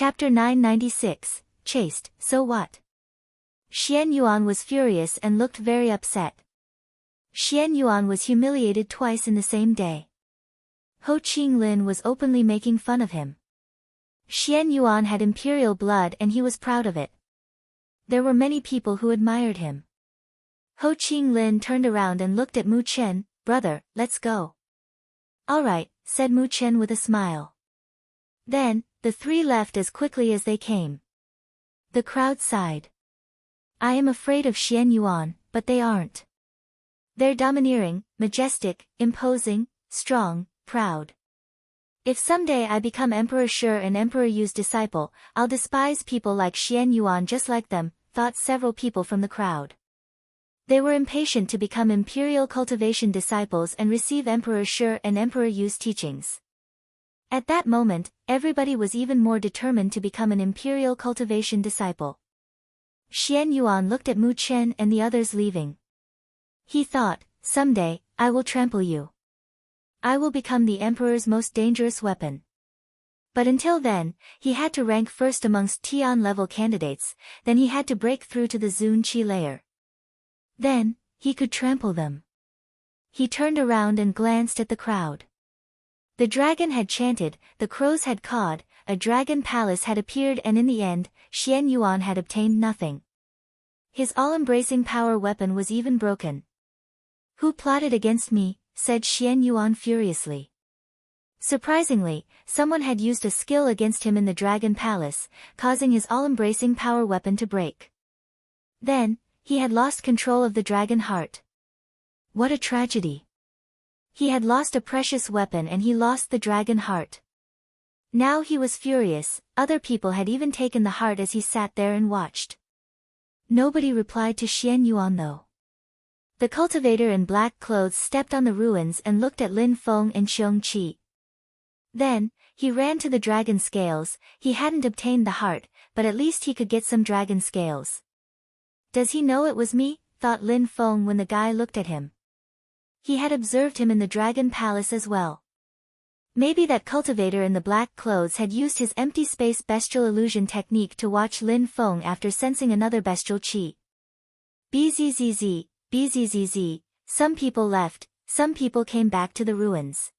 Chapter 996, Chaste, So What? Xian Yuan was furious and looked very upset. Xian Yuan was humiliated twice in the same day. Ho Qinglin was openly making fun of him. Xian Yuan had imperial blood and he was proud of it. There were many people who admired him. Ho Qinglin turned around and looked at Mu Chen. "Brother, let's go." "All right," said Mu Chen with a smile. Then, the three left as quickly as they came. The crowd sighed. "I am afraid of Xian Yuan, but they aren't. They're domineering, majestic, imposing, strong, proud. If someday I become Emperor Shi and Emperor Yu's disciple, I'll despise people like Xian Yuan just like them," thought several people from the crowd. They were impatient to become imperial cultivation disciples and receive Emperor Shi and Emperor Yu's teachings. At that moment, everybody was even more determined to become an imperial cultivation disciple. Xian Yuan looked at Mu Chen and the others leaving. He thought, "Someday, I will trample you. I will become the emperor's most dangerous weapon." But until then, he had to rank first amongst Tian-level candidates, then he had to break through to the Zun Qi layer. Then, he could trample them. He turned around and glanced at the crowd. The dragon had chanted, the crows had cawed, a dragon palace had appeared, and in the end, Xian Yuan had obtained nothing. His all-embracing power weapon was even broken. "Who plotted against me?" said Xian Yuan furiously. Surprisingly, someone had used a skill against him in the dragon palace, causing his all-embracing power weapon to break. Then, he had lost control of the dragon heart. What a tragedy! He had lost a precious weapon and he lost the dragon heart. Now he was furious. Other people had even taken the heart as he sat there and watched. Nobody replied to Xian Yuan though. The cultivator in black clothes stepped on the ruins and looked at Lin Feng and Xiong Qi. Then, he ran to the dragon scales. He hadn't obtained the heart, but at least he could get some dragon scales. "Does he know it was me?" thought Lin Feng when the guy looked at him. He had observed him in the dragon palace as well. Maybe that cultivator in the black clothes had used his empty space bestial illusion technique to watch Lin Feng after sensing another bestial qi. Bzzz, bzzz, some people left, some people came back to the ruins.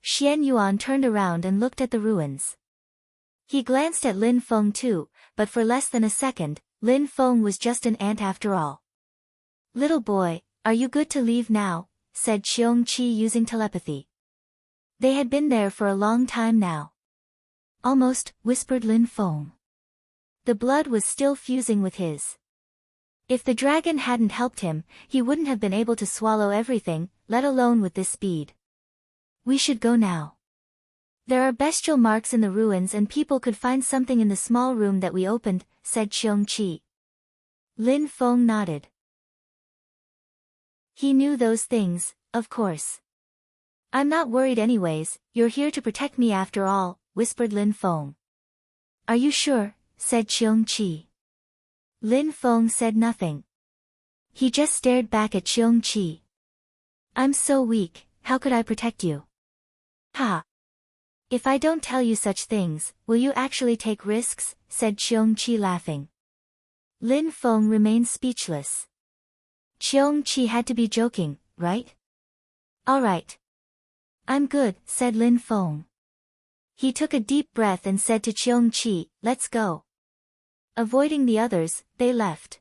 Xian Yuan turned around and looked at the ruins. He glanced at Lin Feng too, but for less than a second, Lin Feng was just an ant after all. "Little boy, are you good to leave now?" said Xiong Qi using telepathy. They had been there for a long time now. "Almost," whispered Lin Feng. The blood was still fusing with his. If the dragon hadn't helped him, he wouldn't have been able to swallow everything, let alone with this speed. "We should go now. There are bestial marks in the ruins and people could find something in the small room that we opened," said Xiong Qi. Lin Feng nodded. He knew those things, of course. "I'm not worried anyways, you're here to protect me after all," whispered Lin Feng. "Are you sure?" said Xiong Qi. Lin Feng said nothing. He just stared back at Xiong Qi. "I'm so weak, how could I protect you?" "Ha! If I don't tell you such things, will you actually take risks?" said Xiong Qi laughing. Lin Feng remained speechless. Xiong Qi had to be joking, right? "All right. I'm good," said Lin Feng. He took a deep breath and said to Xiong Qi, "Let's go." Avoiding the others, they left.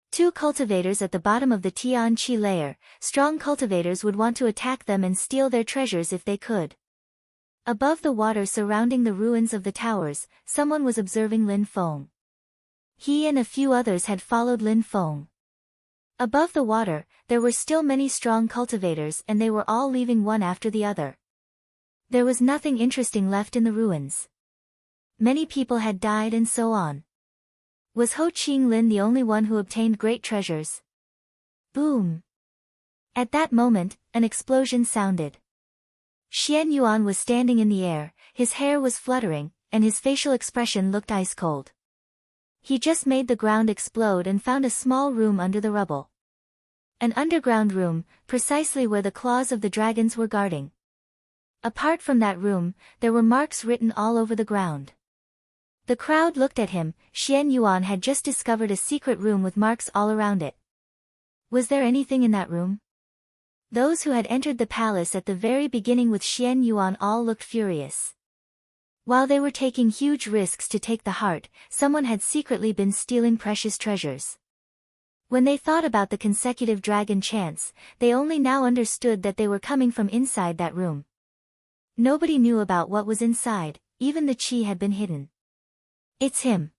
Two cultivators at the bottom of the Tian Qi layer, strong cultivators would want to attack them and steal their treasures if they could. Above the water surrounding the ruins of the towers, someone was observing Lin Feng. He and a few others had followed Lin Feng. Above the water, there were still many strong cultivators and they were all leaving one after the other. There was nothing interesting left in the ruins. Many people had died and so on. Was Ho Qinglin the only one who obtained great treasures? Boom! At that moment, an explosion sounded. Xian Yuan was standing in the air, his hair was fluttering, and his facial expression looked ice-cold. He just made the ground explode and found a small room under the rubble. An underground room, precisely where the claws of the dragons were guarding. Apart from that room, there were marks written all over the ground. The crowd looked at him. Xian Yuan had just discovered a secret room with marks all around it. Was there anything in that room? Those who had entered the palace at the very beginning with Xian Yuan all looked furious. While they were taking huge risks to take the heart, someone had secretly been stealing precious treasures. When they thought about the consecutive dragon chants, they only now understood that they were coming from inside that room. Nobody knew about what was inside, even the qi had been hidden. It's him.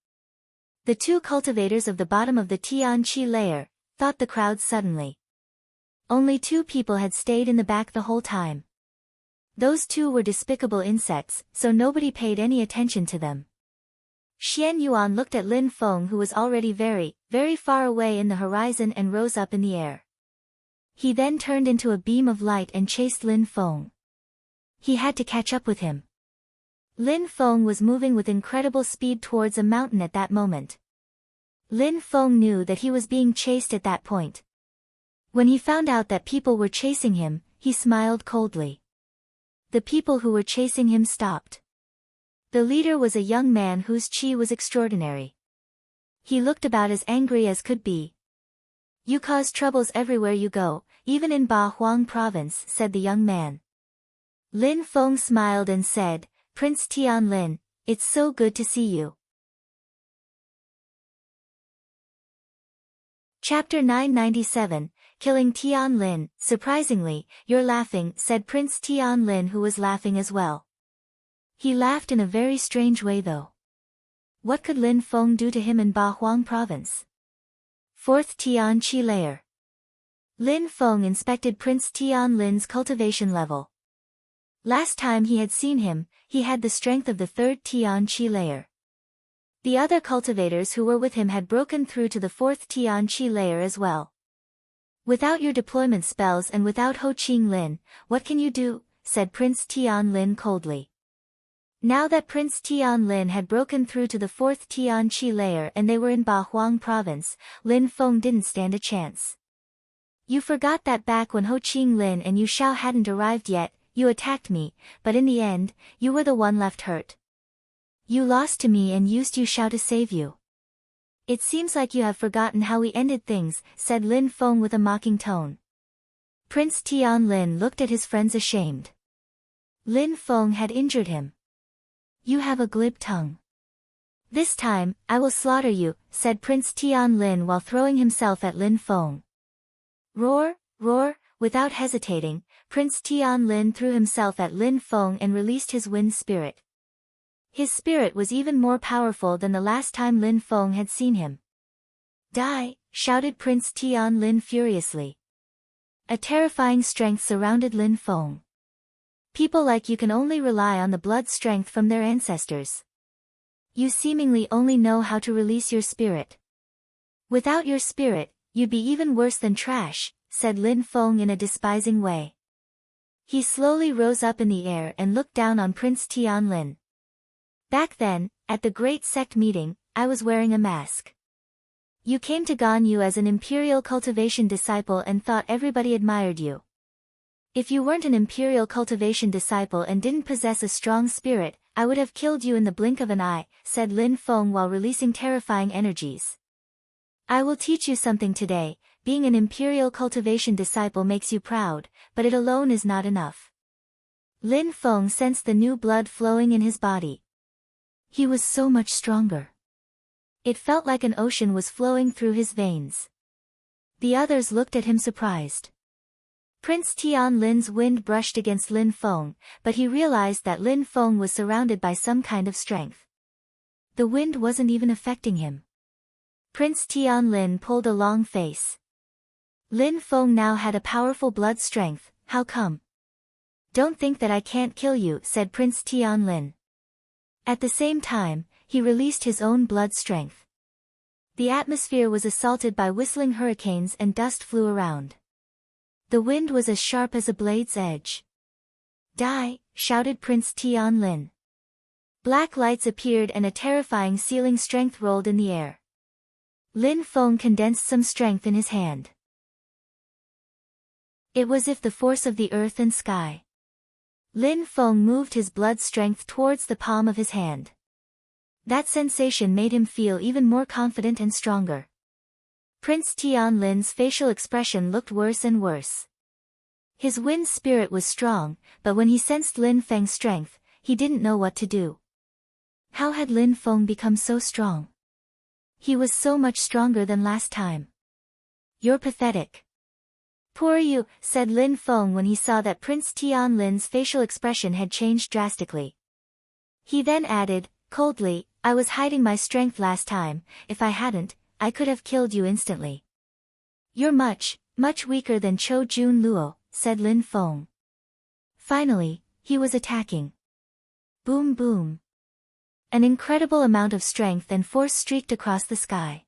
The two cultivators of the bottom of the Tian Qi layer, thought the crowd suddenly. Only two people had stayed in the back the whole time. Those two were despicable insects, so nobody paid any attention to them. Xian Yuan looked at Lin Feng, who was already very, very far away in the horizon, and rose up in the air. He then turned into a beam of light and chased Lin Feng. He had to catch up with him. Lin Feng was moving with incredible speed towards a mountain at that moment. Lin Feng knew that he was being chased at that point. When he found out that people were chasing him, he smiled coldly. The people who were chasing him stopped. The leader was a young man whose qi was extraordinary. He looked about as angry as could be. You cause troubles everywhere you go, even in Ba Huang province, said the young man. Lin Feng smiled and said, Prince Tianlin, it's so good to see you. Chapter 997, Killing Tianlin. Surprisingly, you're laughing, said Prince Tianlin, who was laughing as well. He laughed in a very strange way though. What could Lin Feng do to him in Ba Huang province? 4th Tian Qi layer. Lin Feng inspected Prince Tianlin's cultivation level. Last time he had seen him, he had the strength of the 3rd Tian Qi layer. The other cultivators who were with him had broken through to the 4th Tian Qi layer as well. Without your deployment spells and without Ho Qing Lin, what can you do? Said Prince Tianlin coldly. Now that Prince Tianlin had broken through to the 4th Tian Qi layer and they were in Ba Huang province, Lin Feng didn't stand a chance. You forgot that back when Ho Qing Lin and Yu Shao hadn't arrived yet, you attacked me, but in the end, you were the one left hurt. You lost to me and used Yu Shao to save you. It seems like you have forgotten how we ended things, said Lin Feng with a mocking tone. Prince Tianlin looked at his friends ashamed. Lin Feng had injured him. You have a glib tongue. This time, I will slaughter you, said Prince Tianlin while throwing himself at Lin Feng. Roar, roar, without hesitating, Prince Tianlin threw himself at Lin Feng and released his wind spirit. His spirit was even more powerful than the last time Lin Feng had seen him. Die, shouted Prince Tianlin furiously. A terrifying strength surrounded Lin Feng. People like you can only rely on the blood strength from their ancestors. You seemingly only know how to release your spirit. Without your spirit, you'd be even worse than trash, said Lin Feng in a despising way. He slowly rose up in the air and looked down on Prince Tianlin. Back then, at the Great Sect meeting, I was wearing a mask. You came to Ganyu as an imperial cultivation disciple and thought everybody admired you. If you weren't an imperial cultivation disciple and didn't possess a strong spirit, I would have killed you in the blink of an eye, said Lin Feng while releasing terrifying energies. I will teach you something today. Being an imperial cultivation disciple makes you proud, but it alone is not enough. Lin Feng sensed the new blood flowing in his body. He was so much stronger. It felt like an ocean was flowing through his veins. The others looked at him surprised. Prince Tianlin's wind brushed against Lin Feng, but he realized that Lin Feng was surrounded by some kind of strength. The wind wasn't even affecting him. Prince Tianlin pulled a long face. Lin Feng now had a powerful blood strength, how come? Don't think that I can't kill you, said Prince Tianlin. At the same time, he released his own blood strength. The atmosphere was assaulted by whistling hurricanes and dust flew around. The wind was as sharp as a blade's edge. Die, shouted Prince Tianlin. Black lights appeared and a terrifying sealing strength rolled in the air. Lin Feng condensed some strength in his hand. It was as if the force of the earth and sky. Lin Feng moved his blood strength towards the palm of his hand. That sensation made him feel even more confident and stronger. Prince Tianlin's facial expression looked worse and worse. His wind spirit was strong, but when he sensed Lin Feng's strength, he didn't know what to do. How had Lin Feng become so strong? He was so much stronger than last time. You're pathetic. Poor you, said Lin Feng when he saw that Prince Tianlin's facial expression had changed drastically. He then added, coldly, I was hiding my strength last time, if I hadn't, I could have killed you instantly. You're much weaker than Chou Jun Luo, said Lin Feng. Finally, he was attacking. Boom boom. An incredible amount of strength and force streaked across the sky.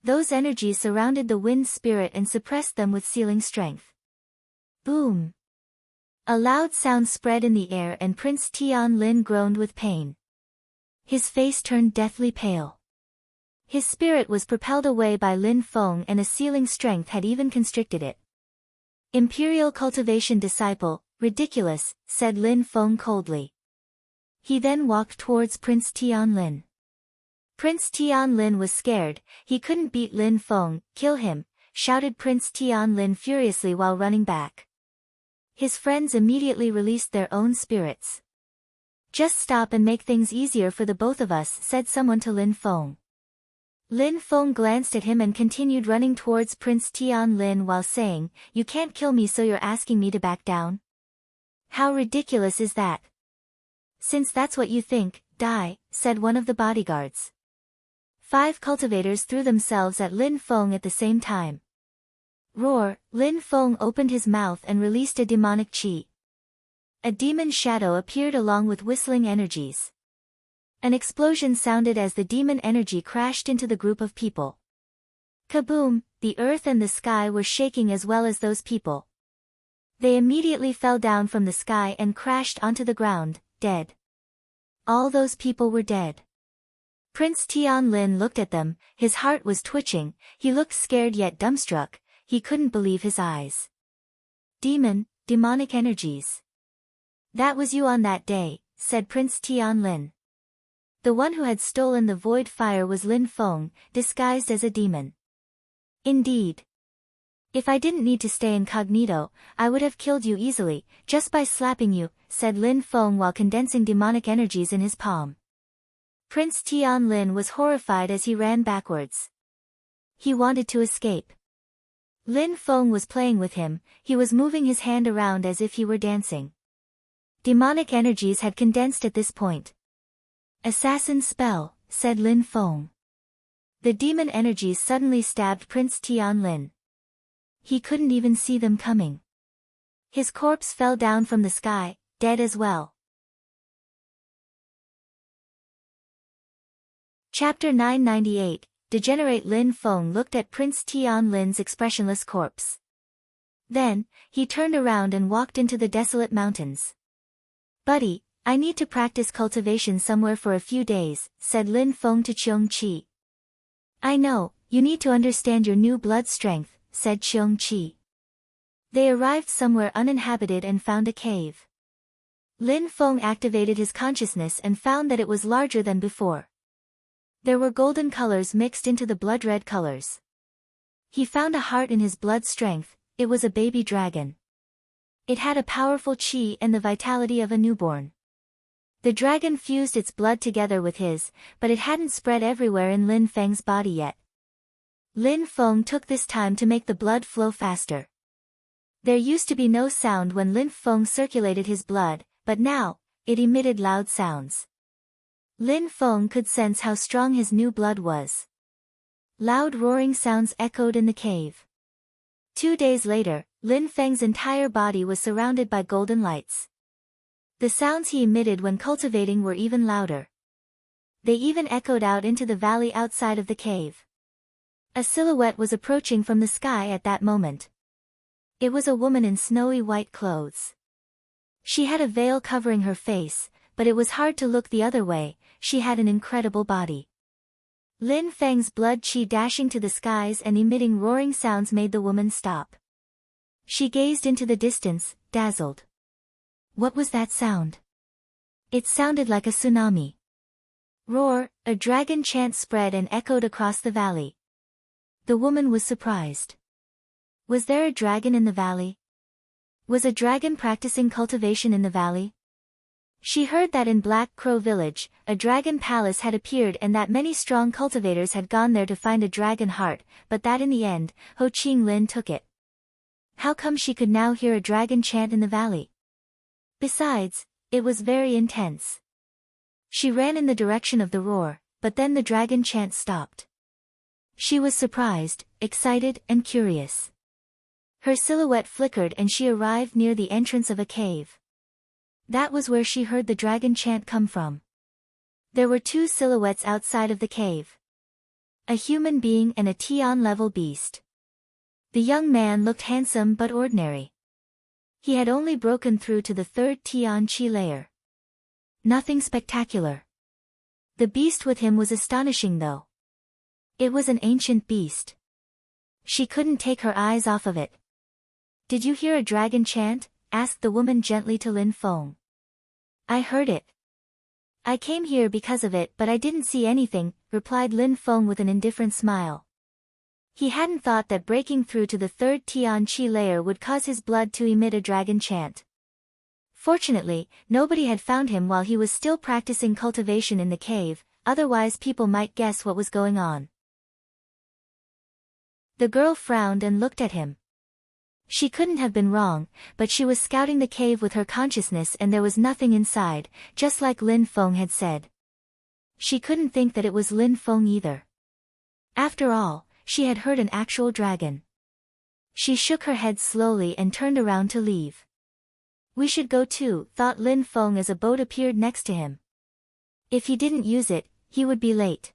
Those energies surrounded the wind spirit and suppressed them with sealing strength. Boom. A loud sound spread in the air and Prince Tianlin groaned with pain. His face turned deathly pale. His spirit was propelled away by Lin Feng and a sealing strength had even constricted it. Imperial cultivation disciple, ridiculous, said Lin Feng coldly. He then walked towards Prince Tianlin. Prince Tianlin was scared, he couldn't beat Lin Feng, kill him, shouted Prince Tianlin furiously while running back. His friends immediately released their own spirits. Just stop and make things easier for the both of us, said someone to Lin Feng. Lin Feng glanced at him and continued running towards Prince Tianlin while saying, you can't kill me so you're asking me to back down? How ridiculous is that? Since that's what you think, die, said one of the bodyguards. 5 cultivators threw themselves at Lin Feng at the same time. Roar, Lin Feng opened his mouth and released a demonic qi. A demon shadow appeared along with whistling energies. An explosion sounded as the demon energy crashed into the group of people. Kaboom, the earth and the sky were shaking as well as those people. They immediately fell down from the sky and crashed onto the ground, dead. All those people were dead. Prince Tianlin looked at them, his heart was twitching, he looked scared yet dumbstruck, he couldn't believe his eyes. Demonic energies. That was you on that day, said Prince Tianlin. The one who had stolen the void fire was Lin Feng, disguised as a demon. Indeed. If I didn't need to stay incognito, I would have killed you easily, just by slapping you, said Lin Feng while condensing demonic energies in his palm. Prince Tianlin was horrified as he ran backwards. He wanted to escape. Lin Feng was playing with him, he was moving his hand around as if he were dancing. Demonic energies had condensed at this point. Assassin spell, said Lin Feng. The demon energies suddenly stabbed Prince Tianlin. He couldn't even see them coming. His corpse fell down from the sky, dead as well. Chapter 998, Degenerate Lin Feng looked at Prince Tianlin's expressionless corpse. Then, he turned around and walked into the desolate mountains. Buddy, I need to practice cultivation somewhere for a few days, said Lin Feng to Cheung Qi. I know, you need to understand your new blood strength, said Cheung Qi. They arrived somewhere uninhabited and found a cave. Lin Feng activated his consciousness and found that it was larger than before. There were golden colors mixed into the blood-red colors. He found a heart in his blood strength, it was a baby dragon. It had a powerful qi and the vitality of a newborn. The dragon fused its blood together with his, but it hadn't spread everywhere in Lin Feng's body yet. Lin Feng took this time to make the blood flow faster. There used to be no sound when Lin Feng circulated his blood, but now, it emitted loud sounds. Lin Feng could sense how strong his new blood was. Loud roaring sounds echoed in the cave. 2 days later, Lin Feng's entire body was surrounded by golden lights. The sounds he emitted when cultivating were even louder. They even echoed out into the valley outside of the cave. A silhouette was approaching from the sky at that moment. It was a woman in snowy white clothes. She had a veil covering her face, but it was hard to look the other way, she had an incredible body. Lin Feng's blood qi dashing to the skies and emitting roaring sounds made the woman stop. She gazed into the distance, dazzled. What was that sound? It sounded like a tsunami. Roar, a dragon chant spread and echoed across the valley. The woman was surprised. Was there a dragon in the valley? Was a dragon practicing cultivation in the valley? She heard that in Black Crow Village, a dragon palace had appeared and that many strong cultivators had gone there to find a dragon heart, but that in the end, Ho Ching Lin took it. How come she could now hear a dragon chant in the valley? Besides, it was very intense. She ran in the direction of the roar, but then the dragon chant stopped. She was surprised, excited, and curious. Her silhouette flickered and she arrived near the entrance of a cave. That was where she heard the dragon chant come from. There were two silhouettes outside of the cave. A human being and a Tian-level beast. The young man looked handsome but ordinary. He had only broken through to the third Tian Qi layer. Nothing spectacular. The beast with him was astonishing though. It was an ancient beast. She couldn't take her eyes off of it. Did you hear a dragon chant? Asked the woman gently to Lin Feng. I heard it. I came here because of it but I didn't see anything, replied Lin Feng with an indifferent smile. He hadn't thought that breaking through to the third Tian Qi layer would cause his blood to emit a dragon chant. Fortunately, nobody had found him while he was still practicing cultivation in the cave, otherwise people might guess what was going on. The girl frowned and looked at him. She couldn't have been wrong, but she was scouting the cave with her consciousness and there was nothing inside, just like Lin Feng had said. She couldn't think that it was Lin Feng either. After all, she had heard an actual dragon. She shook her head slowly and turned around to leave. We should go too, thought Lin Feng as a boat appeared next to him. If he didn't use it, he would be late.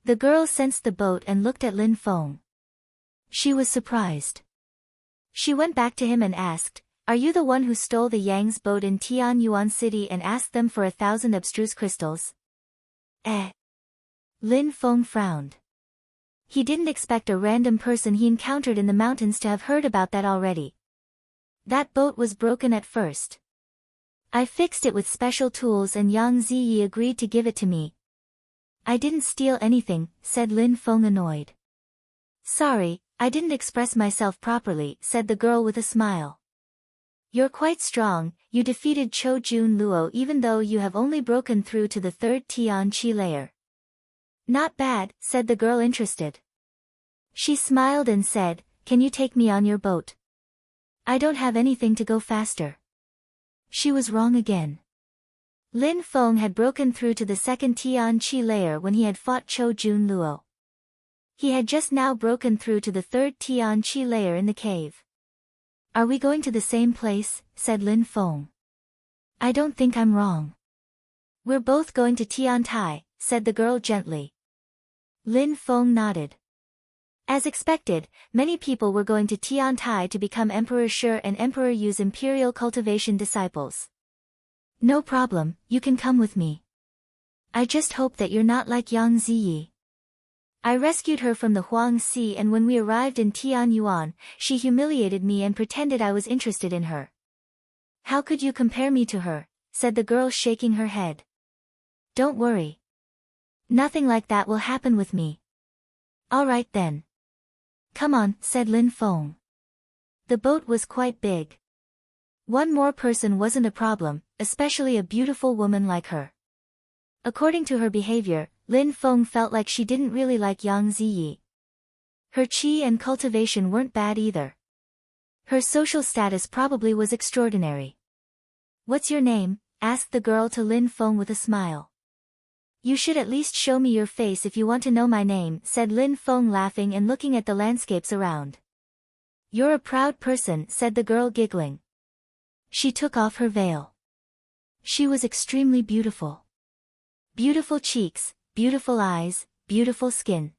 The girl sensed the boat and looked at Lin Feng. She was surprised. She went back to him and asked, "Are you the one who stole the Yang's boat in Tianyuan City and asked them for 1,000 abstruse crystals?" Lin Feng frowned. He didn't expect a random person he encountered in the mountains to have heard about that already. That boat was broken at first. I fixed it with special tools and Yang Ziyi agreed to give it to me. I didn't steal anything, said Lin Feng annoyed. Sorry, I didn't express myself properly, said the girl with a smile. You're quite strong, you defeated Chou Jun Luo even though you have only broken through to the third Tian Qi layer. Not bad, said the girl interested. She smiled and said, can you take me on your boat? I don't have anything to go faster. She was wrong again. Lin Feng had broken through to the second Tian Qi layer when he had fought Chou Jun Luo. He had just now broken through to the third Tian Qi layer in the cave. Are we going to the same place? Said Lin Feng. I don't think I'm wrong. We're both going to Tian Tai, said the girl gently. Lin Feng nodded. As expected, many people were going to Tian Tai to become Emperor Shi and Emperor Yu's imperial cultivation disciples. No problem, you can come with me. I just hope that you're not like Yang Ziyi. I rescued her from the Huang Sea and when we arrived in Tianyuan, she humiliated me and pretended I was interested in her. How could you compare me to her? Said the girl shaking her head. Don't worry. Nothing like that will happen with me. All right then. Come on, said Lin Feng. The boat was quite big. One more person wasn't a problem, especially a beautiful woman like her. According to her behavior, Lin Feng felt like she didn't really like Yang Ziyi. Her qi and cultivation weren't bad either. Her social status probably was extraordinary. What's your name? Asked the girl to Lin Feng with a smile. You should at least show me your face if you want to know my name, said Lin Feng laughing and looking at the landscapes around. You're a proud person, said the girl giggling. She took off her veil. She was extremely beautiful. Beautiful cheeks, beautiful eyes, beautiful skin.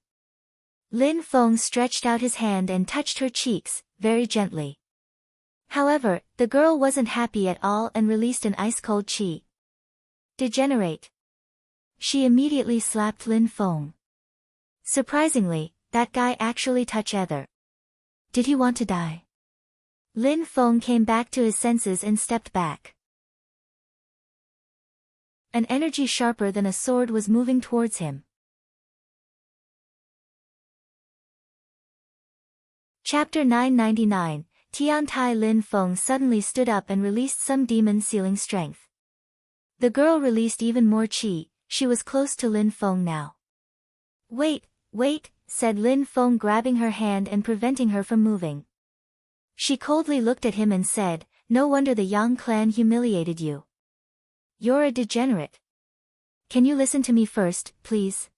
Lin Feng stretched out his hand and touched her cheeks, very gently. However, the girl wasn't happy at all and released an ice-cold qi. Degenerate. She immediately slapped Lin Feng. Surprisingly, that guy actually touched Ether. Did he want to die? Lin Feng came back to his senses and stepped back. An energy sharper than a sword was moving towards him. Chapter 999, Tiantai Lin Feng suddenly stood up and released some demon-sealing strength. The girl released even more qi, she was close to Lin Feng now. Wait, said Lin Feng, grabbing her hand and preventing her from moving. She coldly looked at him and said, "No wonder the Yang clan humiliated you. You're a degenerate. Can you listen to me first, please?"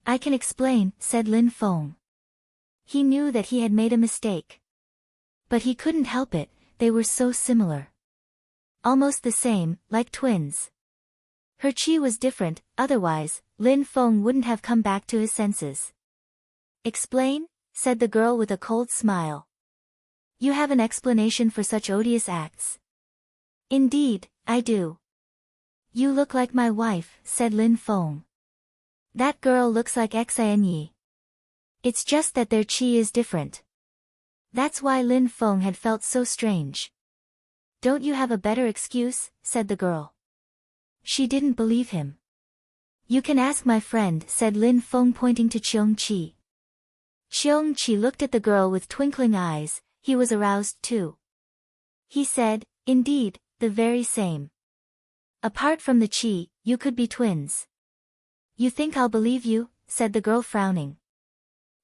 "I can explain," said Lin Feng. He knew that he had made a mistake. But he couldn't help it, they were so similar. Almost the same, like twins. Her qi was different, otherwise, Lin Feng wouldn't have come back to his senses. "Explain?" said the girl with a cold smile. "You have an explanation for such odious acts?" "Indeed, I do." "You look like my wife," said Lin Feng. "That girl looks like Xianyi. It's just that their qi is different." That's why Lin Feng had felt so strange. "Don't you have a better excuse?" said the girl. She didn't believe him. "You can ask my friend," said Lin Feng, pointing to Cheong Chi. Cheong Chi looked at the girl with twinkling eyes, he was aroused too. He said, "Indeed, the very same. Apart from the qi, you could be twins." "You think I'll believe you?" said the girl, frowning.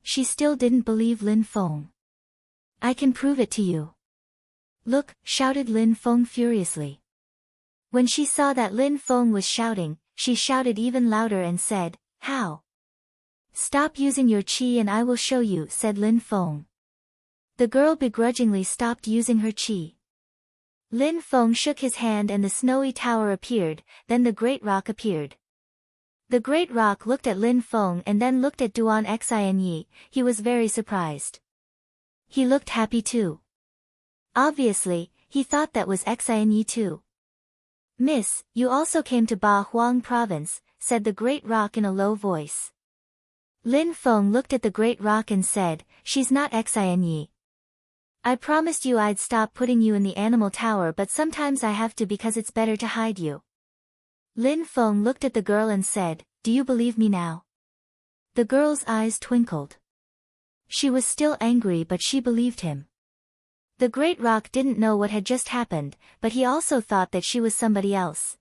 She still didn't believe Lin Feng. "I can prove it to you." "Look," shouted Lin Feng furiously. When she saw that Lin Feng was shouting, she shouted even louder and said, "How?" "Stop using your qi and I will show you," said Lin Feng. The girl begrudgingly stopped using her qi. Lin Feng shook his hand and the snowy tower appeared, then the great rock appeared. The great rock looked at Lin Feng and then looked at Duan Xianyi, he was very surprised. He looked happy too. Obviously, he thought that was Xianyi too. "Miss, you also came to Ba Huang province," said the great rock in a low voice. Lin Feng looked at the great rock and said, "She's not Xianyi. I promised you I'd stop putting you in the animal tower, but sometimes I have to because it's better to hide you." Lin Feng looked at the girl and said, "Do you believe me now?" The girl's eyes twinkled. She was still angry, but she believed him. The great rock didn't know what had just happened, but he also thought that she was somebody else.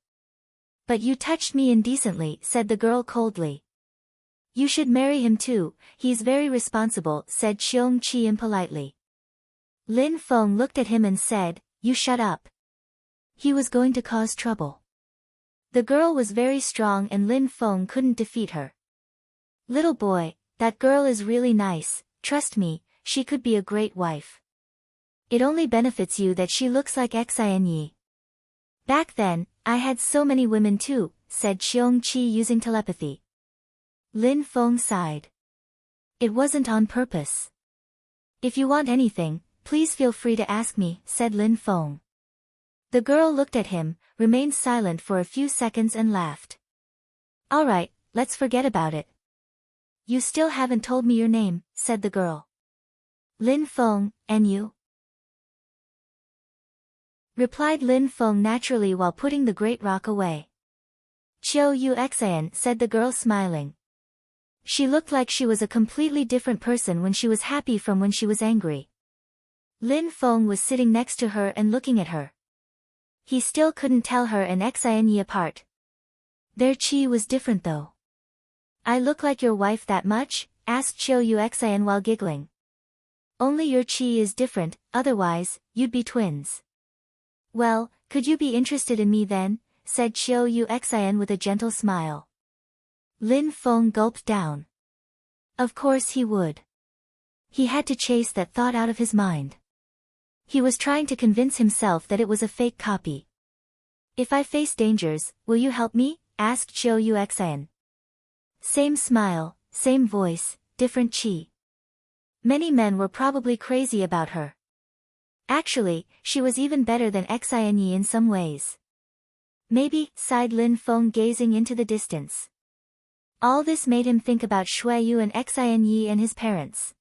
"But you touched me indecently," said the girl coldly. "You should marry him too, he's very responsible," said Cheong Chi impolitely. Lin Feng looked at him and said, "You shut up. He was going to cause trouble." The girl was very strong and Lin Feng couldn't defeat her. "Little boy, that girl is really nice, trust me, she could be a great wife. It only benefits you that she looks like Xianyi." "Back then, I had so many women too," said Cheong Chi using telepathy. Lin Feng sighed. "It wasn't on purpose. If you want anything, please feel free to ask me," said Lin Feng. The girl looked at him, remained silent for a few seconds and laughed. "All right, let's forget about it." "You still haven't told me your name," said the girl. "Lin Feng, and you?" replied Lin Feng naturally while putting the great rock away. "Chiu Yu Xian," said the girl, smiling. She looked like she was a completely different person when she was happy from when she was angry. Lin Feng was sitting next to her and looking at her. He still couldn't tell her and Xianyi apart. Their qi was different though. "I look like your wife that much?" asked Chiu Yu Xian while giggling. "Only your qi is different, otherwise, you'd be twins." "Well, could you be interested in me then?" said Chiu Yu Xian with a gentle smile. Lin Feng gulped down. Of course he would. He had to chase that thought out of his mind. He was trying to convince himself that it was a fake copy. "If I face dangers, will you help me?" asked Chiu Yu Xian. Same smile, same voice, different qi. Many men were probably crazy about her. Actually, she was even better than Xianyi in some ways. "Maybe," sighed Lin Feng, gazing into the distance. All this made him think about Shuiyu and Xianyi and his parents.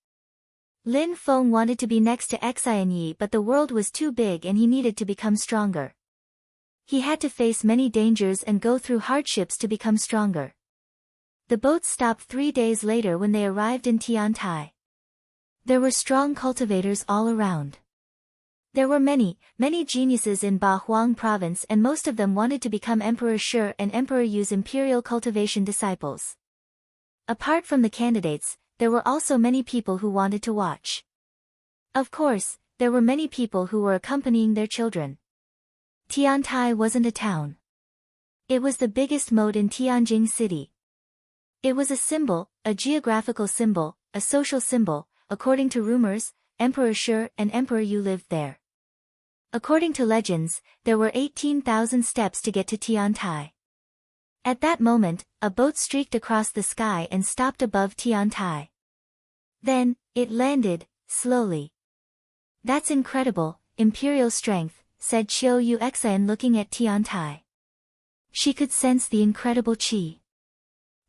Lin Feng wanted to be next to Xianyi, but the world was too big and he needed to become stronger. He had to face many dangers and go through hardships to become stronger. The boat stopped 3 days later when they arrived in Tiantai. There were strong cultivators all around. There were many geniuses in Ba Huang province, and most of them wanted to become Emperor Shi and Emperor Yu's imperial cultivation disciples. Apart from the candidates, there were also many people who wanted to watch. Of course, there were many people who were accompanying their children. Tiantai wasn't a town. It was the biggest moat in Tianjin city. It was a symbol, a geographical symbol, a social symbol. According to rumors, Emperor Shi and Emperor Yu lived there. According to legends, there were 18,000 steps to get to Tiantai. At that moment, a boat streaked across the sky and stopped above Tiantai. Then, it landed, slowly. "That's incredible, imperial strength," said Qiu Yuxian looking at Tiantai. She could sense the incredible qi.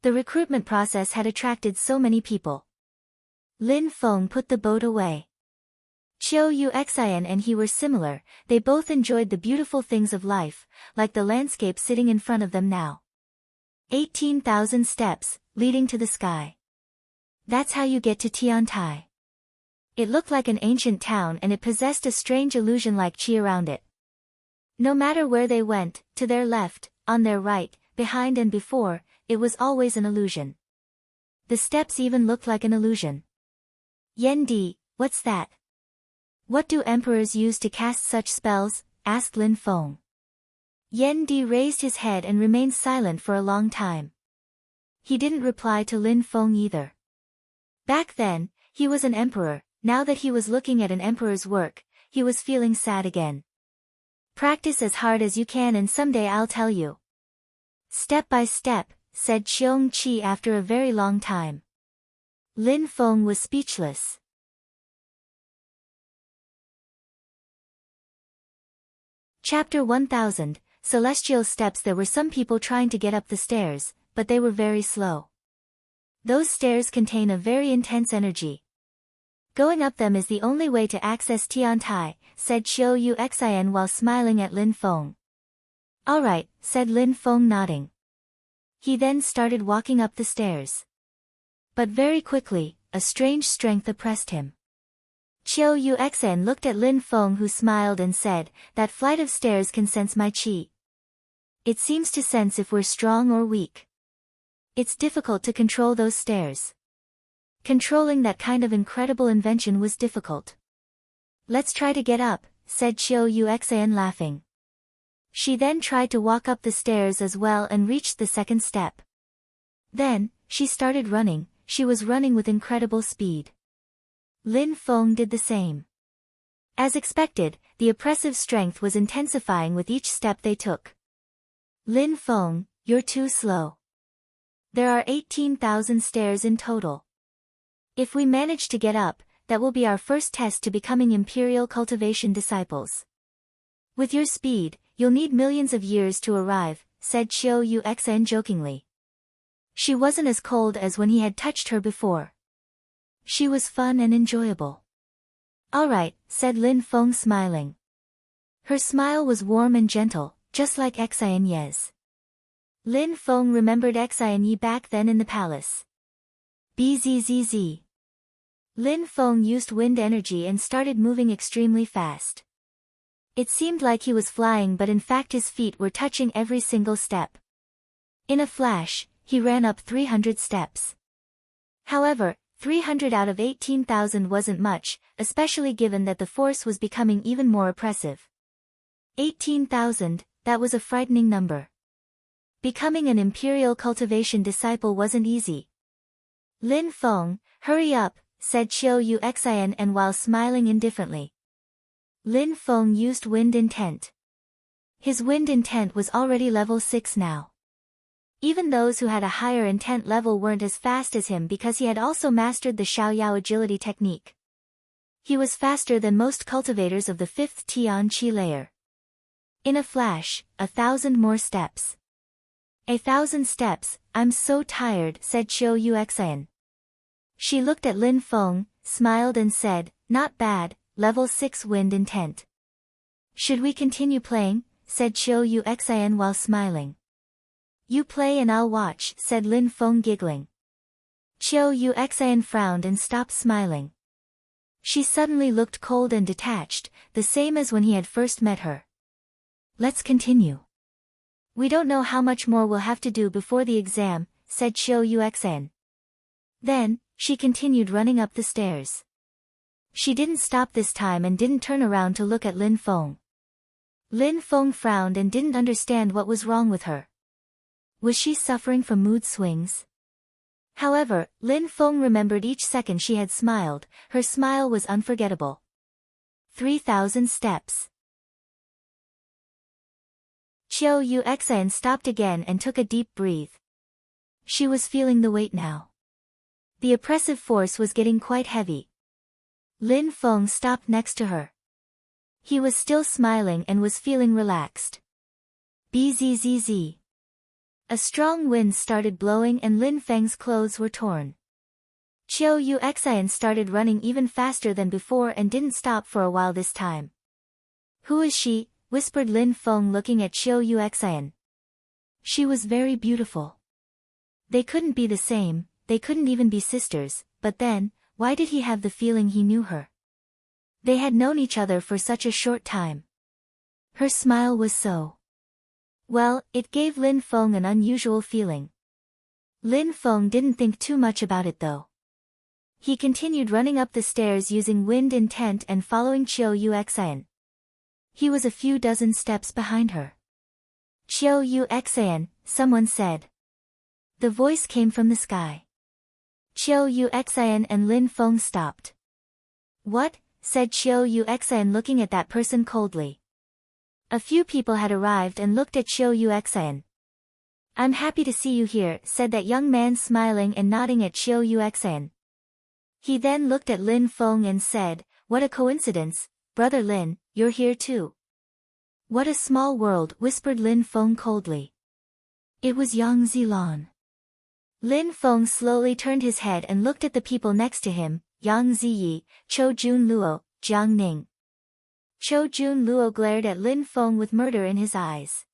The recruitment process had attracted so many people. Lin Feng put the boat away. Qiu Yuxian and he were similar, they both enjoyed the beautiful things of life, like the landscape sitting in front of them now. 18,000 steps, leading to the sky. That's how you get to Tiantai. It looked like an ancient town and it possessed a strange illusion like qi around it. No matter where they went, to their left, on their right, behind and before, it was always an illusion. The steps even looked like an illusion. "Yendi, what's that? What do emperors use to cast such spells?" asked Lin Feng. Yendi raised his head and remained silent for a long time. He didn't reply to Lin Feng either. Back then, he was an emperor. Now that he was looking at an emperor's work, he was feeling sad again. "Practice as hard as you can and someday I'll tell you." "Step by step," said Qiong Qi after a very long time. Lin Feng was speechless. Chapter 1000, Celestial Steps. There were some people trying to get up the stairs, but they were very slow. Those stairs contain a very intense energy. Going up them is the only way to access Tiantai, said Qiu Yuxian while smiling at Lin Feng. "All right," said Lin Feng nodding. He then started walking up the stairs. But very quickly, a strange strength oppressed him. Qiu Yuxian looked at Lin Feng who smiled and said, "That flight of stairs can sense my qi. It seems to sense if we're strong or weak. It's difficult to control those stairs." Controlling that kind of incredible invention was difficult. "Let's try to get up," said Qiu Yuxian laughing. She then tried to walk up the stairs as well and reached the second step. Then, she started running. She was running with incredible speed. Lin Feng did the same. As expected, the oppressive strength was intensifying with each step they took. "Lin Feng, you're too slow. There are 18,000 stairs in total. If we manage to get up, that will be our first test to becoming imperial cultivation disciples. With your speed, you'll need millions of years to arrive," said Qiu Yuxian jokingly. She wasn't as cold as when he had touched her before. She was fun and enjoyable. "All right," said Lin Feng smiling. Her smile was warm and gentle, just like Xian Ye's. Lin Feng remembered Xian Yi back then in the palace. Bzzz. Lin Feng used wind energy and started moving extremely fast. It seemed like he was flying, but in fact his feet were touching every single step. In a flash, he ran up 300 steps. However, 300 out of 18,000 wasn't much, especially given that the force was becoming even more oppressive. 18,000, that was a frightening number. Becoming an imperial cultivation disciple wasn't easy. "Lin Feng, hurry up," said Qiu Yuxian and while smiling indifferently. Lin Feng used wind intent. His wind intent was already level 6 now. Even those who had a higher intent level weren't as fast as him because he had also mastered the Xiaoyao agility technique. He was faster than most cultivators of the 5th Tian Qi layer. In a flash, 1,000 more steps. 1,000 steps, "I'm so tired," said Qiu Yuxian. She looked at Lin Feng, smiled and said, "Not bad, level 6 wind intent. Should we continue playing?" said Chiu Yuxian while smiling. You play and I'll watch, said Lin Feng giggling. Chiu Yuxian frowned and stopped smiling. She suddenly looked cold and detached, the same as when he had first met her. Let's continue. We don't know how much more we'll have to do before the exam, said Chiu Yuxian. Then, she continued running up the stairs. She didn't stop this time and didn't turn around to look at Lin Feng. Lin Feng frowned and didn't understand what was wrong with her. Was she suffering from mood swings? However, Lin Feng remembered each second she had smiled, her smile was unforgettable. 3,000 steps. Chiu Yuxian stopped again and took a deep breath. She was feeling the weight now. The oppressive force was getting quite heavy. Lin Feng stopped next to her. He was still smiling and was feeling relaxed. Bzzz. A strong wind started blowing and Lin Feng's clothes were torn. Chiu Yuxian started running even faster than before and didn't stop for a while this time. Who is she? Whispered Lin Feng looking at Chiu Yuxian. She was very beautiful. They couldn't be the same, they couldn't even be sisters, but then, why did he have the feeling he knew her? They had known each other for such a short time. Her smile was so... Well, it gave Lin Feng an unusual feeling. Lin Feng didn't think too much about it though. He continued running up the stairs using wind intent and following Chiu Yuxian. He was a few dozen steps behind her. Chiu Yuxian, someone said. The voice came from the sky. Chiu Yuxian and Lin Feng stopped. What? Said Chiu Yuxian looking at that person coldly. A few people had arrived and looked at Chiu Yuxian. I'm happy to see you here, said that young man smiling and nodding at Chiu Yuxian. He then looked at Lin Feng and said, what a coincidence, brother Lin, you're here too. What a small world, whispered Lin Feng coldly. It was Yang Zilan. Lin Feng slowly turned his head and looked at the people next to him, Yang Ziyi, Chou Jun Luo, Jiang Ning. Chou Jun Luo glared at Lin Feng with murder in his eyes.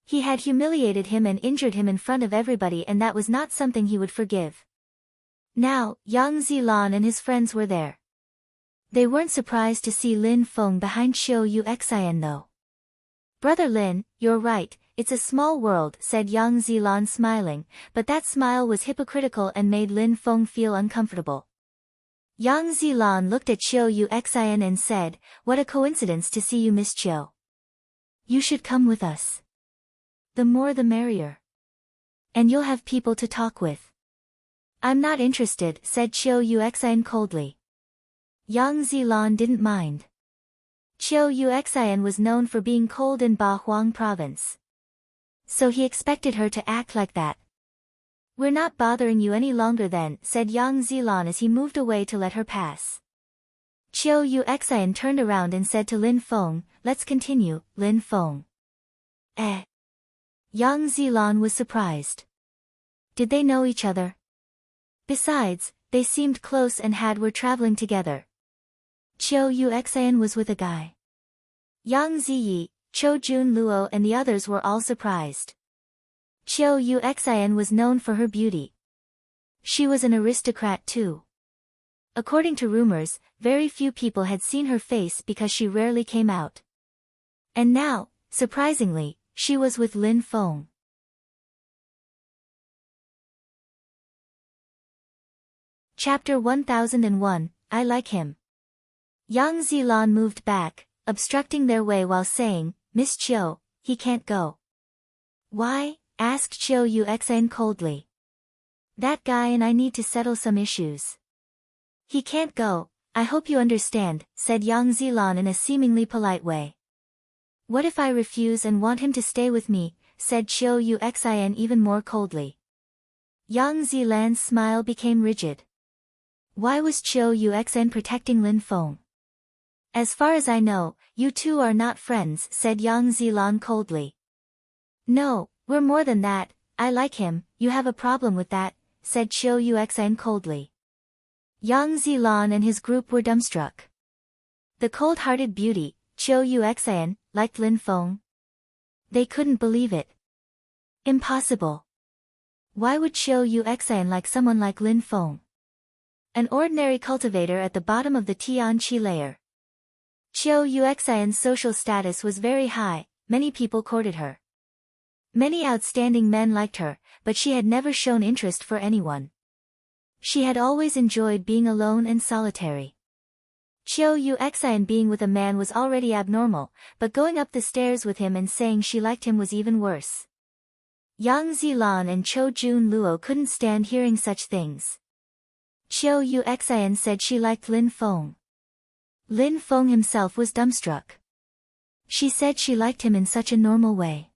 He had humiliated him and injured him in front of everybody and that was not something he would forgive. Now, Yang Zilan and his friends were there. They weren't surprised to see Lin Feng behind Chiu Yuxian though. Brother Lin, you're right, it's a small world, said Yang Zilan smiling, but that smile was hypocritical and made Lin Feng feel uncomfortable. Yang Zilan looked at Chiu Yuxian and said, what a coincidence to see you, Miss Chiu. You should come with us. The more the merrier. And you'll have people to talk with. I'm not interested, said Chiu Yuxian coldly. Yang Zilan didn't mind. Chiu Yuxian was known for being cold in Ba Huang province. So he expected her to act like that. We're not bothering you any longer then, said Yang Zilan as he moved away to let her pass. Chiu Yuxian turned around and said to Lin Feng, let's continue, Lin Feng. Yang Zilan was surprised. Did they know each other? Besides, they seemed close and were traveling together. Chiu Yuxian was with a guy. Yang Ziyi, Chou Jun Luo and the others were all surprised. Chiu Yuxian was known for her beauty. She was an aristocrat too. According to rumors, very few people had seen her face because she rarely came out. And now, surprisingly, she was with Lin Feng. Chapter 1001, I like him. Yang Zilan moved back, obstructing their way while saying, Miss Chiu, he can't go. Why? Asked Chiu Yuxian coldly. That guy and I need to settle some issues. He can't go, I hope you understand, said Yang Zilan in a seemingly polite way. What if I refuse and want him to stay with me, said Chiu Yuxian even more coldly. Yang Zilan's smile became rigid. Why was Chiu Yuxian protecting Lin Feng? As far as I know, you two are not friends, said Yang Zilan coldly. No, we're more than that, I like him, you have a problem with that, said Chiu Yuxian coldly. Yang Zilan and his group were dumbstruck. The cold-hearted beauty, Chiu Yuxian, liked Lin Feng. They couldn't believe it. Impossible. Why would Chiu Yuxian like someone like Lin Feng? An ordinary cultivator at the bottom of the Tianqi layer. Chiu Yuxian's social status was very high, many people courted her. Many outstanding men liked her, but she had never shown interest for anyone. She had always enjoyed being alone and solitary. Chiu Yuxian being with a man was already abnormal, but going up the stairs with him and saying she liked him was even worse. Yang Zilan and Chou Jun Luo couldn't stand hearing such things. Chiu Yuxian said she liked Lin Feng. Lin Feng himself was dumbstruck. She said she liked him in such a normal way.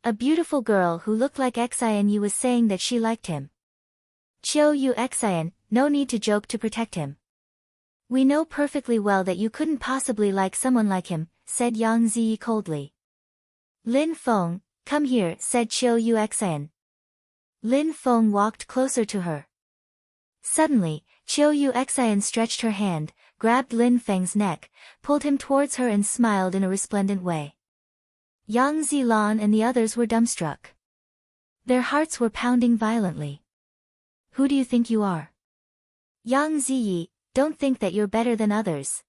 A beautiful girl who looked like Xian Yu was saying that she liked him. Chiu Yuxian, no need to joke to protect him. We know perfectly well that you couldn't possibly like someone like him, said Yang Ziyi coldly. Lin Feng, come here, said Chiu Yuxian. Lin Feng walked closer to her. Suddenly, Chiu Yuxian stretched her hand, grabbed Lin Feng's neck, pulled him towards her and smiled in a resplendent way. Yang Zilan and the others were dumbstruck. Their hearts were pounding violently. Who do you think you are? Yang Ziyi, don't think that you're better than others.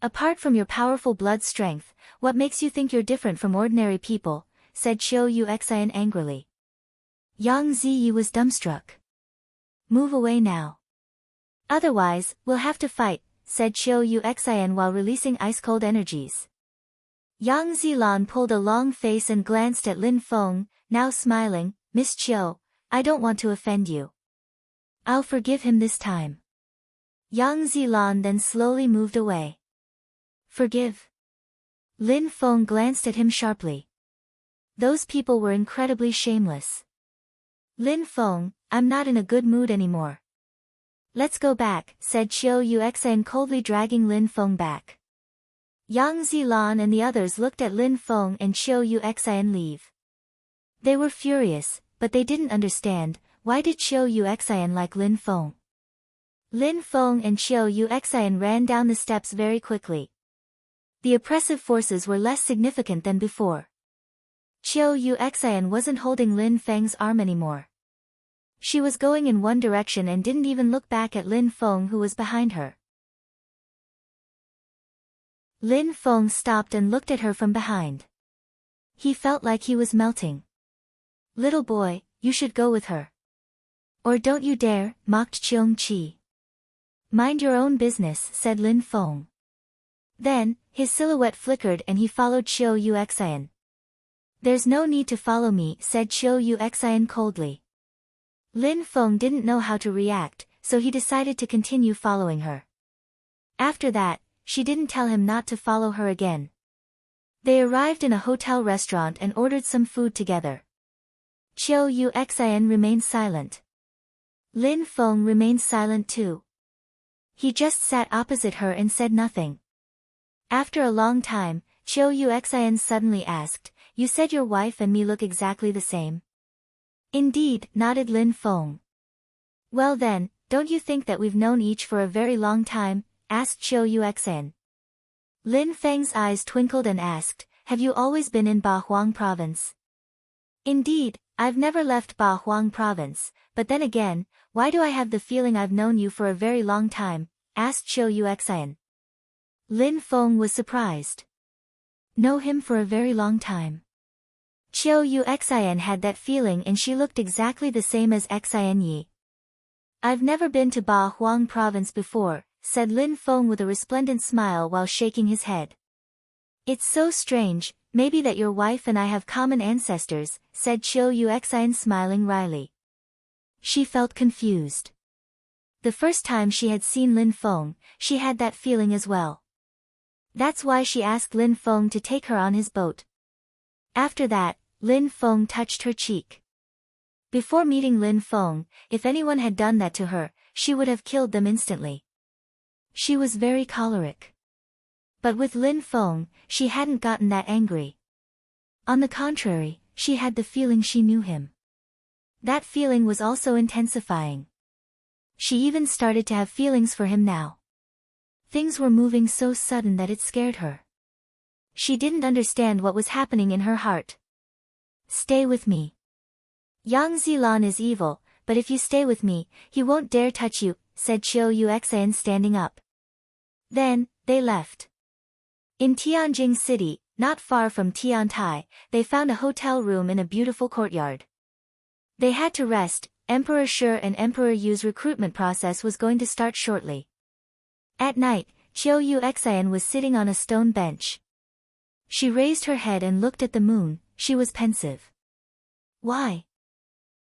Apart from your powerful blood strength, what makes you think you're different from ordinary people, said Chiu Yuxian angrily. Yang Ziyi was dumbstruck. Move away now. Otherwise, we'll have to fight, said Chiu Yuxian while releasing ice-cold energies. Yang Zilan pulled a long face and glanced at Lin Feng, now smiling, Miss Chiu, I don't want to offend you. I'll forgive him this time. Yang Zilan then slowly moved away. Forgive? Lin Feng glanced at him sharply. Those people were incredibly shameless. Lin Feng, I'm not in a good mood anymore. Let's go back, said Chiu Yuxian coldly dragging Lin Feng back. Yang Zilan and the others looked at Lin Feng and Chiu Yuxian leave. They were furious, but they didn't understand, why did Chiu Yuxian like Lin Feng? Lin Feng and Chiu Yuxian ran down the steps very quickly. The oppressive forces were less significant than before. Chiu Yuxian wasn't holding Lin Feng's arm anymore. She was going in one direction and didn't even look back at Lin Feng who was behind her. Lin Feng stopped and looked at her from behind. He felt like he was melting. Little boy, you should go with her. Or don't you dare, mocked Cheong Chi. Mind your own business, said Lin Feng. Then, his silhouette flickered and he followed Chiu Yuxian. There's no need to follow me, said Chiu Yuxian coldly. Lin Feng didn't know how to react, so he decided to continue following her. After that, she didn't tell him not to follow her again. They arrived in a hotel restaurant and ordered some food together. Chiu Yuxian remained silent. Lin Feng remained silent too. He just sat opposite her and said nothing. After a long time, Chiu Yuxian suddenly asked, You said your wife and me look exactly the same? Indeed, nodded Lin Feng. Well then, don't you think that we've known each for a very long time? Asked Chiu Yuxian. Lin Feng's eyes twinkled and asked, Have you always been in Ba Huang province? Indeed, I've never left Ba Huang province, but then again, why do I have the feeling I've known you for a very long time? Asked Chiu Yuxian. Lin Feng was surprised. Know him for a very long time. Chiu Yuxian had that feeling and she looked exactly the same as Xian Yi. I've never been to Ba Huang province before, said Lin Feng with a resplendent smile while shaking his head. It's so strange, maybe that your wife and I have common ancestors, said Chiu Yuxian smiling wryly. She felt confused. The first time she had seen Lin Feng, she had that feeling as well. That's why she asked Lin Feng to take her on his boat. After that, Lin Feng touched her cheek. Before meeting Lin Feng, if anyone had done that to her, she would have killed them instantly. She was very choleric. But with Lin Feng, she hadn't gotten that angry. On the contrary, she had the feeling she knew him. That feeling was also intensifying. She even started to have feelings for him now. Things were moving so sudden that it scared her. She didn't understand what was happening in her heart. Stay with me. Yang Zilan is evil, but if you stay with me, he won't dare touch you, said Qiu Yuxian standing up. Then, they left. In Tianjing City, not far from Tiantai, they found a hotel room in a beautiful courtyard. They had to rest. Emperor Shi and Emperor Yu's recruitment process was going to start shortly. At night, Qiu Yuxian was sitting on a stone bench. She raised her head and looked at the moon. She was pensive. Why?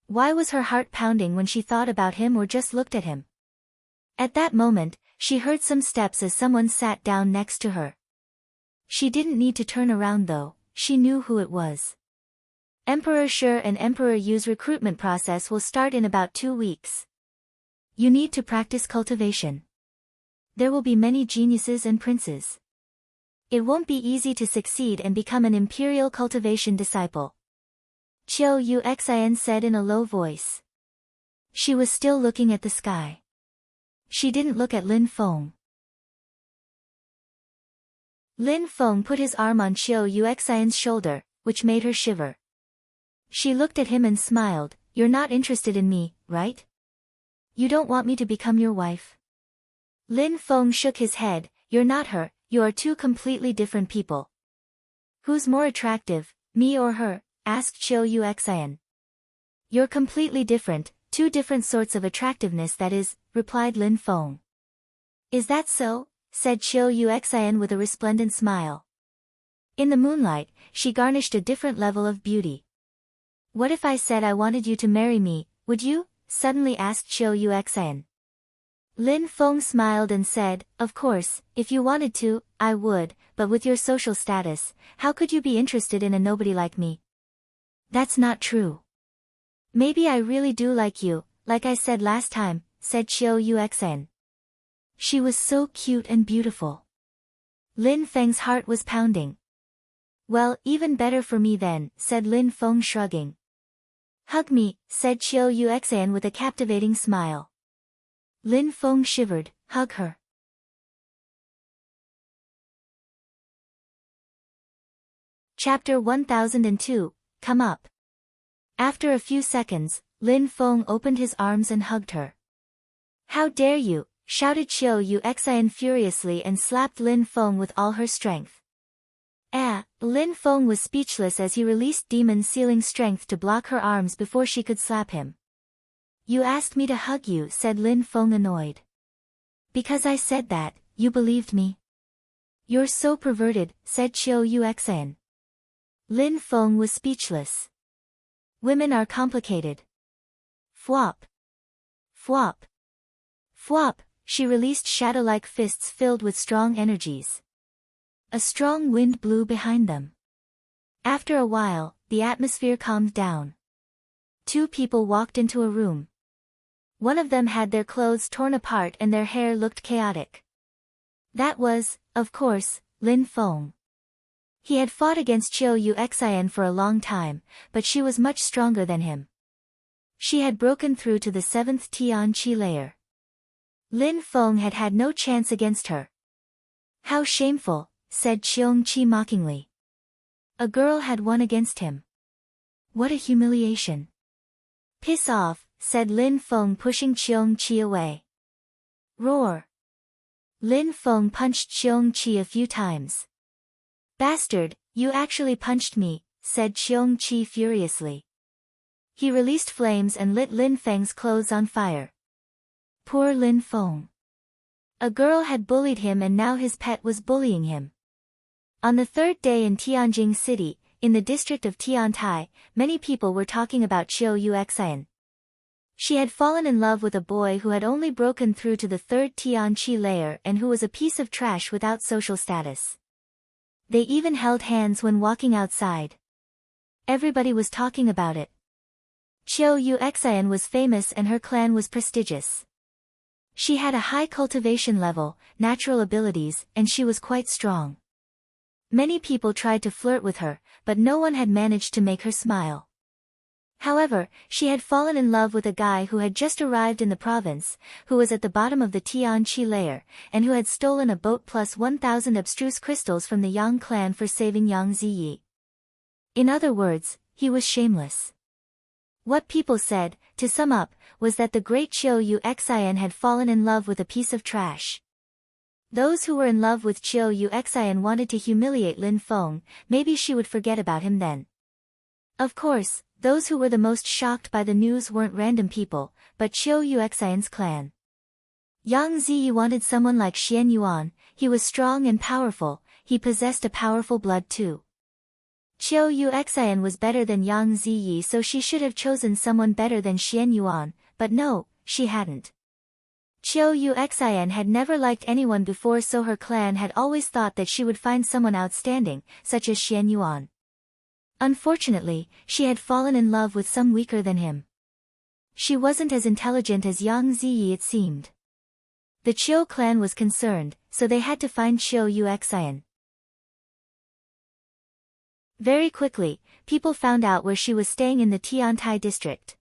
Why was her heart pounding when she thought about him or just looked at him? At that moment, she heard some steps as someone sat down next to her. She didn't need to turn around though, she knew who it was. Emperor Shi and Emperor Yu's recruitment process will start in about 2 weeks. You need to practice cultivation. There will be many geniuses and princes. It won't be easy to succeed and become an imperial cultivation disciple. Qiu Yuxian said in a low voice. She was still looking at the sky. She didn't look at Lin Feng. Lin Feng put his arm on Qiu Yuxian's shoulder, which made her shiver. She looked at him and smiled. You're not interested in me, right? You don't want me to become your wife? Lin Feng shook his head. You're not her, you are two completely different people. Who's more attractive, me or her? Asked Qiu Yuxian. You're completely different, two different sorts of attractiveness that is, replied Lin Feng. Is that so? Said Qiu Yuxian with a resplendent smile. In the moonlight, she garnished a different level of beauty. What if I said I wanted you to marry me, would you? Suddenly asked Qiu Yuxian. Lin Feng smiled and said, of course, if you wanted to, I would, but with your social status, how could you be interested in a nobody like me? That's not true. Maybe I really do like you, like I said last time, said Qiu Yuxian. She was so cute and beautiful. Lin Feng's heart was pounding. Well, even better for me then, said Lin Feng shrugging. Hug me, said Qiu Yuxian with a captivating smile. Lin Feng shivered. Hug her. Chapter 1002, Come Up. After a few seconds, Lin Feng opened his arms and hugged her. How dare you, shouted Qiu Yuxian furiously and slapped Lin Feng with all her strength. Lin Feng was speechless as he released demon-sealing strength to block her arms before she could slap him. You asked me to hug you, said Lin Feng annoyed. Because I said that, you believed me. You're so perverted, said Qiu Yuxian. Lin Feng was speechless. Women are complicated. Fwop. Fwop. Fwop, she released shadow-like fists filled with strong energies. A strong wind blew behind them. After a while, the atmosphere calmed down. 2 people walked into a room. One of them had their clothes torn apart and their hair looked chaotic. That was, of course, Lin Feng. He had fought against Qiu Yuxian for a long time, but she was much stronger than him. She had broken through to the 7th Tian Qi layer. Lin Feng had had no chance against her. How shameful, said Qiong Qi mockingly. A girl had won against him. What a humiliation. Piss off, said Lin Feng pushing Qiong Qi away. Roar. Lin Feng punched Qiong Qi a few times. Bastard, you actually punched me, said Qiong Qi furiously. He released flames and lit Lin Feng's clothes on fire. Poor Lin Feng. A girl had bullied him and now his pet was bullying him. On the 3rd day in Tianjing City, in the district of Tiantai, many people were talking about Qiu Yuxian. She had fallen in love with a boy who had only broken through to the 3rd Tian Qi layer and who was a piece of trash without social status. They even held hands when walking outside. Everybody was talking about it. Qiu Yuxian was famous and her clan was prestigious. She had a high cultivation level, natural abilities, and she was quite strong. Many people tried to flirt with her, but no one had managed to make her smile. However, she had fallen in love with a guy who had just arrived in the province, who was at the bottom of the Tianqi layer, and who had stolen a boat plus 1,000 abstruse crystals from the Yang clan for saving Yang Ziyi. In other words, he was shameless. What people said, to sum up, was that the great Chiu Yuxian had fallen in love with a piece of trash. Those who were in love with Chiu Yuxian wanted to humiliate Lin Feng, maybe she would forget about him then. Of course, those who were the most shocked by the news weren't random people, but Chiu Yuxian's clan. Yang Ziyi wanted someone like Xian Yuan. He was strong and powerful, he possessed a powerful blood too. Chiu Yuxian was better than Yang Ziyi, so she should have chosen someone better than Xian Yuan, but no, she hadn't. Chiu Yuxian had never liked anyone before, so her clan had always thought that she would find someone outstanding, such as Xian Yuan. Unfortunately, she had fallen in love with some weaker than him. She wasn't as intelligent as Yang Ziyi, it seemed. The Chiu clan was concerned, so they had to find Chiu Yuxian. Very quickly, people found out where she was staying in the Tiantai district.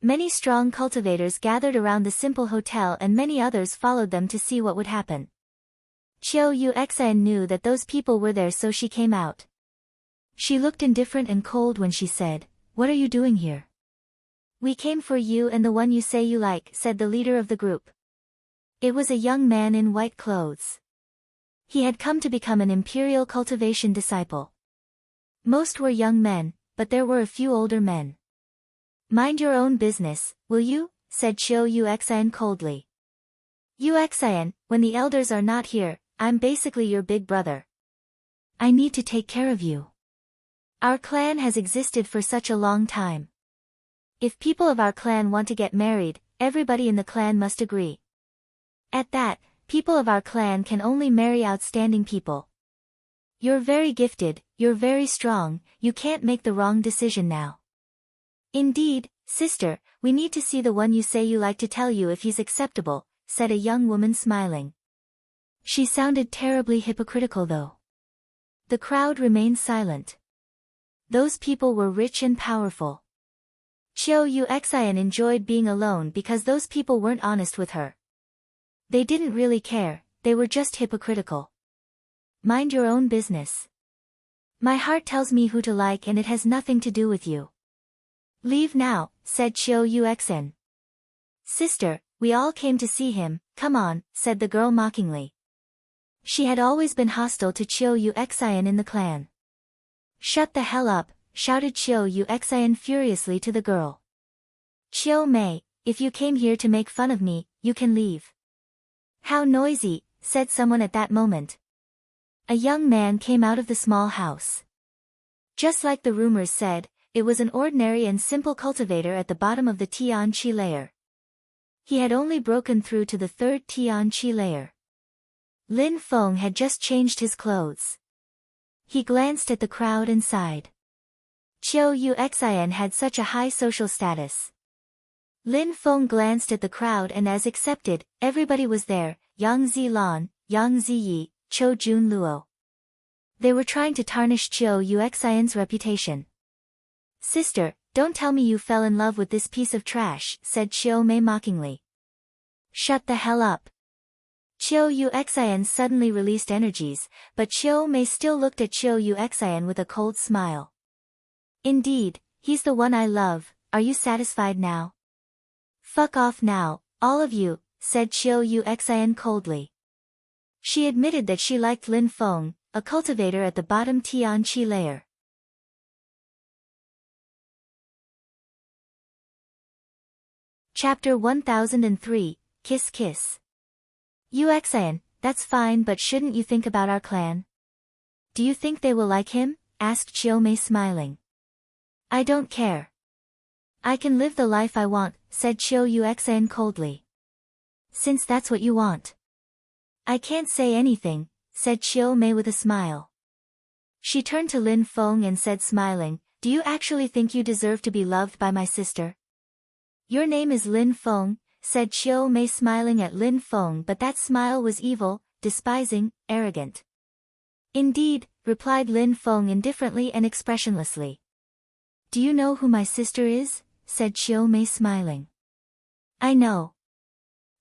Many strong cultivators gathered around the simple hotel and many others followed them to see what would happen. Chiu Yuxian knew that those people were there, so she came out. She looked indifferent and cold when she said, "What are you doing here?" "We came for you and the one you say you like," said the leader of the group. It was a young man in white clothes. He had come to become an imperial cultivation disciple. Most were young men, but there were a few older men. "Mind your own business, will you?" said Chiu Yuxian coldly. "Yuxian, when the elders are not here, I'm basically your big brother. I need to take care of you. Our clan has existed for such a long time. If people of our clan want to get married, everybody in the clan must agree. At that, people of our clan can only marry outstanding people. You're very gifted, you're very strong, you can't make the wrong decision now. Indeed, sister, we need to see the one you say you like to tell you if he's acceptable," said a young woman smiling. She sounded terribly hypocritical though. The crowd remained silent. Those people were rich and powerful. Chiu Yuxian enjoyed being alone because those people weren't honest with her. They didn't really care, they were just hypocritical. "Mind your own business. My heart tells me who to like and it has nothing to do with you. Leave now," said Chiu Yuxian. "Sister, we all came to see him, come on," said the girl mockingly. She had always been hostile to Chiu Yuxian in the clan. "Shut the hell up," shouted Chiu Yuxian furiously to the girl. "Chiu Mei, if you came here to make fun of me, you can leave." "How noisy," said someone at that moment. A young man came out of the small house. Just like the rumors said, it was an ordinary and simple cultivator at the bottom of the Tianqi layer. He had only broken through to the third Tianqi layer. Lin Feng had just changed his clothes. He glanced at the crowd and sighed. Chiu Yuxian had such a high social status. Lin Feng glanced at the crowd and as accepted, everybody was there, Yang Zilan, Yang Ziyi, Chou Jun Luo. They were trying to tarnish Chiu Yuxian's reputation. "Sister, don't tell me you fell in love with this piece of trash," said Chiu Mei mockingly. "Shut the hell up." Chiu Yuxian suddenly released energies, but Chiu Mei still looked at Chiu Yuxian with a cold smile. "Indeed, he's the one I love, are you satisfied now?" "Fuck off now, all of you," said Chiu Yuxian coldly. She admitted that she liked Lin Feng, a cultivator at the bottom Tianqi layer. Chapter 1003, Kiss Kiss. "Yuxian, that's fine, but shouldn't you think about our clan? Do you think they will like him?" asked Chiu Mei smiling. "I don't care. I can live the life I want," said Chiu Yuxian coldly. "Since that's what you want." "I can't say anything," said Chiu Mei with a smile. She turned to Lin Feng and said smiling, "Do you actually think you deserve to be loved by my sister?" "Your name is Lin Feng," said Chiu Mei smiling at Lin Feng, but that smile was evil, despising, arrogant. "Indeed," replied Lin Feng indifferently and expressionlessly. Do you know who my sister is? Said Chiu Mei smiling. I know.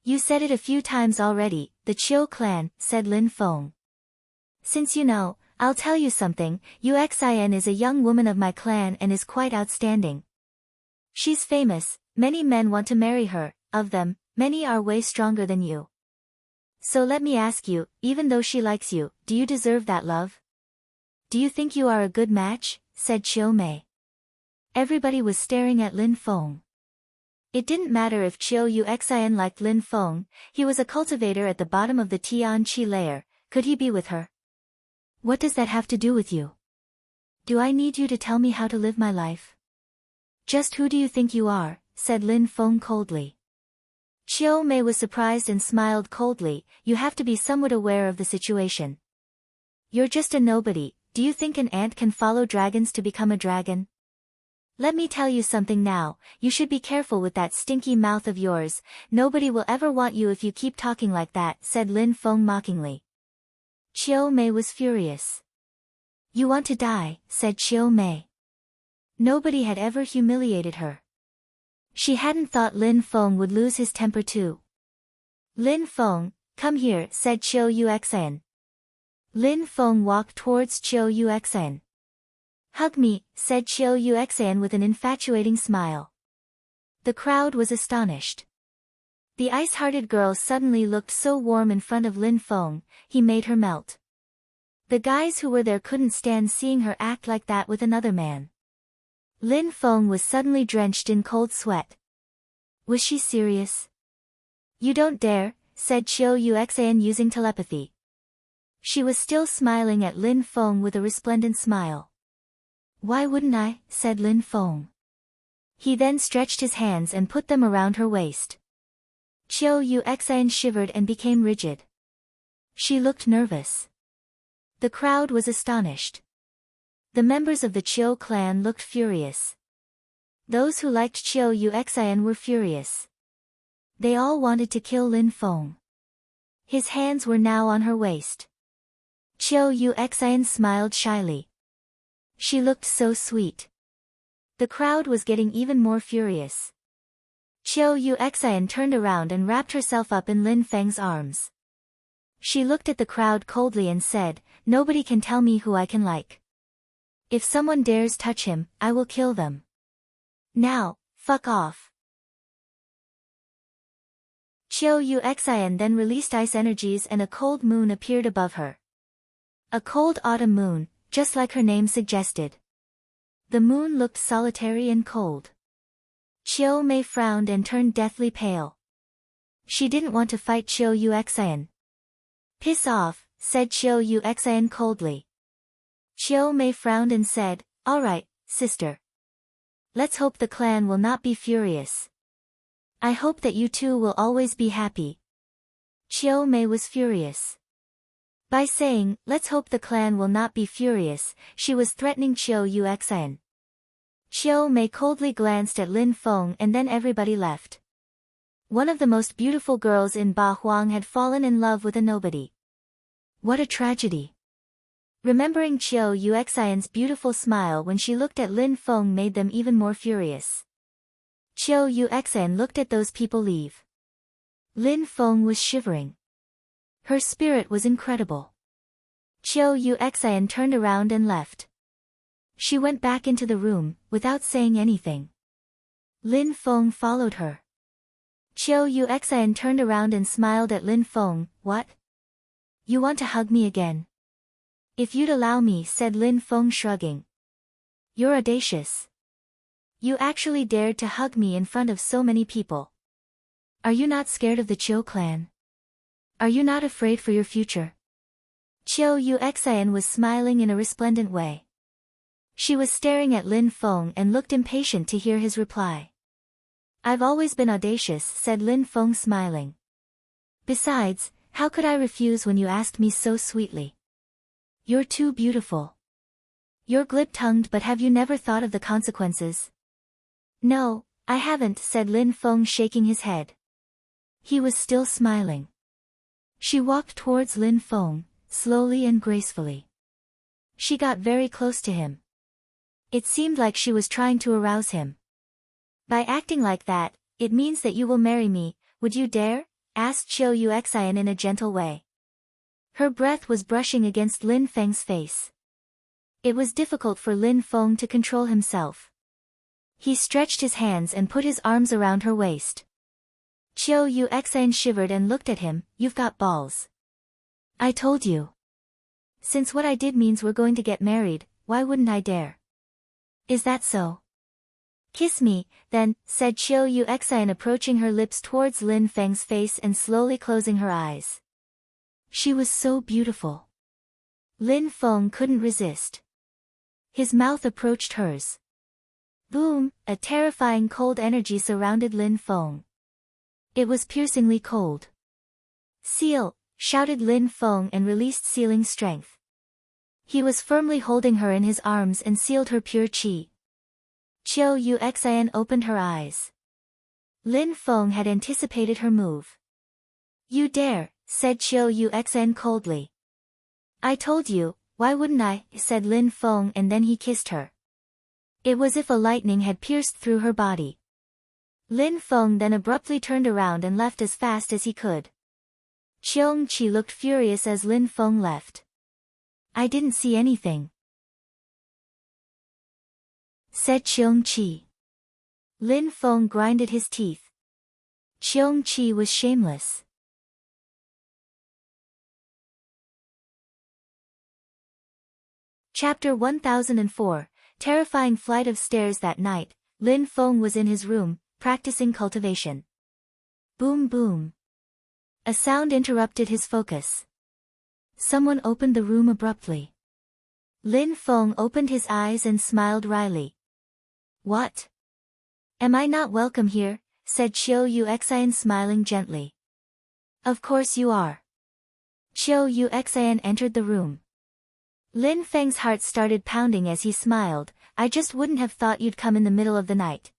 You said it a few times already, the Chiu clan, said Lin Feng. Since you know, I'll tell you something, Uxin is a young woman of my clan and is quite outstanding. She's famous, many men want to marry her, of them, many are way stronger than you. So let me ask you, even though she likes you, do you deserve that love? Do you think you are a good match? Said Chiu Mei. Everybody was staring at Lin Feng. It didn't matter if Chiu Uxin liked Lin Feng, he was a cultivator at the bottom of the Tian Qi layer, could he be with her? What does that have to do with you? Do I need you to tell me how to live my life? Just who do you think you are? Said Lin Feng coldly. Chiu Mei was surprised and smiled coldly, you have to be somewhat aware of the situation. You're just a nobody, do you think an ant can follow dragons to become a dragon? Let me tell you something now, you should be careful with that stinky mouth of yours, nobody will ever want you if you keep talking like that, said Lin Feng mockingly. Chiu Mei was furious. You want to die, said Chiu Mei. Nobody had ever humiliated her. She hadn't thought Lin Feng would lose his temper too. Lin Feng, come here, said Chiu Uxin. Lin Feng walked towards Chiu Uxin. Hug me, said Chiu Uxin with an infatuating smile. The crowd was astonished. The ice-hearted girl suddenly looked so warm in front of Lin Feng, he made her melt. The guys who were there couldn't stand seeing her act like that with another man. Lin Feng was suddenly drenched in cold sweat. Was she serious? You don't dare, said Chiu Uxin using telepathy. She was still smiling at Lin Feng with a resplendent smile. Why wouldn't I, said Lin Feng. He then stretched his hands and put them around her waist. Chiu Uxin shivered and became rigid. She looked nervous. The crowd was astonished. The members of the Chiu clan looked furious. Those who liked Chiu Uxin were furious. They all wanted to kill Lin Feng. His hands were now on her waist. Chiu Uxin smiled shyly. She looked so sweet. The crowd was getting even more furious. Chiu Uxin turned around and wrapped herself up in Lin Feng's arms. She looked at the crowd coldly and said, nobody can tell me who I can like. If someone dares touch him, I will kill them. Now, fuck off. Chiu Uxin then released ice energies and a cold moon appeared above her. A cold autumn moon, just like her name suggested. The moon looked solitary and cold. Chiu Mei frowned and turned deathly pale. She didn't want to fight Chiu Uxin. Piss off, said Chiu Uxin coldly. Chiu Mei frowned and said, all right, sister. Let's hope the clan will not be furious. I hope that you two will always be happy. Chiu Mei was furious. By saying, let's hope the clan will not be furious, she was threatening Chiu Uxin. Chiu Mei coldly glanced at Lin Feng and then everybody left. One of the most beautiful girls in Ba Huang had fallen in love with a nobody. What a tragedy. Remembering Chiu Uxin's beautiful smile when she looked at Lin Feng made them even more furious. Chiu Uxin looked at those people leave. Lin Feng was shivering. Her spirit was incredible. Chiu Uxin turned around and left. She went back into the room, without saying anything. Lin Feng followed her. Chiu Uxin turned around and smiled at Lin Feng, what? You want to hug me again? If you'd allow me, said Lin Feng shrugging. You're audacious. You actually dared to hug me in front of so many people. Are you not scared of the Chiu clan? Are you not afraid for your future? Chiu Uxin was smiling in a resplendent way. She was staring at Lin Feng and looked impatient to hear his reply. I've always been audacious, said Lin Feng smiling. Besides, how could I refuse when you asked me so sweetly? You're too beautiful. You're glib-tongued, but have you never thought of the consequences? No, I haven't, said Lin Feng shaking his head. He was still smiling. She walked towards Lin Feng, slowly and gracefully. She got very close to him. It seemed like she was trying to arouse him. By acting like that, it means that you will marry me, would you dare? Asked Chiu Yuxian in a gentle way. Her breath was brushing against Lin Feng's face. It was difficult for Lin Feng to control himself. He stretched his hands and put his arms around her waist. Chiu Yuxian shivered and looked at him. You've got balls. I told you. Since what I did means we're going to get married, why wouldn't I dare? Is that so? Kiss me, then, said Chiu Yuxian, approaching her lips towards Lin Feng's face and slowly closing her eyes. She was so beautiful. Lin Feng couldn't resist. His mouth approached hers. Boom! A terrifying cold energy surrounded Lin Feng. It was piercingly cold. Seal! Shouted Lin Feng and released sealing strength. He was firmly holding her in his arms and sealed her pure qi. Chiu Yuxian opened her eyes. Lin Feng had anticipated her move. You dare, said Chiu Yuxian coldly. I told you, why wouldn't I, said Lin Feng, and then he kissed her. It was as if a lightning had pierced through her body. Lin Feng then abruptly turned around and left as fast as he could. Cheong Chi looked furious as Lin Feng left. I didn't see anything, said Cheong Chi. Lin Feng grinded his teeth. Cheong Chi was shameless. Chapter 1004, Terrifying Flight of Stairs. That night, Lin Feng was in his room, practicing cultivation. Boom boom. A sound interrupted his focus. Someone opened the room abruptly. Lin Feng opened his eyes and smiled wryly. What? Am I not welcome here? Said Chiu Yuxian, smiling gently. Of course you are. Chiu Yuxian entered the room. Lin Feng's heart started pounding as he smiled. I just wouldn't have thought you'd come in the middle of the night.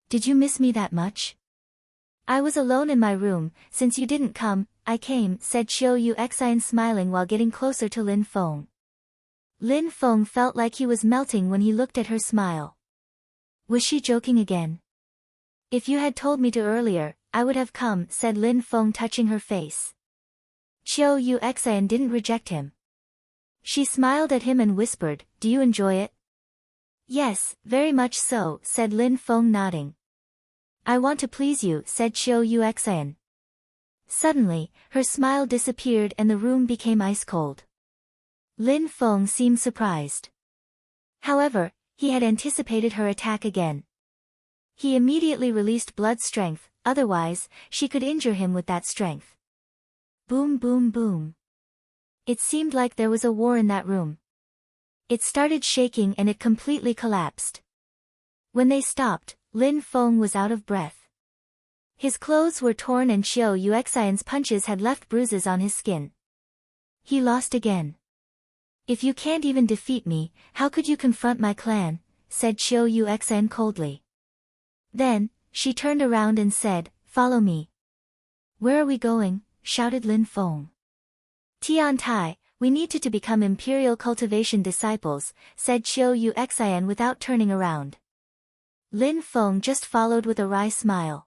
Did you miss me that much? I was alone in my room. Since you didn't come, I came, said Chiu Yuxian, smiling while getting closer to Lin Feng. Lin Feng felt like he was melting when he looked at her smile. Was she joking again? If you had told me to earlier, I would have come, said Lin Feng, touching her face. Chiu Yuxian didn't reject him. She smiled at him and whispered, do you enjoy it? Yes, very much so, said Lin Feng, nodding. I want to please you, said Chiu Yuxian. Suddenly, her smile disappeared and the room became ice cold. Lin Feng seemed surprised. However, he had anticipated her attack again. He immediately released blood strength, otherwise, she could injure him with that strength. Boom boom boom. It seemed like there was a war in that room. It started shaking and it completely collapsed. When they stopped, Lin Feng was out of breath. His clothes were torn and Chiu Yuxian's punches had left bruises on his skin. He lost again. If you can't even defeat me, how could you confront my clan? Said Chiu Yuxian coldly. Then, she turned around and said, follow me. Where are we going? Shouted Lin Feng. Tian Tai, we need to become imperial cultivation disciples, said Chiu Yuxian without turning around. Lin Feng just followed with a wry smile.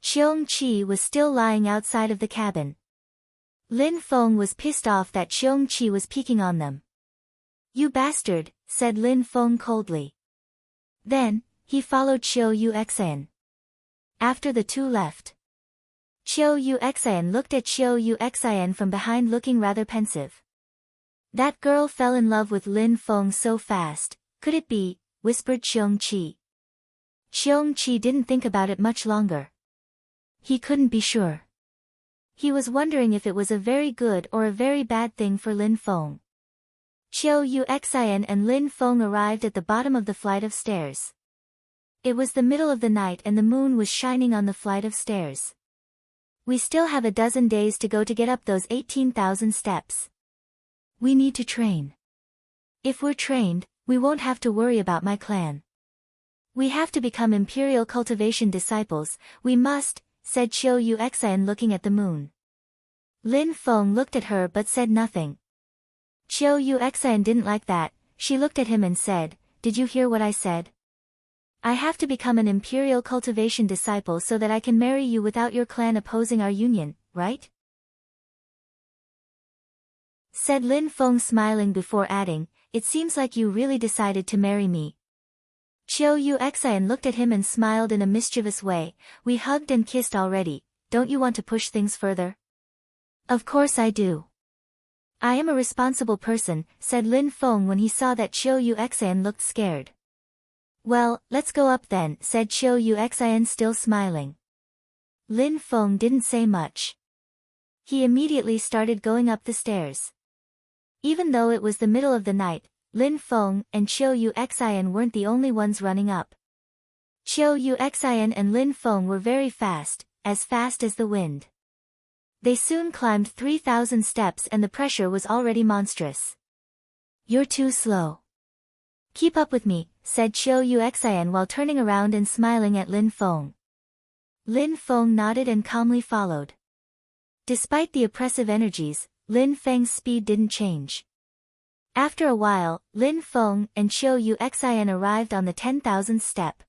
Cheong Chi was still lying outside of the cabin. Lin Feng was pissed off that Cheong Chi was peeking on them. You bastard, said Lin Feng coldly. Then, he followed Chiu Yuxian. After the two left, Chiu Yuxian looked at Chiu Yuxian from behind, looking rather pensive. That girl fell in love with Lin Feng so fast, could it be? Whispered Cheong Chi. Cheong Chi didn't think about it much longer. He couldn't be sure. He was wondering if it was a very good or a very bad thing for Lin Feng. Chiu Yuxian and Lin Feng arrived at the bottom of the flight of stairs. It was the middle of the night and the moon was shining on the flight of stairs. We still have a dozen days to go to get up those 18,000 steps. We need to train. If we're trained, we won't have to worry about my clan. We have to become imperial cultivation disciples, we must, said Chiu Yuxian, looking at the moon. Lin Feng looked at her but said nothing. Chiu Yuxian didn't like that. She looked at him and said, did you hear what I said? I have to become an imperial cultivation disciple so that I can marry you without your clan opposing our union, right? Said Lin Feng, smiling before adding, it seems like you really decided to marry me. Qiu Yuxian looked at him and smiled in a mischievous way. We hugged and kissed already, don't you want to push things further? Of course I do. I am a responsible person, said Lin Feng when he saw that Qiu Yuxian looked scared. Well, let's go up then, said Qiu Yuxian, still smiling. Lin Feng didn't say much. He immediately started going up the stairs. Even though it was the middle of the night, Lin Feng and Qiu Yuxian weren't the only ones running up. Qiu Yuxian and Lin Feng were very fast as the wind. They soon climbed 3,000 steps and the pressure was already monstrous. You're too slow. Keep up with me, said Qiu Yuxian while turning around and smiling at Lin Feng. Lin Feng nodded and calmly followed. Despite the oppressive energies, Lin Feng's speed didn't change. After a while, Lin Feng and Qiu Yuxian arrived on the 10,000th step.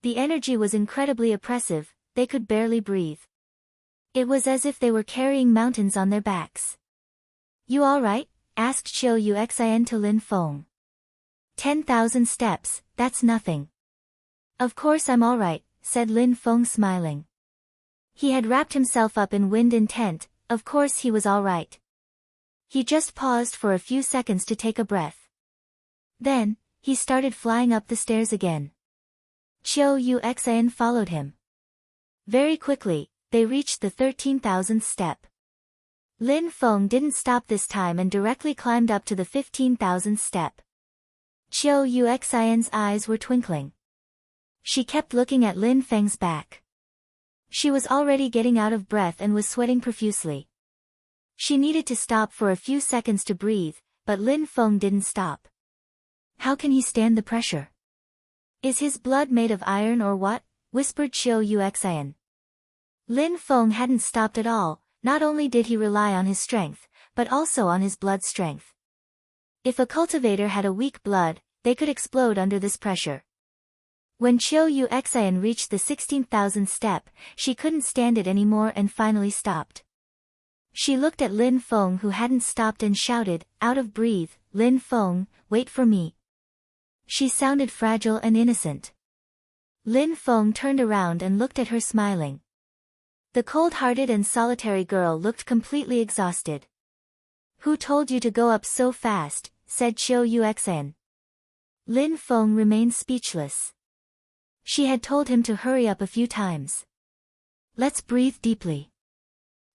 The energy was incredibly oppressive, they could barely breathe. It was as if they were carrying mountains on their backs. You alright? Asked Qiu Yuxian to Lin Feng. 10,000 steps, that's nothing. Of course I'm alright, said Lin Feng, smiling. He had wrapped himself up in wind and tent, of course he was alright. He just paused for a few seconds to take a breath. Then, he started flying up the stairs again. Qiu Yuxian followed him. Very quickly, they reached the 13,000th step. Lin Feng didn't stop this time and directly climbed up to the 15,000th step. Qiu Yuxian's eyes were twinkling. She kept looking at Lin Feng's back. She was already getting out of breath and was sweating profusely. She needed to stop for a few seconds to breathe, but Lin Feng didn't stop. How can he stand the pressure? Is his blood made of iron or what? Whispered Qiu Yuxian. Lin Feng hadn't stopped at all, not only did he rely on his strength, but also on his blood strength. If a cultivator had a weak blood, they could explode under this pressure. When Qiu Yuxian reached the 16,000th step, she couldn't stand it anymore and finally stopped. She looked at Lin Feng, who hadn't stopped, and shouted, out of breath, Lin Feng, wait for me. She sounded fragile and innocent. Lin Feng turned around and looked at her, smiling. The cold-hearted and solitary girl looked completely exhausted. Who told you to go up so fast? Said Qiu Yuxian. Lin Feng remained speechless. She had told him to hurry up a few times. Let's breathe deeply.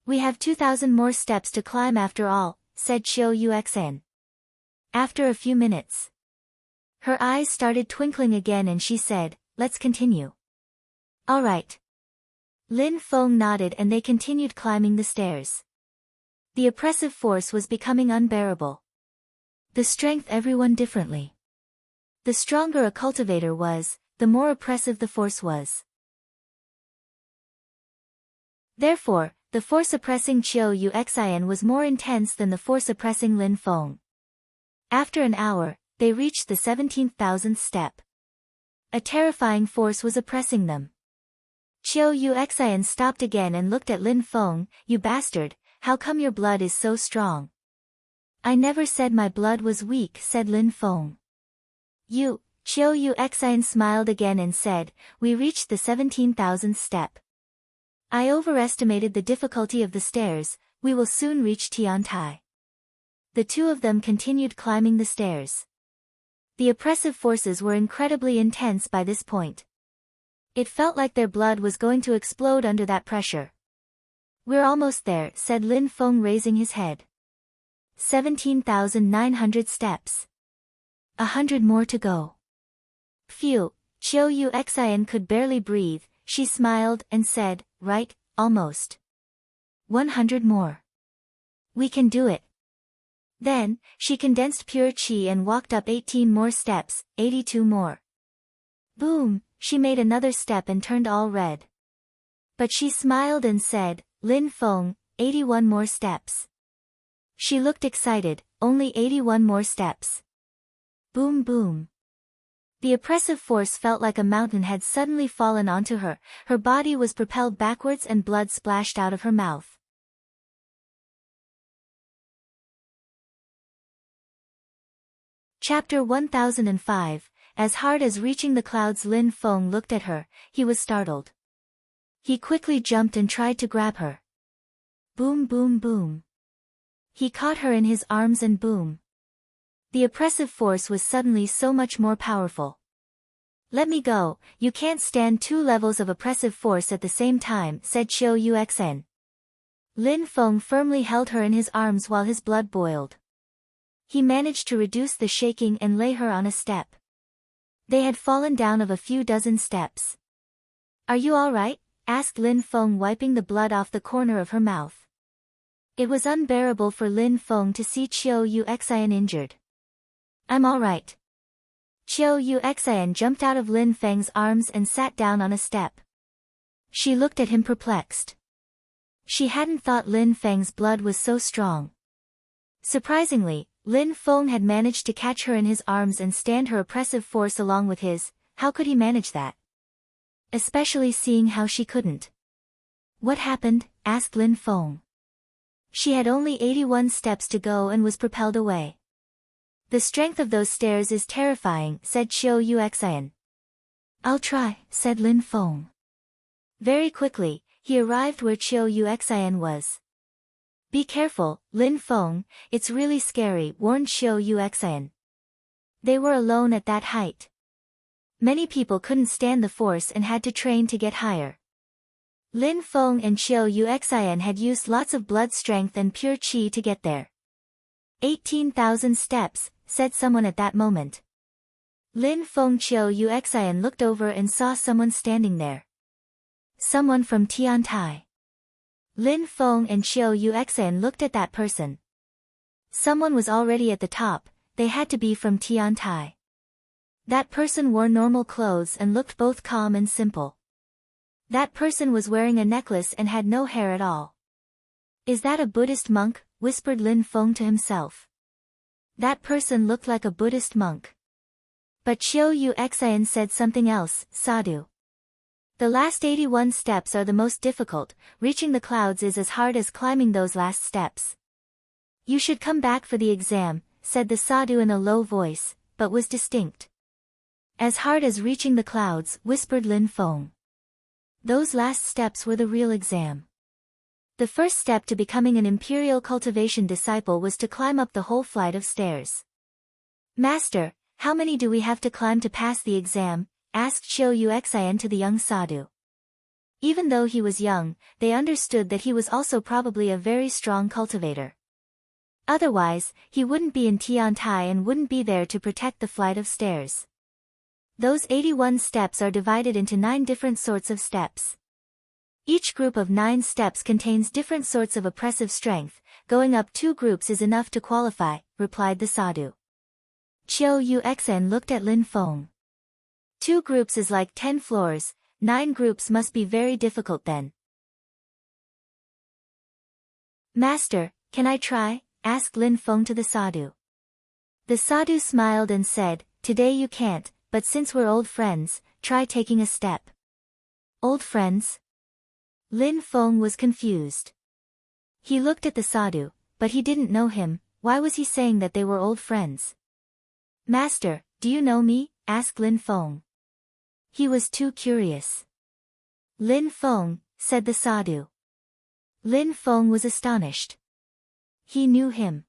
We have 2,000 more steps to climb after all, said Qiu Yuxian. After a few minutes, her eyes started twinkling again and she said, let's continue. All right. Lin Feng nodded and they continued climbing the stairs. The oppressive force was becoming unbearable. The strength everyone differently. The stronger a cultivator was, the more oppressive the force was. Therefore, the force oppressing Qiu Yuxian was more intense than the force oppressing Lin Feng. After an hour, they reached the 17,000th step. A terrifying force was oppressing them. Qiu Yuxian stopped again and looked at Lin Feng. You bastard, how come your blood is so strong? I never said my blood was weak, said Lin Feng. Qiu Yuxian smiled again and said, we reached the 17,000th step. I overestimated the difficulty of the stairs, we will soon reach Tiantai. The two of them continued climbing the stairs. The oppressive forces were incredibly intense by this point. It felt like their blood was going to explode under that pressure. We're almost there, said Lin Feng, raising his head. 17,900 steps. 100 more to go. Phew, Qiu Yuxian could barely breathe. She smiled and said, right, almost. 100 more. We can do it. Then, she condensed pure qi and walked up 18 more steps, 82 more. Boom, she made another step and turned all red. But she smiled and said, Lin Feng, 81 more steps. She looked excited, only 81 more steps. Boom boom. The oppressive force felt like a mountain had suddenly fallen onto her, her body was propelled backwards and blood splashed out of her mouth. Chapter 1005. As hard as reaching the clouds. Lin Feng looked at her, he was startled. He quickly jumped and tried to grab her. Boom boom boom. He caught her in his arms and boom. The oppressive force was suddenly so much more powerful. Let me go, you can't stand 2 levels of oppressive force at the same time, said Qiu Yuxin. Lin Feng firmly held her in his arms while his blood boiled. He managed to reduce the shaking and lay her on a step. They had fallen down of a few dozen steps. Are you all right? Asked Lin Feng, wiping the blood off the corner of her mouth. It was unbearable for Lin Feng to see Qiu Yuxian injured. I'm all right. Qiu Yuxian jumped out of Lin Feng's arms and sat down on a step. She looked at him perplexed. She hadn't thought Lin Feng's blood was so strong. Surprisingly, Lin Feng had managed to catch her in his arms and stand her oppressive force along with his. How could he manage that? Especially seeing how she couldn't. What happened? Asked Lin Feng. She had only 81 steps to go and was propelled away. The strength of those stairs is terrifying, said Qiu Yuxian. I'll try, said Lin Feng. Very quickly, he arrived where Qiu Yuxian was. Be careful, Lin Feng, it's really scary, warned Qiu Yuxian. They were alone at that height. Many people couldn't stand the force and had to train to get higher. Lin Feng and Qiu Yuxian had used lots of blood strength and pure qi to get there. 18,000 steps, said someone at that moment. Lin Feng. Qiu Yuxian looked over and saw someone standing there. Someone from Tiantai. Lin Feng and Qiu Yuxian looked at that person. Someone was already at the top, they had to be from Tiantai. That person wore normal clothes and looked both calm and simple. That person was wearing a necklace and had no hair at all. Is that a Buddhist monk? Whispered Lin Feng to himself. That person looked like a Buddhist monk. But Qiu Yuxian said something else, sadhu. The last 81 steps are the most difficult, reaching the clouds is as hard as climbing those last steps. You should come back for the exam, said the sadhu in a low voice, but was distinct. As hard as reaching the clouds, whispered Lin Feng. Those last steps were the real exam. The first step to becoming an imperial cultivation disciple was to climb up the whole flight of stairs. Master, how many do we have to climb to pass the exam? Asked Qiu Yuxian to the young sadhu. Even though he was young, they understood that he was also probably a very strong cultivator. Otherwise, he wouldn't be in Tiantai and wouldn't be there to protect the flight of stairs. Those 81 steps are divided into 9 different sorts of steps. Each group of 9 steps contains different sorts of oppressive strength, going up 2 groups is enough to qualify, replied the sadhu. Qiu Yuxian looked at Lin Feng. 2 groups is like 10 floors, 9 groups must be very difficult then. Master, can I try? Asked Lin Feng to the sadhu. The sadhu smiled and said, today you can't, but since we're old friends, try taking a step. Old friends? Lin Feng was confused. He looked at the sadhu, but he didn't know him. Why was he saying that they were old friends? Master, do you know me? Asked Lin Feng. He was too curious. Lin Feng, said the sadhu. Lin Feng was astonished. He knew him.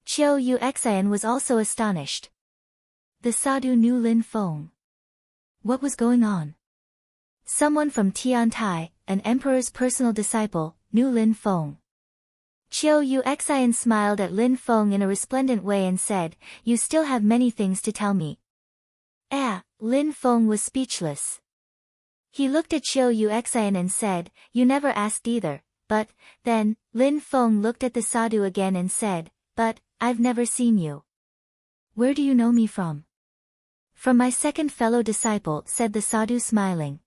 Qiu Yuxian was also astonished. The sadhu knew Lin Feng. What was going on? Someone from Tiantai, an emperor's personal disciple, knew Lin Feng. Qiu Yuxian smiled at Lin Feng in a resplendent way and said, you still have many things to tell me. Lin Feng was speechless. He looked at Qiu Yuxian and said, you never asked either, but, then, Lin Feng looked at the sadhu again and said, but, I've never seen you. Where do you know me from? From my second fellow disciple, said the sadhu smiling.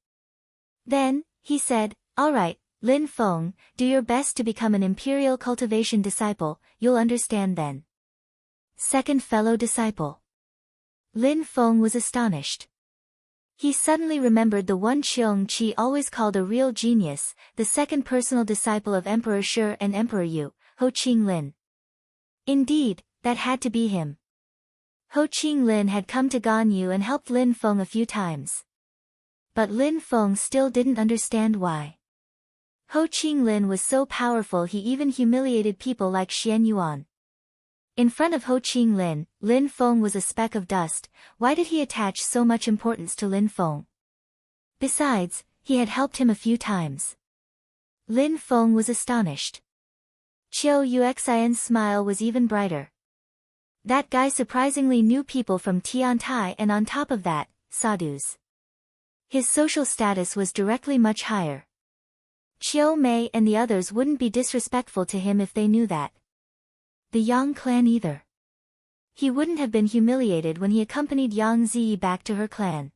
Then, he said, all right, Lin Feng, do your best to become an imperial cultivation disciple, you'll understand then. Second fellow disciple. Lin Feng was astonished. He suddenly remembered the one Cheong Qi always called a real genius, the second personal disciple of Emperor Shi and Emperor Yu, Ho Qing Lin. Indeed, that had to be him. Ho Qing Lin had come to Ganyu and helped Lin Feng a few times. But Lin Feng still didn't understand why. Ho Qing Lin was so powerful he even humiliated people like Xian Yuan. In front of Ho Qing Lin, Lin Feng was a speck of dust. Why did he attach so much importance to Lin Feng? Besides, he had helped him a few times. Lin Feng was astonished. Chiu Yuxian's smile was even brighter. That guy surprisingly knew people from Tiantai and on top of that, sadhus. His social status was directly much higher. Chiu Mei and the others wouldn't be disrespectful to him if they knew that. The Yang clan either. He wouldn't have been humiliated when he accompanied Yang Ziyi back to her clan.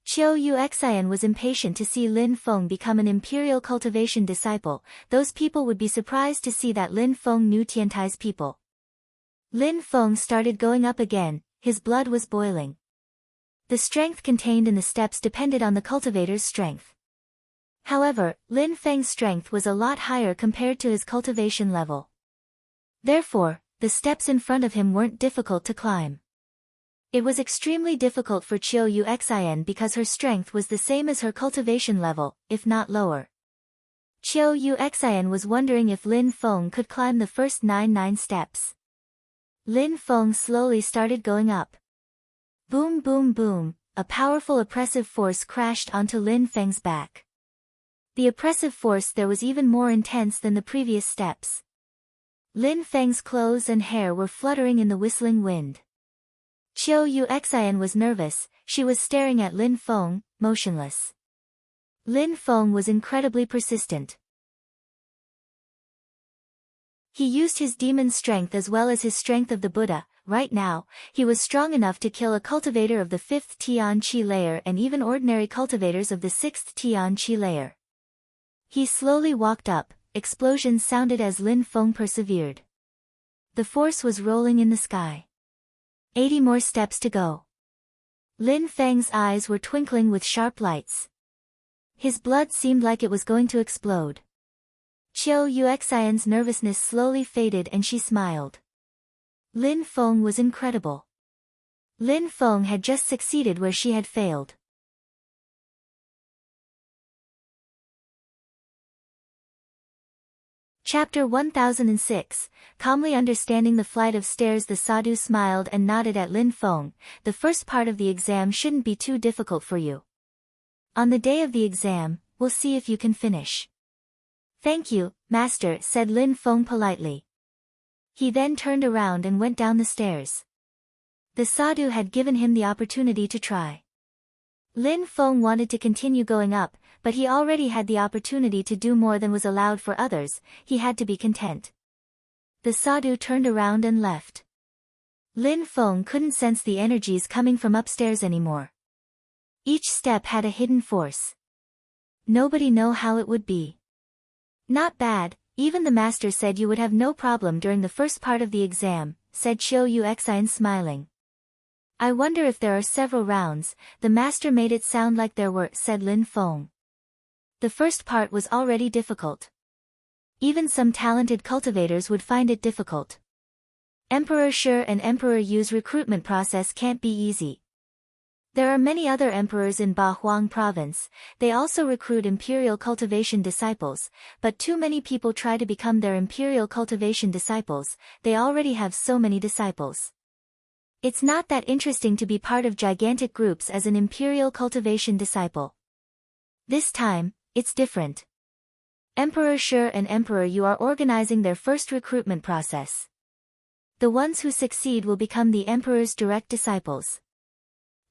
Chiu Yuxian was impatient to see Lin Feng become an imperial cultivation disciple. Those people would be surprised to see that Lin Feng knew Tiantai's people. Lin Feng started going up again, his blood was boiling. The strength contained in the steps depended on the cultivator's strength. However, Lin Feng's strength was a lot higher compared to his cultivation level. Therefore, the steps in front of him weren't difficult to climb. It was extremely difficult for Chiu Yuxian because her strength was the same as her cultivation level, if not lower. Chiu Yuxian was wondering if Lin Feng could climb the first 9 steps. Lin Feng slowly started going up. Boom boom boom, a powerful oppressive force crashed onto Lin Feng's back. The oppressive force there was even more intense than the previous steps. Lin Feng's clothes and hair were fluttering in the whistling wind. Chiu Yuxian was nervous, she was staring at Lin Feng, motionless. Lin Feng was incredibly persistent. He used his demon strength as well as his strength of the Buddha. Right now, he was strong enough to kill a cultivator of the 5th Tian Qi layer and even ordinary cultivators of the 6th Tian Qi layer. He slowly walked up. Explosions sounded as Lin Feng persevered. The force was rolling in the sky. 80 more steps to go. Lin Feng's eyes were twinkling with sharp lights. His blood seemed like it was going to explode. Chiu Yuxian's nervousness slowly faded and she smiled. Lin Feng was incredible. Lin Feng had just succeeded where she had failed. Chapter 1006, calmly understanding the flight of stairs. The sadhu smiled and nodded at Lin Feng. The first part of the exam shouldn't be too difficult for you. On the day of the exam, we'll see if you can finish. Thank you, master, said Lin Feng politely. He then turned around and went down the stairs. The sadhu had given him the opportunity to try. Lin Feng wanted to continue going up, but he already had the opportunity to do more than was allowed for others. He had to be content. The sadhu turned around and left. Lin Feng couldn't sense the energies coming from upstairs anymore. Each step had a hidden force. Nobody know how it would be. Not bad, even the master said you would have no problem during the first part of the exam, said Chiu Yuxian smiling. I wonder if there are several rounds. The master made it sound like there were, said Lin Feng. The first part was already difficult. Even some talented cultivators would find it difficult. Emperor Shi and Emperor Yu's recruitment process can't be easy. There are many other emperors in Bahuang province. They also recruit imperial cultivation disciples, but too many people try to become their imperial cultivation disciples. They already have so many disciples. It's not that interesting to be part of gigantic groups as an imperial cultivation disciple. This time, it's different. Emperor Shi and Emperor Yu are organizing their first recruitment process. The ones who succeed will become the emperor's direct disciples.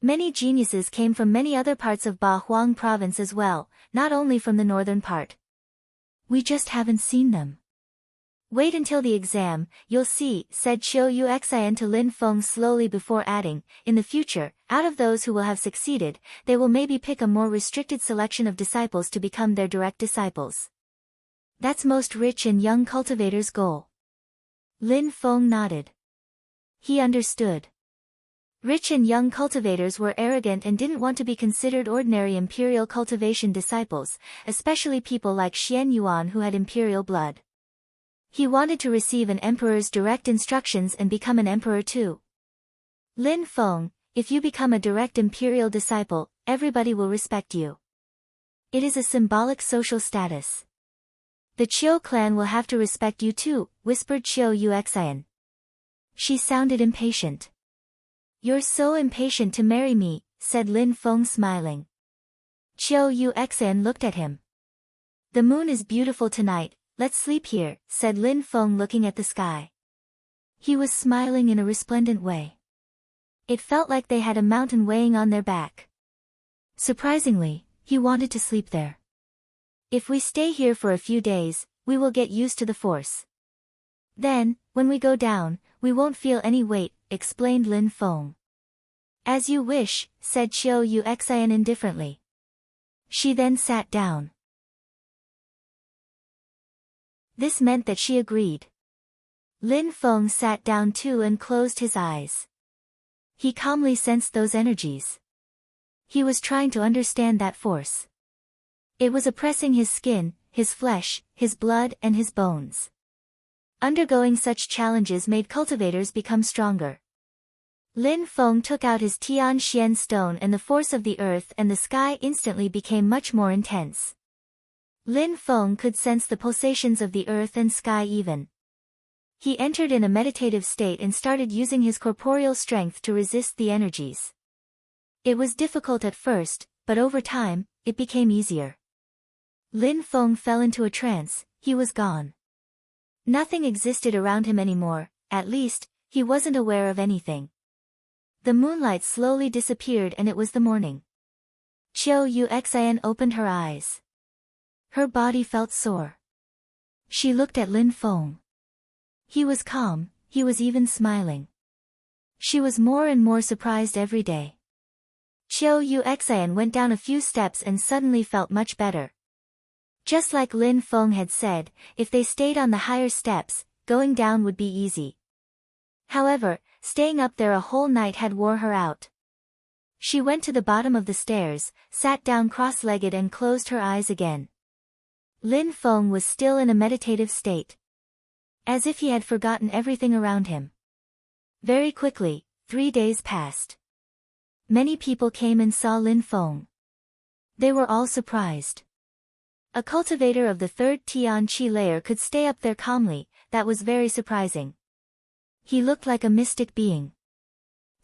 Many geniuses came from many other parts of Bahuang province as well, not only from the northern part. We just haven't seen them. Wait until the exam, you'll see, said Chiu Yuxian to Lin Feng slowly before adding, in the future, out of those who will have succeeded, they will maybe pick a more restricted selection of disciples to become their direct disciples. That's most rich and young cultivators' goal. Lin Feng nodded. He understood. Rich and young cultivators were arrogant and didn't want to be considered ordinary imperial cultivation disciples, especially people like Xian Yuan who had imperial blood. He wanted to receive an emperor's direct instructions and become an emperor too. Lin Feng, if you become a direct imperial disciple, everybody will respect you. It is a symbolic social status. The Qiu clan will have to respect you too, whispered Qiu Yuxian. She sounded impatient. You're so impatient to marry me, said Lin Feng smiling. Qiu Yuxian looked at him. The moon is beautiful tonight, let's sleep here, said Lin Feng looking at the sky. He was smiling in a resplendent way. It felt like they had a mountain weighing on their back. Surprisingly, he wanted to sleep there. If we stay here for a few days, we will get used to the force. Then, when we go down, we won't feel any weight, explained Lin Feng. As you wish, said Qiu Yuxian indifferently. She then sat down. This meant that she agreed. Lin Feng sat down too and closed his eyes. He calmly sensed those energies. He was trying to understand that force. It was oppressing his skin, his flesh, his blood and his bones. Undergoing such challenges made cultivators become stronger. Lin Feng took out his Tian Xian stone and the force of the earth and the sky instantly became much more intense. Lin Feng could sense the pulsations of the earth and sky even. He entered in a meditative state and started using his corporeal strength to resist the energies. It was difficult at first, but over time, it became easier. Lin Feng fell into a trance, he was gone. Nothing existed around him anymore, at least, he wasn't aware of anything. The moonlight slowly disappeared and it was the morning. Qiu Yuxian opened her eyes. Her body felt sore. She looked at Lin Feng. He was calm, he was even smiling. She was more and more surprised every day. Qiu Yuxian went down a few steps and suddenly felt much better. Just like Lin Feng had said, if they stayed on the higher steps, going down would be easy. However, staying up there a whole night had wore her out. She went to the bottom of the stairs, sat down cross-legged and closed her eyes again. Lin Feng was still in a meditative state. As if he had forgotten everything around him. Very quickly, 3 days passed. Many people came and saw Lin Feng. They were all surprised. A cultivator of the third Tian Qi layer could stay up there calmly, that was very surprising. He looked like a mystic being.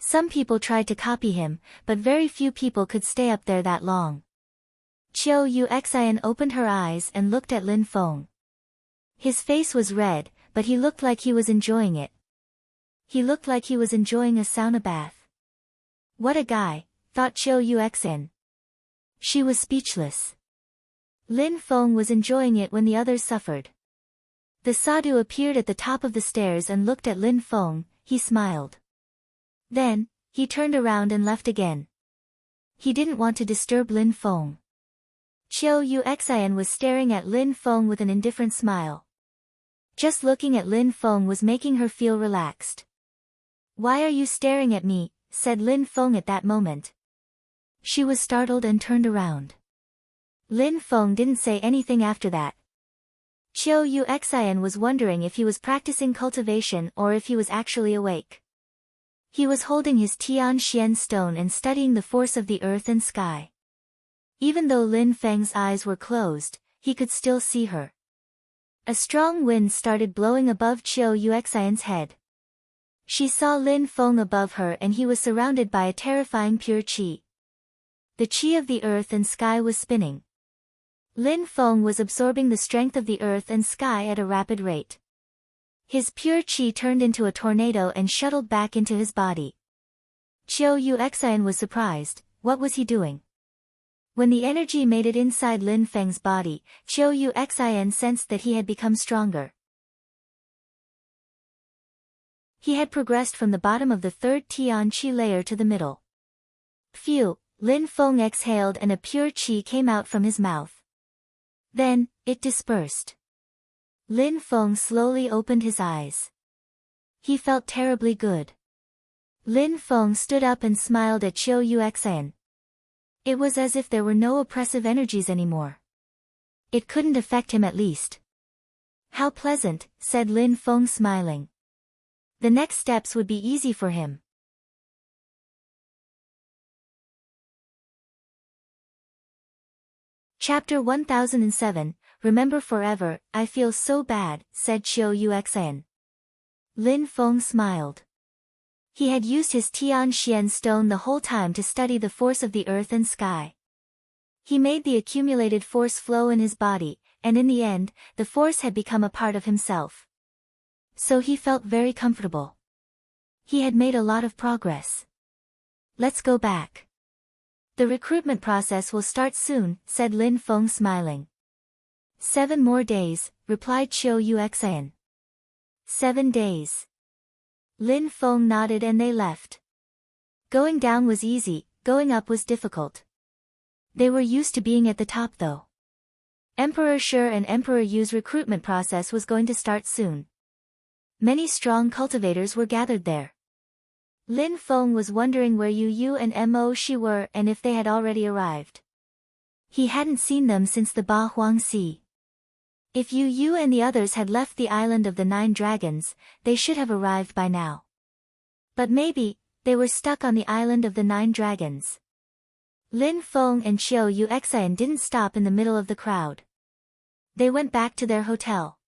Some people tried to copy him, but very few people could stay up there that long. Qiu Yuxian opened her eyes and looked at Lin Feng. His face was red, but he looked like he was enjoying it. He looked like he was enjoying a sauna bath. What a guy, thought Qiu Yuxian. She was speechless. Lin Feng was enjoying it when the others suffered. The sadhu appeared at the top of the stairs and looked at Lin Feng, he smiled. Then, he turned around and left again. He didn't want to disturb Lin Feng. Qiu Yuxian was staring at Lin Feng with an indifferent smile. Just looking at Lin Feng was making her feel relaxed. Why are you staring at me, said Lin Feng at that moment. She was startled and turned around. Lin Feng didn't say anything after that. Qiu Yuxian was wondering if he was practicing cultivation or if he was actually awake. He was holding his Tian Xian stone and studying the force of the earth and sky. Even though Lin Feng's eyes were closed, he could still see her. A strong wind started blowing above Qiu Yuxian's head. She saw Lin Feng above her and he was surrounded by a terrifying pure qi. The qi of the earth and sky was spinning. Lin Feng was absorbing the strength of the earth and sky at a rapid rate. His pure qi turned into a tornado and shuttled back into his body. Qiu Yuxian was surprised, what was he doing? When the energy made it inside Lin Feng's body, Qiu Yuxian sensed that he had become stronger. He had progressed from the bottom of the third Tian Qi layer to the middle. Phew, Lin Feng exhaled and a pure qi came out from his mouth. Then, it dispersed. Lin Feng slowly opened his eyes. He felt terribly good. Lin Feng stood up and smiled at Chiu Yuxian. It was as if there were no oppressive energies anymore. It couldn't affect him at least. How pleasant, said Lin Feng smiling. The next steps would be easy for him. Chapter 1007, Remember Forever, I feel so bad, said Chiu Yuxian. Lin Feng smiled. He had used his Tianxian stone the whole time to study the force of the earth and sky. He made the accumulated force flow in his body, and in the end, the force had become a part of himself. So he felt very comfortable. He had made a lot of progress. Let's go back. The recruitment process will start soon, said Lin Feng smiling. 7 more days, replied Chiu Yuxian. 7 days. Lin Feng nodded and they left. Going down was easy, going up was difficult. They were used to being at the top though. Emperor Shi and Emperor Yu's recruitment process was going to start soon. Many strong cultivators were gathered there. Lin Feng was wondering where Yu and Mo Shi were and if they had already arrived. He hadn't seen them since the Ba Huang Sea. If Yu and the others had left the island of the 9 dragons, they should have arrived by now. But maybe, they were stuck on the island of the 9 dragons. Lin Feng and Chiu Yuxian didn't stop in the middle of the crowd. They went back to their hotel.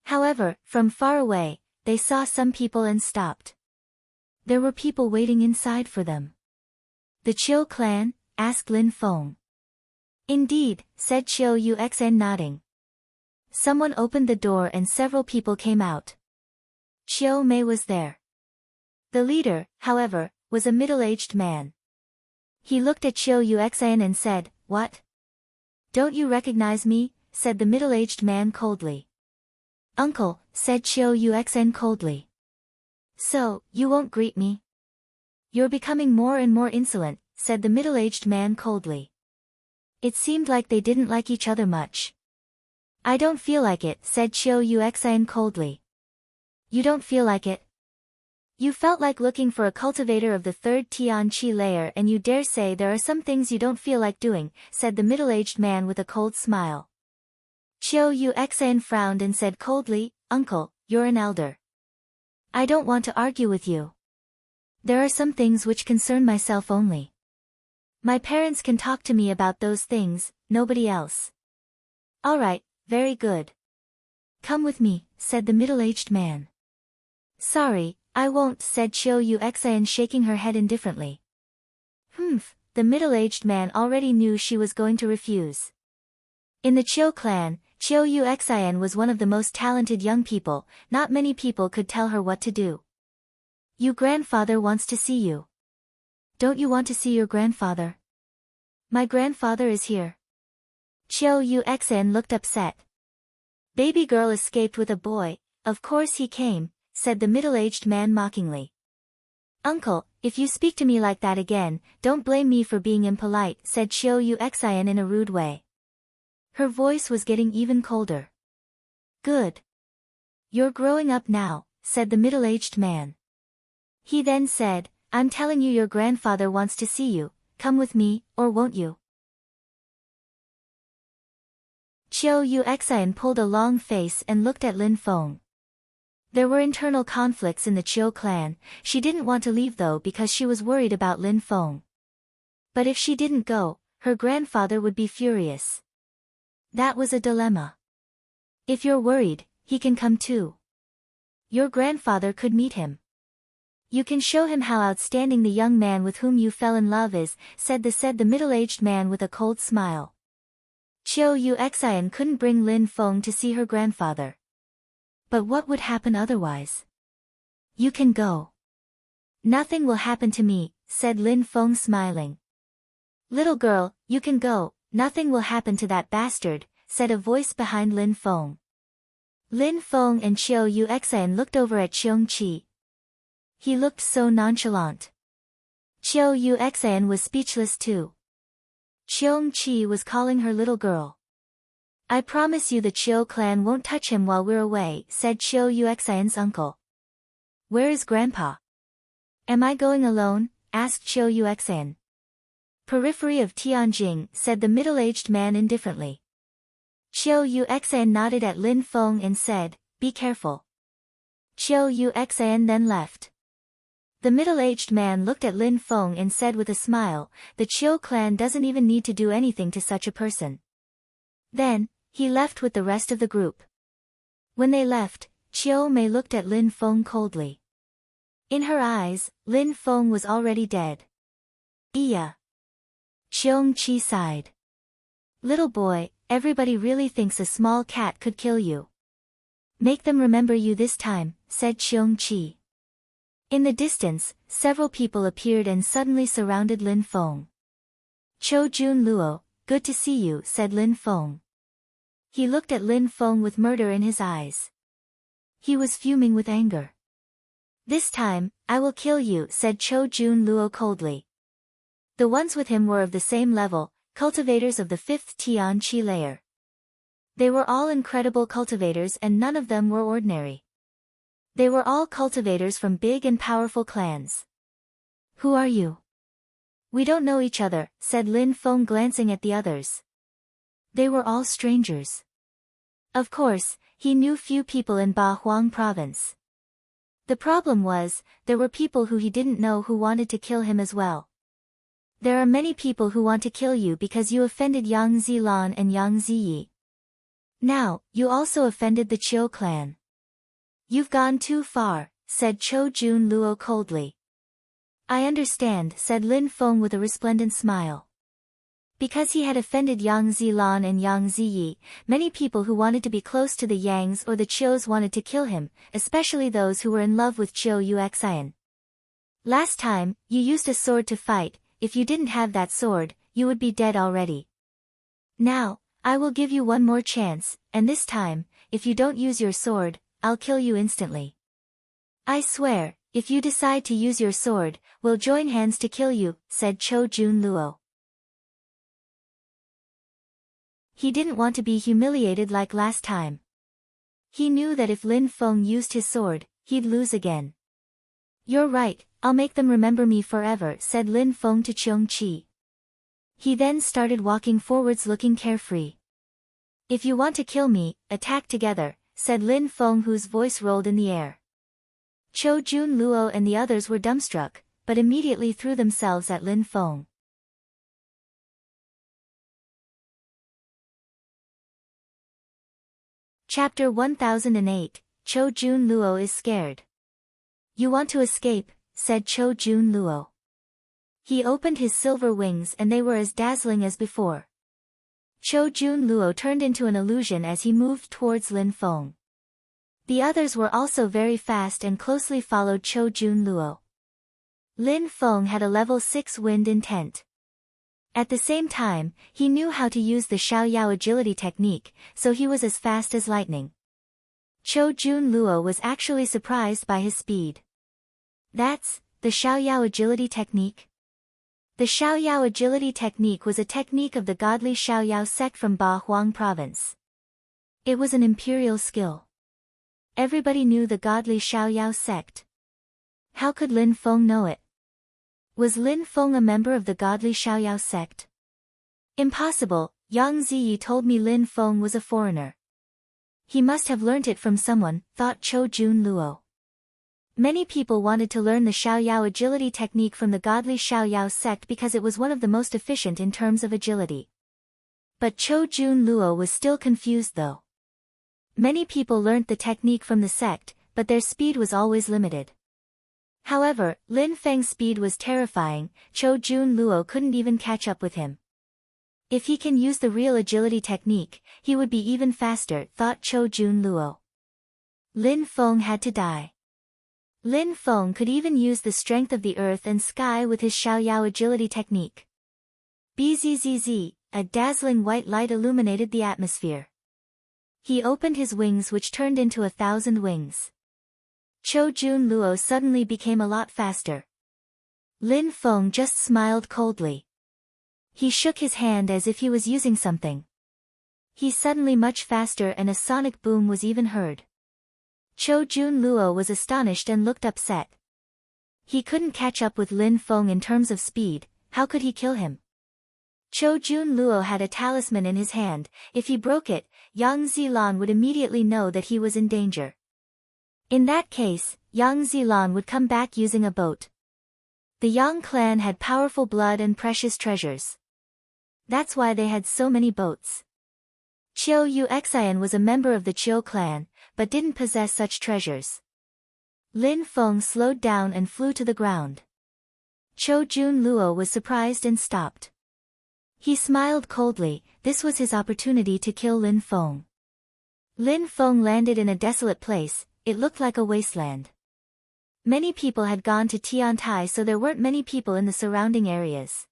However, from far away, they saw some people and stopped. There were people waiting inside for them. The Chiu clan? Asked Lin Feng. Indeed, said Chiu Yuxian nodding. Someone opened the door and several people came out. Chiu Mei was there. The leader, however, was a middle-aged man. He looked at Chiu Yuxian and said, "What? Don't you recognize me?" said the middle-aged man coldly. "Uncle," said Chiu Yuxian coldly. "So, you won't greet me?" "You're becoming more and more insolent," said the middle-aged man coldly. It seemed like they didn't like each other much. "I don't feel like it," said Chiu Yuxian coldly. "You don't feel like it? You felt like looking for a cultivator of the 3rd Tianqi layer and you dare say there are some things you don't feel like doing," said the middle-aged man with a cold smile. Chiu Yuxian frowned and said coldly, "Uncle, you're an elder. I don't want to argue with you. There are some things which concern myself only. My parents can talk to me about those things, nobody else." "All right, very good. Come with me," said the middle-aged man. "Sorry, I won't," said Chiu Yuxian shaking her head indifferently. Humph, the middle-aged man already knew she was going to refuse. In the Chiu clan, Chiu Yuxian was one of the most talented young people, not many people could tell her what to do. "Your grandfather wants to see you." "Don't you want to see your grandfather?" "My grandfather is here." Chiu Yuxian looked upset. "Baby girl escaped with a boy, of course he came," said the middle-aged man mockingly. "Uncle, if you speak to me like that again, don't blame me for being impolite," said Chiu Yuxian in a rude way. Her voice was getting even colder. "Good. You're growing up now," said the middle-aged man. He then said, "I'm telling you your grandfather wants to see you, come with me, or won't you?" Chiu Yuxian pulled a long face and looked at Lin Feng. There were internal conflicts in the Chiu clan, she didn't want to leave though because she was worried about Lin Feng. But if she didn't go, her grandfather would be furious. That was a dilemma. "If you're worried, he can come too. Your grandfather could meet him. You can show him how outstanding the young man with whom you fell in love is," said the middle-aged man with a cold smile. Chiu Yuxian couldn't bring Lin Feng to see her grandfather. But what would happen otherwise? "You can go." "Nothing will happen to me," said Lin Feng smiling. "Little girl, you can go, nothing will happen to that bastard," said a voice behind Lin Feng. Lin Feng and Chiu Yuxian looked over at Qiongqi. He looked so nonchalant. Chiu Yuxian was speechless too. Qiongqi was calling her little girl. "I promise you the Chiu clan won't touch him while we're away," said Chiu Yuxian's uncle. "Where is Grandpa?" Am I going alone? Asked Chiu Yuxan. Periphery of Tianjing, said the middle-aged man indifferently. Chiu Yuxan nodded at Lin Feng and said, be careful. Chiu Yuxan then left. The middle-aged man looked at Lin Feng and said with a smile, the Chiu clan doesn't even need to do anything to such a person. Then, he left with the rest of the group. When they left, Chiu Mei looked at Lin Feng coldly. In her eyes, Lin Feng was already dead. Iya. Cheong Chi sighed. Little boy, everybody really thinks a small cat could kill you. Make them remember you this time, said Cheong Chi. In the distance, several people appeared and suddenly surrounded Lin Feng. Cho Jun Luo, good to see you, said Lin Feng. He looked at Lin Feng with murder in his eyes. He was fuming with anger. This time, I will kill you, said Cho Jun Luo coldly. The ones with him were of the same level, cultivators of the 5th Tian Qi layer. They were all incredible cultivators and none of them were ordinary. They were all cultivators from big and powerful clans. Who are you? We don't know each other, said Lin Feng glancing at the others. They were all strangers. Of course, he knew few people in Ba Huang province. The problem was, there were people who he didn't know who wanted to kill him as well. There are many people who want to kill you because you offended Yang Zilan and Yang Ziyi. Now, you also offended the Chiu clan. You've gone too far, said Cho Jun Luo coldly. I understand, said Lin Feng with a resplendent smile. Because he had offended Yang Zilan and Yang Ziyi, many people who wanted to be close to the Yangs or the Chius wanted to kill him, especially those who were in love with Chiu Yuxian. Last time, you used a sword to fight. If you didn't have that sword, you would be dead already. Now, I will give you one more chance, and this time, if you don't use your sword, I'll kill you instantly. I swear, if you decide to use your sword, we'll join hands to kill you, said Cho Jun Luo. He didn't want to be humiliated like last time. He knew that if Lin Feng used his sword, he'd lose again. You're right, I'll make them remember me forever, said Lin Feng to Cheong Chi. He then started walking forwards looking carefree. If you want to kill me, attack together, said Lin Feng whose voice rolled in the air. Cho Jun Luo and the others were dumbstruck, but immediately threw themselves at Lin Feng. Chapter 1008, Cho Jun Luo is scared. You want to escape, said Cho Jun Luo. He opened his silver wings and they were as dazzling as before. Cho Jun Luo turned into an illusion as he moved towards Lin Feng. The others were also very fast and closely followed Cho Jun Luo. Lin Feng had a level 6 wind intent. At the same time, he knew how to use the Xiaoyao agility technique, so he was as fast as lightning. Cho Jun Luo was actually surprised by his speed. That's the Xiaoyao agility technique? The Xiaoyao agility technique was a technique of the godly Xiaoyao sect from Ba Huang province. It was an imperial skill. Everybody knew the godly Xiaoyao sect. How could Lin Feng know it? Was Lin Feng a member of the godly Xiaoyao sect? Impossible, Yang Ziyi told me Lin Feng was a foreigner. He must have learnt it from someone, thought Cho Jun Luo. Many people wanted to learn the Xiaoyao agility technique from the godly Xiaoyao sect because it was one of the most efficient in terms of agility. But Cho Jun Luo was still confused though. Many people learnt the technique from the sect, but their speed was always limited. However, Lin Feng's speed was terrifying, Cho Jun Luo couldn't even catch up with him. If he can use the real agility technique, he would be even faster, thought Cho Jun Luo. Lin Feng had to die. Lin Feng could even use the strength of the earth and sky with his Xiaoyao agility technique. Bzzz, a dazzling white light illuminated the atmosphere. He opened his wings which turned into 1,000 wings. Cho Jun Luo suddenly became a lot faster. Lin Feng just smiled coldly. He shook his hand as if he was using something. He's suddenly much faster and a sonic boom was even heard. Cho Jun Luo was astonished and looked upset. He couldn't catch up with Lin Feng in terms of speed, how could he kill him? Chou Jun Luo had a talisman in his hand. If he broke it, Yang Zilan would immediately know that he was in danger. In that case, Yang Zilan would come back using a boat. The Yang clan had powerful blood and precious treasures. That's why they had so many boats. Chiu Yuxian was a member of the Chiu clan, but didn't possess such treasures. Lin Feng slowed down and flew to the ground. Chou Jun Luo was surprised and stopped. He smiled coldly. This was his opportunity to kill Lin Feng. Lin Feng landed in a desolate place. It looked like a wasteland. Many people had gone to Tiantai, so there weren't many people in the surrounding areas.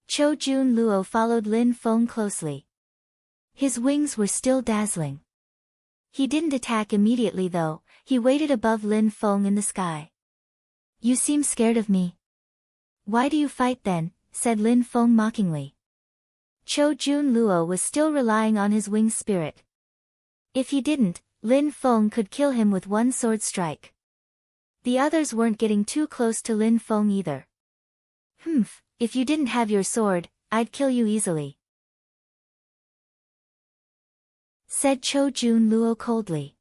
Chou Jun Luo followed Lin Feng closely. His wings were still dazzling. He didn't attack immediately though, he waited above Lin Feng in the sky. You seem scared of me. Why do you fight then? Said Lin Feng mockingly. Chou Jun Luo was still relying on his winged spirit. If he didn't, Lin Feng could kill him with one sword strike. The others weren't getting too close to Lin Feng either. If you didn't have your sword, I'd kill you easily, said Chou Jun Luo coldly.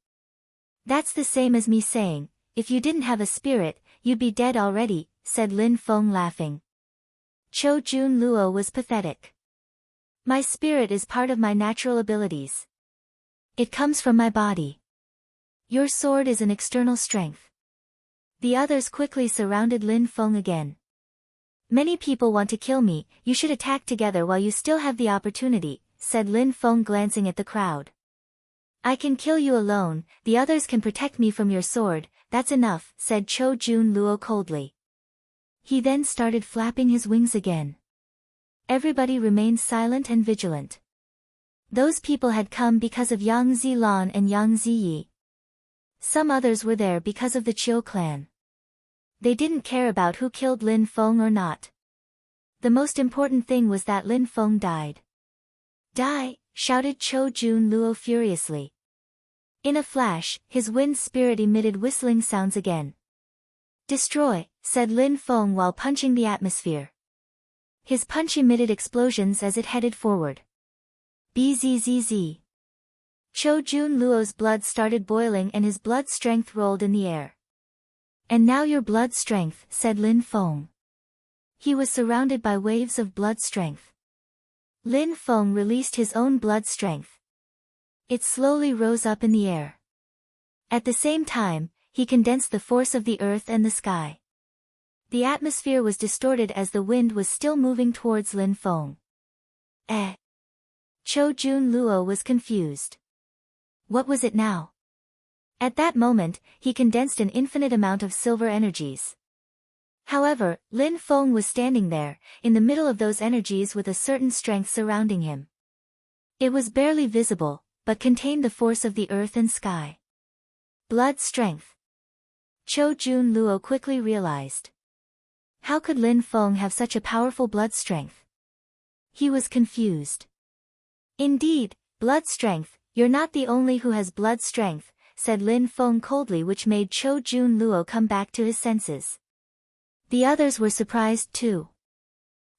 That's the same as me saying, if you didn't have a spirit, you'd be dead already, said Lin Feng laughing. Chou Jun Luo was pathetic. My spirit is part of my natural abilities. It comes from my body. Your sword is an external strength. The others quickly surrounded Lin Feng again. Many people want to kill me, you should attack together while you still have the opportunity, said Lin Feng glancing at the crowd. I can kill you alone, the others can protect me from your sword, that's enough, said Chou Jun Luo coldly. He then started flapping his wings again. Everybody remained silent and vigilant. Those people had come because of Yang Zilan and Yang Ziyi. Some others were there because of the Chiu clan. They didn't care about who killed Lin Feng or not. The most important thing was that Lin Feng died. Die, shouted Chou Jun Luo furiously. In a flash, his wind spirit emitted whistling sounds again. Destroy, said Lin Feng while punching the atmosphere. His punch emitted explosions as it headed forward. Bzzz. Chou Jun Luo's blood started boiling and his blood strength rolled in the air. And now your blood strength, said Lin Feng. He was surrounded by waves of blood strength. Lin Feng released his own blood strength. It slowly rose up in the air. At the same time, he condensed the force of the earth and the sky. The atmosphere was distorted as the wind was still moving towards Lin Feng. Chou Jun Luo was confused. What was it now? At that moment, he condensed an infinite amount of silver energies. However, Lin Feng was standing there, in the middle of those energies with a certain strength surrounding him. It was barely visible, but contained the force of the earth and sky. Blood strength. Chou Jun Luo quickly realized. How could Lin Feng have such a powerful blood strength? He was confused. Indeed, blood strength, you're not the only who has blood strength, said Lin Feng coldly, which made Chou Jun Luo come back to his senses. The others were surprised too.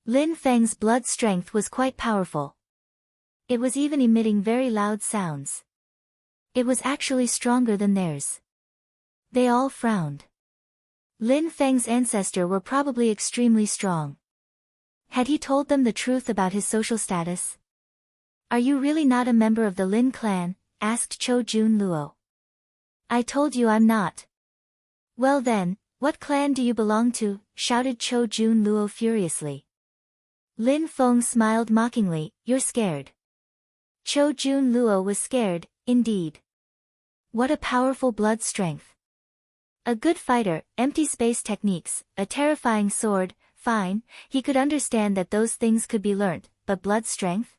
Lin Feng's blood strength was quite powerful. It was even emitting very loud sounds. It was actually stronger than theirs. They all frowned. Lin Feng's ancestors were probably extremely strong. Had he told them the truth about his social status? Are you really not a member of the Lin clan? Asked Chou Jun Luo. I told you I'm not. Well then, what clan do you belong to? Shouted Chou Jun Luo furiously. Lin Feng smiled mockingly, you're scared. Chou Jun Luo was scared, indeed. What a powerful blood strength. A good fighter, empty space techniques, a terrifying sword, fine, he could understand that those things could be learnt, but blood strength?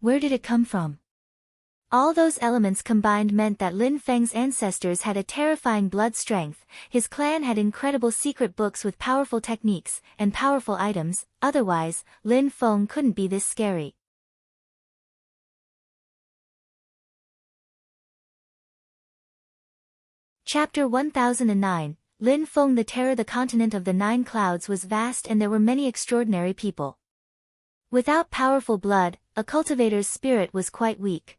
Where did it come from? All those elements combined meant that Lin Feng's ancestors had a terrifying blood strength, his clan had incredible secret books with powerful techniques, and powerful items, otherwise, Lin Feng couldn't be this scary. Chapter 1009, Lin Feng the terror. The continent of the 9 clouds was vast and there were many extraordinary people. Without powerful blood, a cultivator's spirit was quite weak.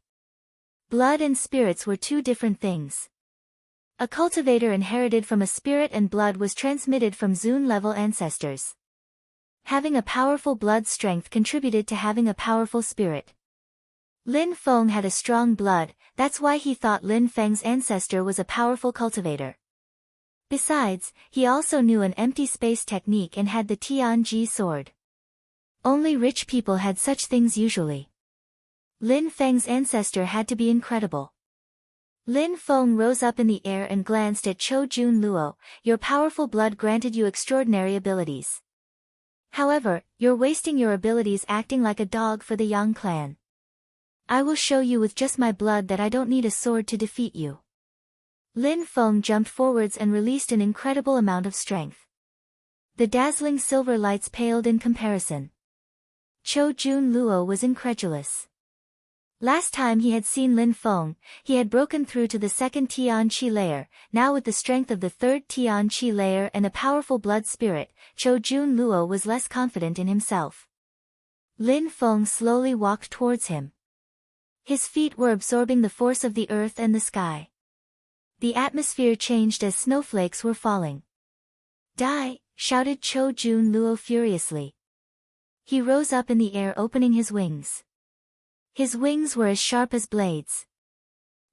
Blood and spirits were two different things. A cultivator inherited from a spirit and blood was transmitted from Zun-level ancestors. Having a powerful blood strength contributed to having a powerful spirit. Lin Feng had a strong blood, that's why he thought Lin Feng's ancestor was a powerful cultivator. Besides, he also knew an empty space technique and had the Tianji sword. Only rich people had such things usually. Lin Feng's ancestor had to be incredible. Lin Feng rose up in the air and glanced at Chou Jun Luo. Your powerful blood granted you extraordinary abilities. However, you're wasting your abilities acting like a dog for the Yang clan. I will show you with just my blood that I don't need a sword to defeat you. Lin Feng jumped forwards and released an incredible amount of strength. The dazzling silver lights paled in comparison. Chou Jun Luo was incredulous. Last time he had seen Lin Feng, he had broken through to the second Tian Qi layer. Now with the strength of the third Tian Qi layer and a powerful blood spirit, Chou Jun Luo was less confident in himself. Lin Feng slowly walked towards him. His feet were absorbing the force of the earth and the sky. The atmosphere changed as snowflakes were falling. Die! Shouted Chou Jun Luo furiously. He rose up in the air, opening his wings. His wings were as sharp as blades.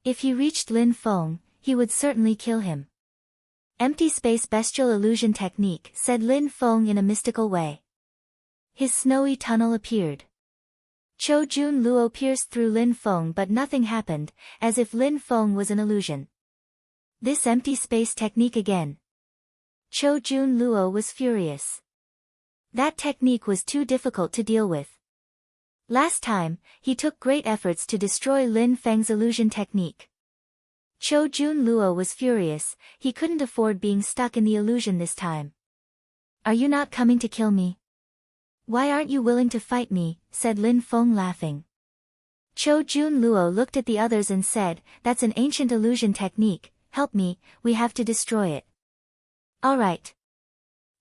If he reached Lin Feng, he would certainly kill him. Empty space bestial illusion technique, said Lin Feng in a mystical way. His snowy tunnel appeared. Chou Jun Luo pierced through Lin Feng but nothing happened, as if Lin Feng was an illusion. This empty space technique again. Chou Jun Luo was furious. That technique was too difficult to deal with. Last time, he took great efforts to destroy Lin Feng's illusion technique. Chou Jun Luo was furious, he couldn't afford being stuck in the illusion this time. Are you not coming to kill me? Why aren't you willing to fight me? Said Lin Feng laughing. Chou Jun Luo looked at the others and said, that's an ancient illusion technique, help me, we have to destroy it. All right.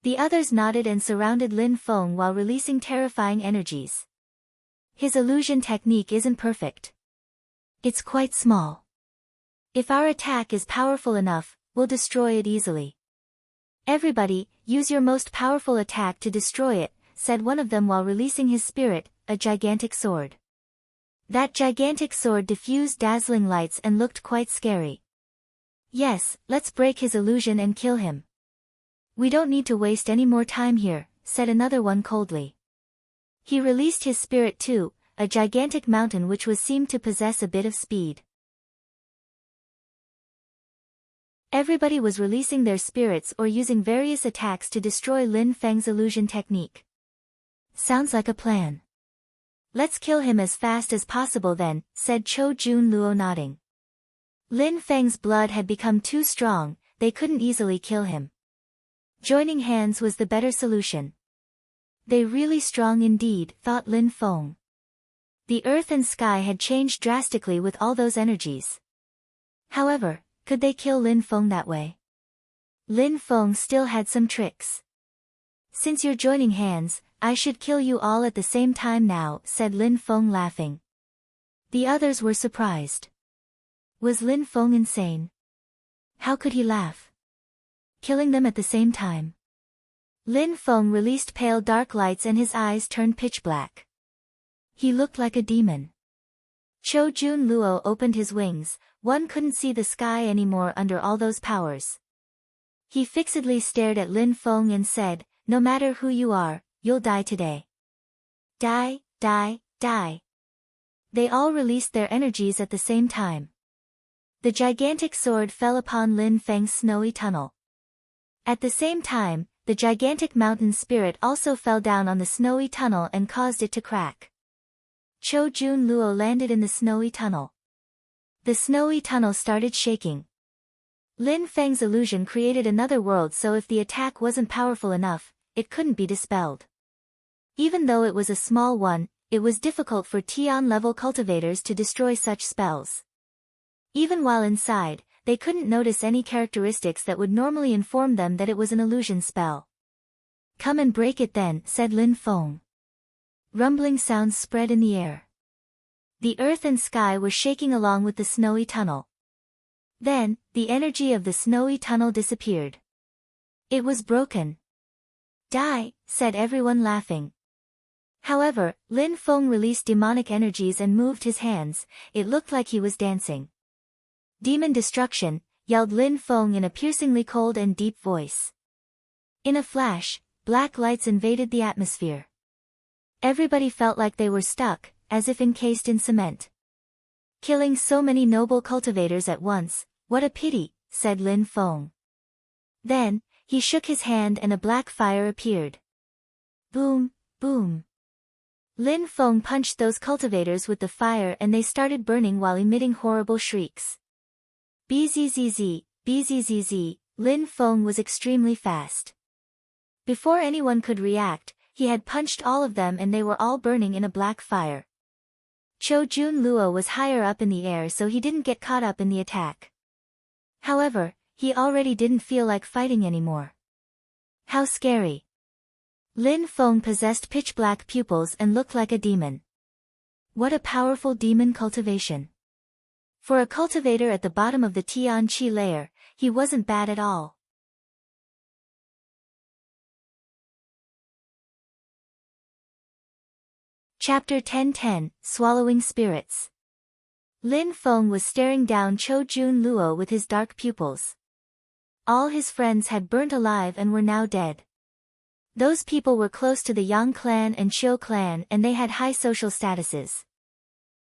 The others nodded and surrounded Lin Feng while releasing terrifying energies. His illusion technique isn't perfect. It's quite small. If our attack is powerful enough, we'll destroy it easily. Everybody, use your most powerful attack to destroy it, said one of them while releasing his spirit, a gigantic sword. That gigantic sword diffused dazzling lights and looked quite scary. Yes, let's break his illusion and kill him. We don't need to waste any more time here, said another one coldly. He released his spirit too, a gigantic mountain which was seemed to possess a bit of speed. Everybody was releasing their spirits or using various attacks to destroy Lin Feng's illusion technique. Sounds like a plan. Let's kill him as fast as possible then, said Chou Jun Luo nodding. Lin Feng's blood had become too strong, they couldn't easily kill him. Joining hands was the better solution. They really strong indeed, thought Lin Feng. The earth and sky had changed drastically with all those energies. However, could they kill Lin Feng that way? Lin Feng still had some tricks. Since you're joining hands, I should kill you all at the same time now, said Lin Feng laughing. The others were surprised. Was Lin Feng insane? How could he laugh? Killing them at the same time. Lin Feng released pale dark lights and his eyes turned pitch black. He looked like a demon. Chou Jun Luo opened his wings, one couldn't see the sky anymore under all those powers. He fixedly stared at Lin Feng and said, no matter who you are, you'll die today. Die, die, die. They all released their energies at the same time. The gigantic sword fell upon Lin Feng's snowy tunnel. At the same time, the gigantic mountain spirit also fell down on the snowy tunnel and caused it to crack. Chou Jun Luo landed in the snowy tunnel. The snowy tunnel started shaking. Lin Feng's illusion created another world, so if the attack wasn't powerful enough, it couldn't be dispelled. Even though it was a small one, it was difficult for Tian-level cultivators to destroy such spells. Even while inside, they couldn't notice any characteristics that would normally inform them that it was an illusion spell. "Come and break it then," said Lin Feng. Rumbling sounds spread in the air. The earth and sky were shaking along with the snowy tunnel. Then, the energy of the snowy tunnel disappeared. It was broken. "Die," said everyone laughing. However, Lin Feng released demonic energies and moved his hands. It looked like he was dancing. "Demon destruction," yelled Lin Feng in a piercingly cold and deep voice. In a flash, black lights invaded the atmosphere. Everybody felt like they were stuck, as if encased in cement. "Killing so many noble cultivators at once, what a pity," said Lin Feng. Then, he shook his hand and a black fire appeared. Boom, boom. Lin Feng punched those cultivators with the fire and they started burning while emitting horrible shrieks. Bzzz, bzzz, Lin Feng was extremely fast. Before anyone could react, he had punched all of them and they were all burning in a black fire. Chou Jun Luo was higher up in the air so he didn't get caught up in the attack. However, he already didn't feel like fighting anymore. How scary. Lin Feng possessed pitch-black pupils and looked like a demon. What a powerful demon cultivation. For a cultivator at the bottom of the Tian Qi layer, he wasn't bad at all. Chapter 10:10, Swallowing Spirits. Lin Feng was staring down Chou Jun Luo with his dark pupils. All his friends had burnt alive and were now dead. Those people were close to the Yang clan and Qiu clan and they had high social statuses.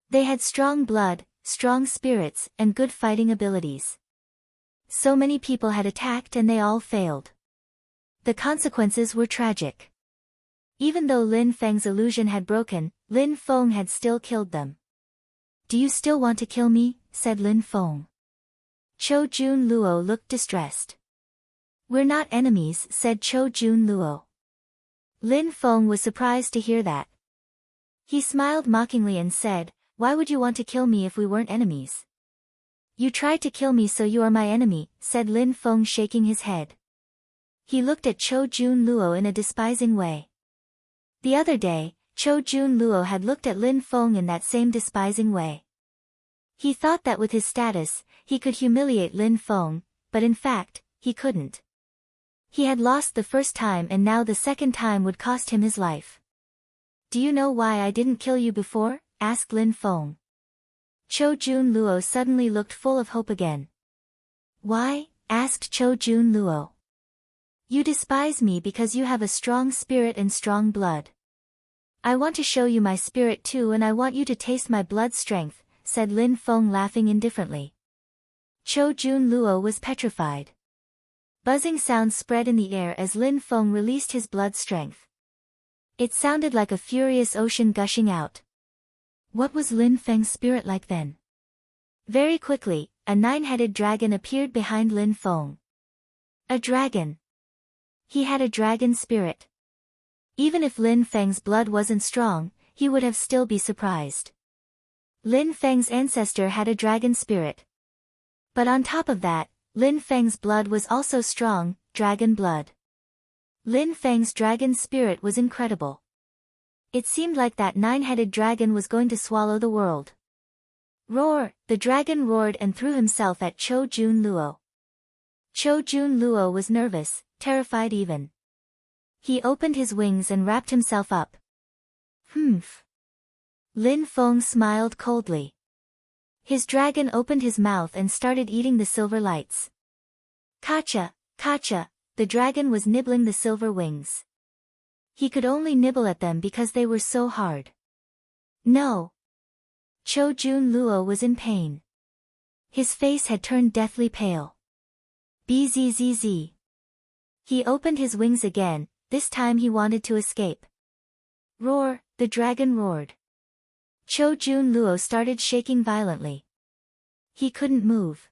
They had strong blood, strong spirits, and good fighting abilities. So many people had attacked and they all failed. The consequences were tragic. Even though Lin Feng's illusion had broken, Lin Feng had still killed them. "Do you still want to kill me?" said Lin Feng. Chou Jun Luo looked distressed. "We're not enemies," said Chou Jun Luo. Lin Feng was surprised to hear that. He smiled mockingly and said, "Why would you want to kill me if we weren't enemies?" "You tried to kill me so you are my enemy," said Lin Feng shaking his head. He looked at Chou Jun Luo in a despising way. The other day, Chou Jun Luo had looked at Lin Feng in that same despising way. He thought that with his status, he could humiliate Lin Feng, but in fact, he couldn't. He had lost the first time and now the second time would cost him his life. "Do you know why I didn't kill you before?" asked Lin Feng. Chou Jun Luo suddenly looked full of hope again. "Why?" asked Chou Jun Luo. "You despise me because you have a strong spirit and strong blood. I want to show you my spirit too and I want you to taste my blood strength," said Lin Feng laughing indifferently. Chou Jun Luo was petrified. Buzzing sounds spread in the air as Lin Feng released his blood strength. It sounded like a furious ocean gushing out. What was Lin Feng's spirit like then? Very quickly, a 9-headed dragon appeared behind Lin Feng. A dragon. He had a dragon spirit. Even if Lin Feng's blood wasn't strong, he would have still be surprised. Lin Feng's ancestor had a dragon spirit. But on top of that, Lin Feng's blood was also strong, dragon blood. Lin Feng's dragon spirit was incredible. It seemed like that 9-headed dragon was going to swallow the world. Roar! The dragon roared and threw himself at Chou Jun Luo. Chou Jun Luo was nervous, terrified even. He opened his wings and wrapped himself up. Humph. Lin Feng smiled coldly. His dragon opened his mouth and started eating the silver lights. Kacha, kacha, the dragon was nibbling the silver wings. He could only nibble at them because they were so hard. No. Chou Jun Luo was in pain. His face had turned deathly pale. Bzzz. He opened his wings again, this time he wanted to escape. Roar, the dragon roared. Chou Jun Luo started shaking violently. He couldn't move.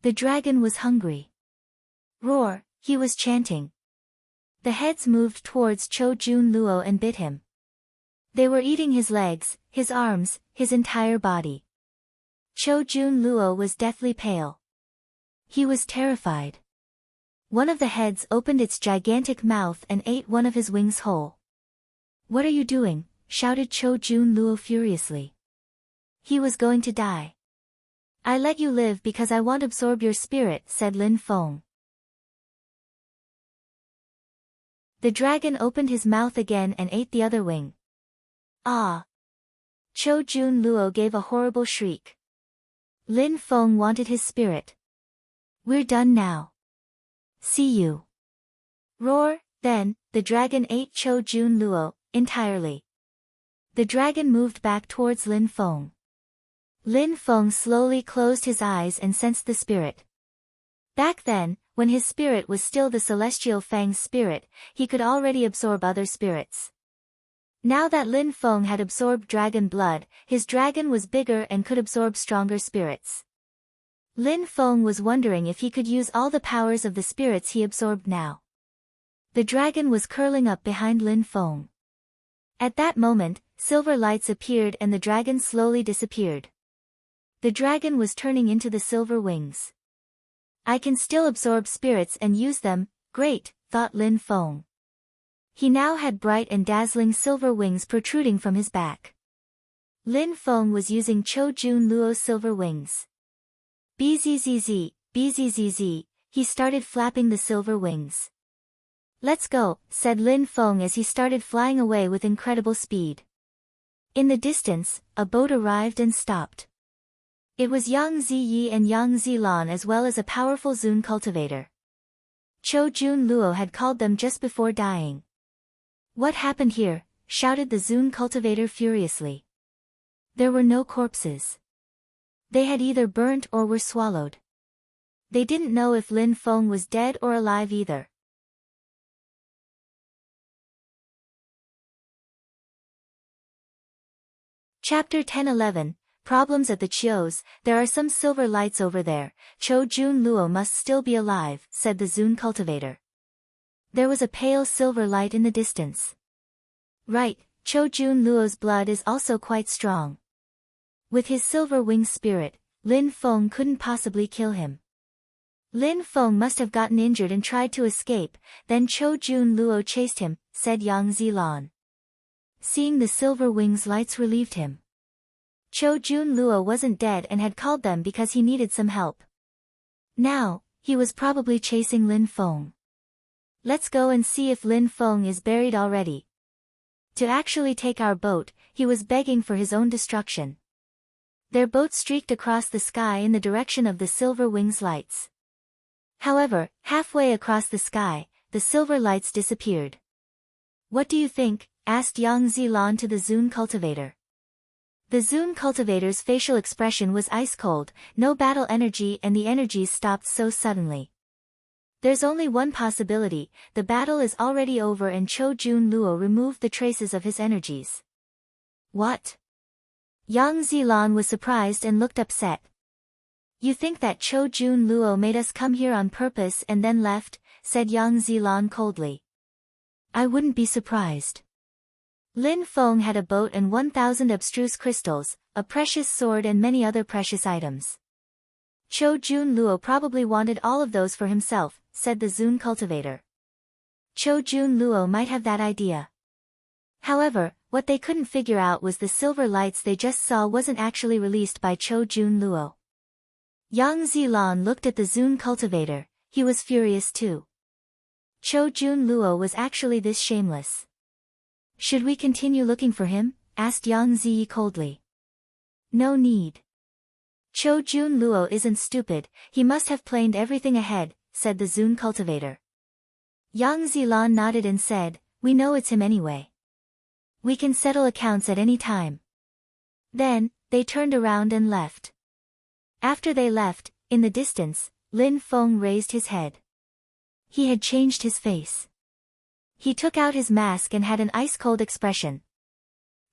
The dragon was hungry. Roar, he was chanting. The heads moved towards Chou Jun Luo and bit him. They were eating his legs, his arms, his entire body. Chou Jun Luo was deathly pale. He was terrified. One of the heads opened its gigantic mouth and ate one of his wings whole. "What are you doing?" shouted Cho Jun Luo furiously. He was going to die. "I let you live because I want to absorb your spirit," said Lin Feng. The dragon opened his mouth again and ate the other wing. Ah! Cho Jun Luo gave a horrible shriek. Lin Feng wanted his spirit. "We're done now. See you." Roar! Then, the dragon ate Cho Jun Luo entirely. The dragon moved back towards Lin Feng. Lin Feng slowly closed his eyes and sensed the spirit. Back then, when his spirit was still the celestial Fang's spirit, he could already absorb other spirits. Now that Lin Feng had absorbed dragon blood, his dragon was bigger and could absorb stronger spirits. Lin Feng was wondering if he could use all the powers of the spirits he absorbed now. The dragon was curling up behind Lin Feng. At that moment, silver lights appeared and the dragon slowly disappeared. The dragon was turning into the silver wings. "I can still absorb spirits and use them, great," thought Lin Feng. He now had bright and dazzling silver wings protruding from his back. Lin Feng was using Cho Jun Luo's silver wings. Bzzz, bzzz, he started flapping the silver wings. "Let's go," said Lin Feng as he started flying away with incredible speed. In the distance, a boat arrived and stopped. It was Yang Ziyi and Yang Zilan as well as a powerful Zun cultivator. Cho Jun Luo had called them just before dying. "What happened here?" shouted the Zun cultivator furiously. There were no corpses. They had either burnt or were swallowed. They didn't know if Lin Feng was dead or alive either. Chapter 10-11, Problems at the Chios. "There are some silver lights over there. Cho Jun Luo must still be alive," said the Zun cultivator. There was a pale silver light in the distance. "Right, Cho Jun Luo's blood is also quite strong. With his silver wing spirit, Lin Feng couldn't possibly kill him. Lin Feng must have gotten injured and tried to escape, then Cho Jun Luo chased him," said Yang Zilan. Seeing the silver wings lights relieved him. Cho Jun Luo wasn't dead and had called them because he needed some help. Now, he was probably chasing Lin Feng. "Let's go and see if Lin Feng is buried already." To actually take our boat, he was begging for his own destruction. Their boat streaked across the sky in the direction of the silver wings lights. However, halfway across the sky, the silver lights disappeared. "What do you think?" asked Yang Zilan to the Zun cultivator. The Zun cultivator's facial expression was ice-cold, no battle energy, and the energies stopped so suddenly. "There's only one possibility, the battle is already over and Cho Jun Luo removed the traces of his energies." "What?" Yang Zilan was surprised and looked upset. "You think that Cho Jun Luo made us come here on purpose and then left?" said Yang Zilan coldly. "I wouldn't be surprised." Lin Feng had a boat and 1,000 abstruse crystals, a precious sword and many other precious items. Cho Jun Luo probably wanted all of those for himself, said the Zun cultivator. Cho Jun Luo might have that idea. However, what they couldn't figure out was the silver lights they just saw wasn't actually released by Cho Jun Luo. Yang Zilan looked at the Zun cultivator, he was furious too. Cho Jun Luo was actually this shameless. "Should we continue looking for him?" asked Yang Ziyi coldly. "No need. Cho Jun Luo isn't stupid, he must have planned everything ahead," said the Zun cultivator. Yang Zilan nodded and said, "We know it's him anyway. We can settle accounts at any time." Then, they turned around and left. After they left, in the distance, Lin Feng raised his head. He had changed his face. He took out his mask and had an ice-cold expression.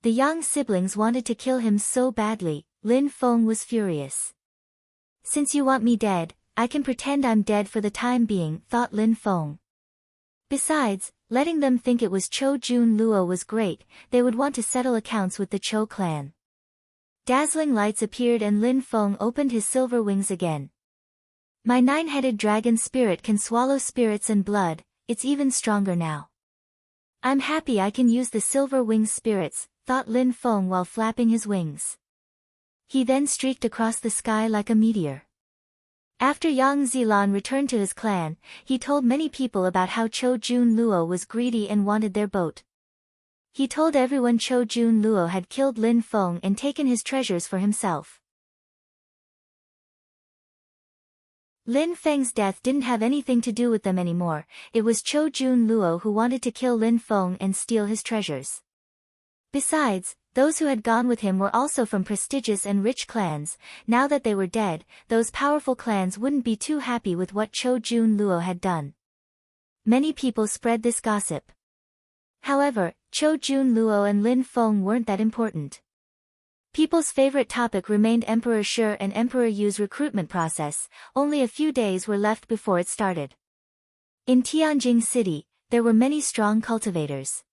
The Yang siblings wanted to kill him so badly, Lin Feng was furious. "Since you want me dead, I can pretend I'm dead for the time being," thought Lin Feng. Besides, letting them think it was Cho Jun Luo was great, they would want to settle accounts with the Cho clan. Dazzling lights appeared and Lin Feng opened his silver wings again. My 9-headed dragon spirit can swallow spirits and blood, it's even stronger now. I'm happy I can use the silver winged spirits, thought Lin Feng while flapping his wings. He then streaked across the sky like a meteor. After Yang Zilan returned to his clan, he told many people about how Chou Jun Luo was greedy and wanted their boat. He told everyone Chou Jun Luo had killed Lin Feng and taken his treasures for himself. Lin Feng's death didn't have anything to do with them anymore, it was Chou Jun Luo who wanted to kill Lin Feng and steal his treasures. Besides, those who had gone with him were also from prestigious and rich clans. Now that they were dead, those powerful clans wouldn't be too happy with what Chou Jun Luo had done. Many people spread this gossip. However, Chou Jun Luo and Lin Feng weren't that important. People's favorite topic remained Emperor Shi and Emperor Yu's recruitment process. Only a few days were left before it started. In Tianjing City, there were many strong cultivators.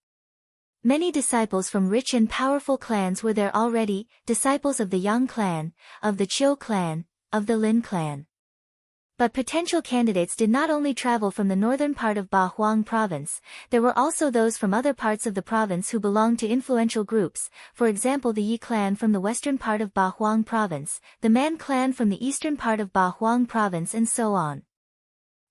Many disciples from rich and powerful clans were there already, disciples of the Yang clan, of the Qiu clan, of the Lin clan. But potential candidates did not only travel from the northern part of Ba Huang province, there were also those from other parts of the province who belonged to influential groups, for example the Yi clan from the western part of Ba Huang province, the Man clan from the eastern part of Ba Huang province and so on.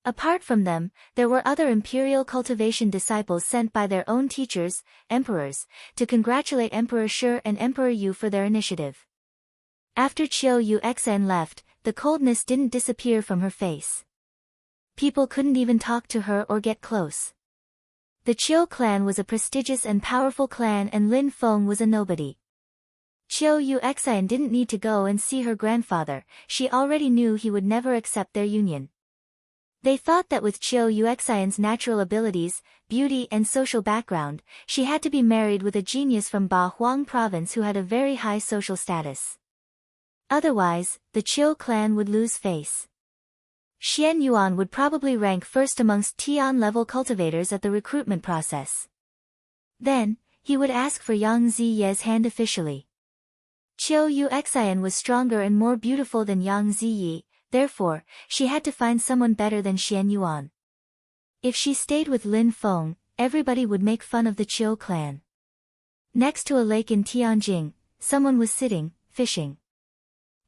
Apart from them, there were other imperial cultivation disciples sent by their own teachers, emperors, to congratulate Emperor Shi and Emperor Yu for their initiative. After Qiu Yuxan left, the coldness didn't disappear from her face. People couldn't even talk to her or get close. The Qiu clan was a prestigious and powerful clan and Lin Feng was a nobody. Qiu Yuxan didn't need to go and see her grandfather, she already knew he would never accept their union. They thought that with Qiu Yuxan's natural abilities, beauty and social background, she had to be married with a genius from Ba Huang province who had a very high social status. Otherwise, the Qiu clan would lose face. Xian Yuan would probably rank first amongst Tian-level cultivators at the recruitment process. Then, he would ask for Yang Ziye's hand officially. Qiu Yuxan was stronger and more beautiful than Yang Ziyi, therefore, she had to find someone better than Xian Yuan. If she stayed with Lin Feng, everybody would make fun of the Qiu clan. Next to a lake in Tianjing, someone was sitting, fishing.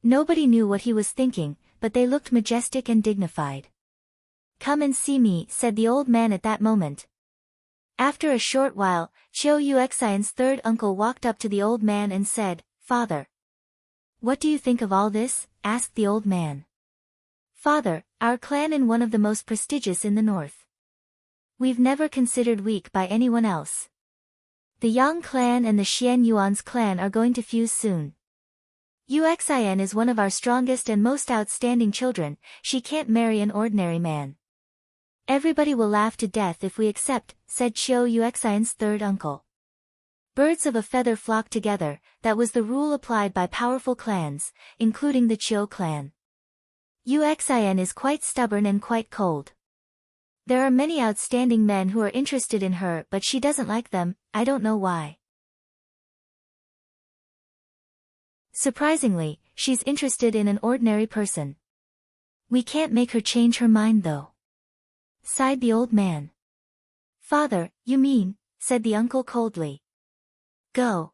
Nobody knew what he was thinking, but they looked majestic and dignified. "Come and see me," said the old man at that moment. After a short while, Qiu Yuxan's third uncle walked up to the old man and said, "Father." "What do you think of all this?" asked the old man. "Father, our clan is one of the most prestigious in the north. We've never considered weak by anyone else. The Yang clan and the Xian Yuan's clan are going to fuse soon. Yuxian is one of our strongest and most outstanding children, she can't marry an ordinary man. Everybody will laugh to death if we accept," said Qiu Yuxian's third uncle. Birds of a feather flock together, that was the rule applied by powerful clans, including the Qiu clan. Yuxian is quite stubborn and quite cold. There are many outstanding men who are interested in her but she doesn't like them, I don't know why. Surprisingly, she's interested in an ordinary person. We can't make her change her mind though. Sighed the old man. "Father, you mean," said the uncle coldly. "Go.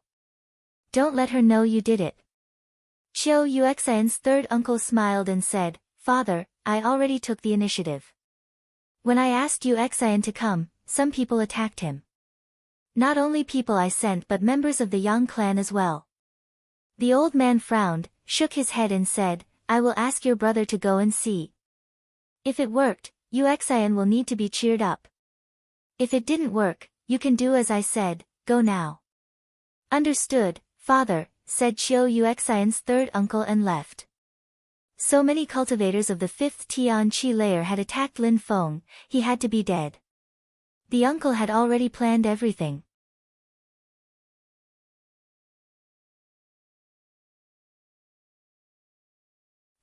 Don't let her know you did it." Qiu Yuxian's third uncle smiled and said, "Father, I already took the initiative. When I asked Yuxian to come, some people attacked him. Not only people I sent but members of the Yang clan as well." The old man frowned, shook his head and said, "I will ask your brother to go and see. If it worked, Yuxian will need to be cheered up. If it didn't work, you can do as I said, go now." "Understood, father," said Qiu Yuxian's third uncle and left. So many cultivators of the 5th Tian Qi layer had attacked Lin Feng, he had to be dead. The uncle had already planned everything.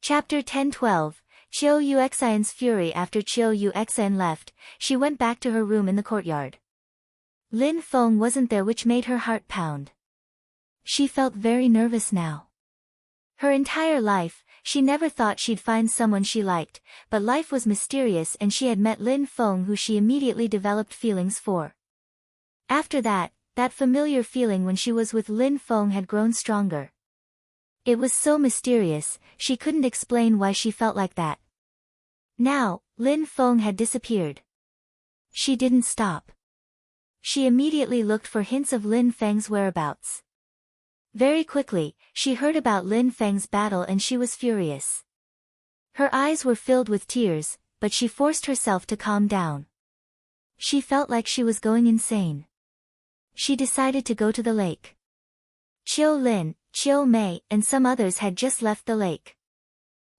Chapter 10-12, Qiu Yuxian's fury. After Qiu Yuxian left, she went back to her room in the courtyard. Lin Feng wasn't there, which made her heart pound. She felt very nervous now. Her entire life, she never thought she'd find someone she liked, but life was mysterious and she had met Lin Feng, who she immediately developed feelings for. After that, that familiar feeling when she was with Lin Feng had grown stronger. It was so mysterious, she couldn't explain why she felt like that. Now, Lin Feng had disappeared. She didn't stop. She immediately looked for hints of Lin Feng's whereabouts. Very quickly, she heard about Lin Feng's battle and she was furious. Her eyes were filled with tears, but she forced herself to calm down. She felt like she was going insane. She decided to go to the lake. Chiu Lin, Chiu Mei, and some others had just left the lake.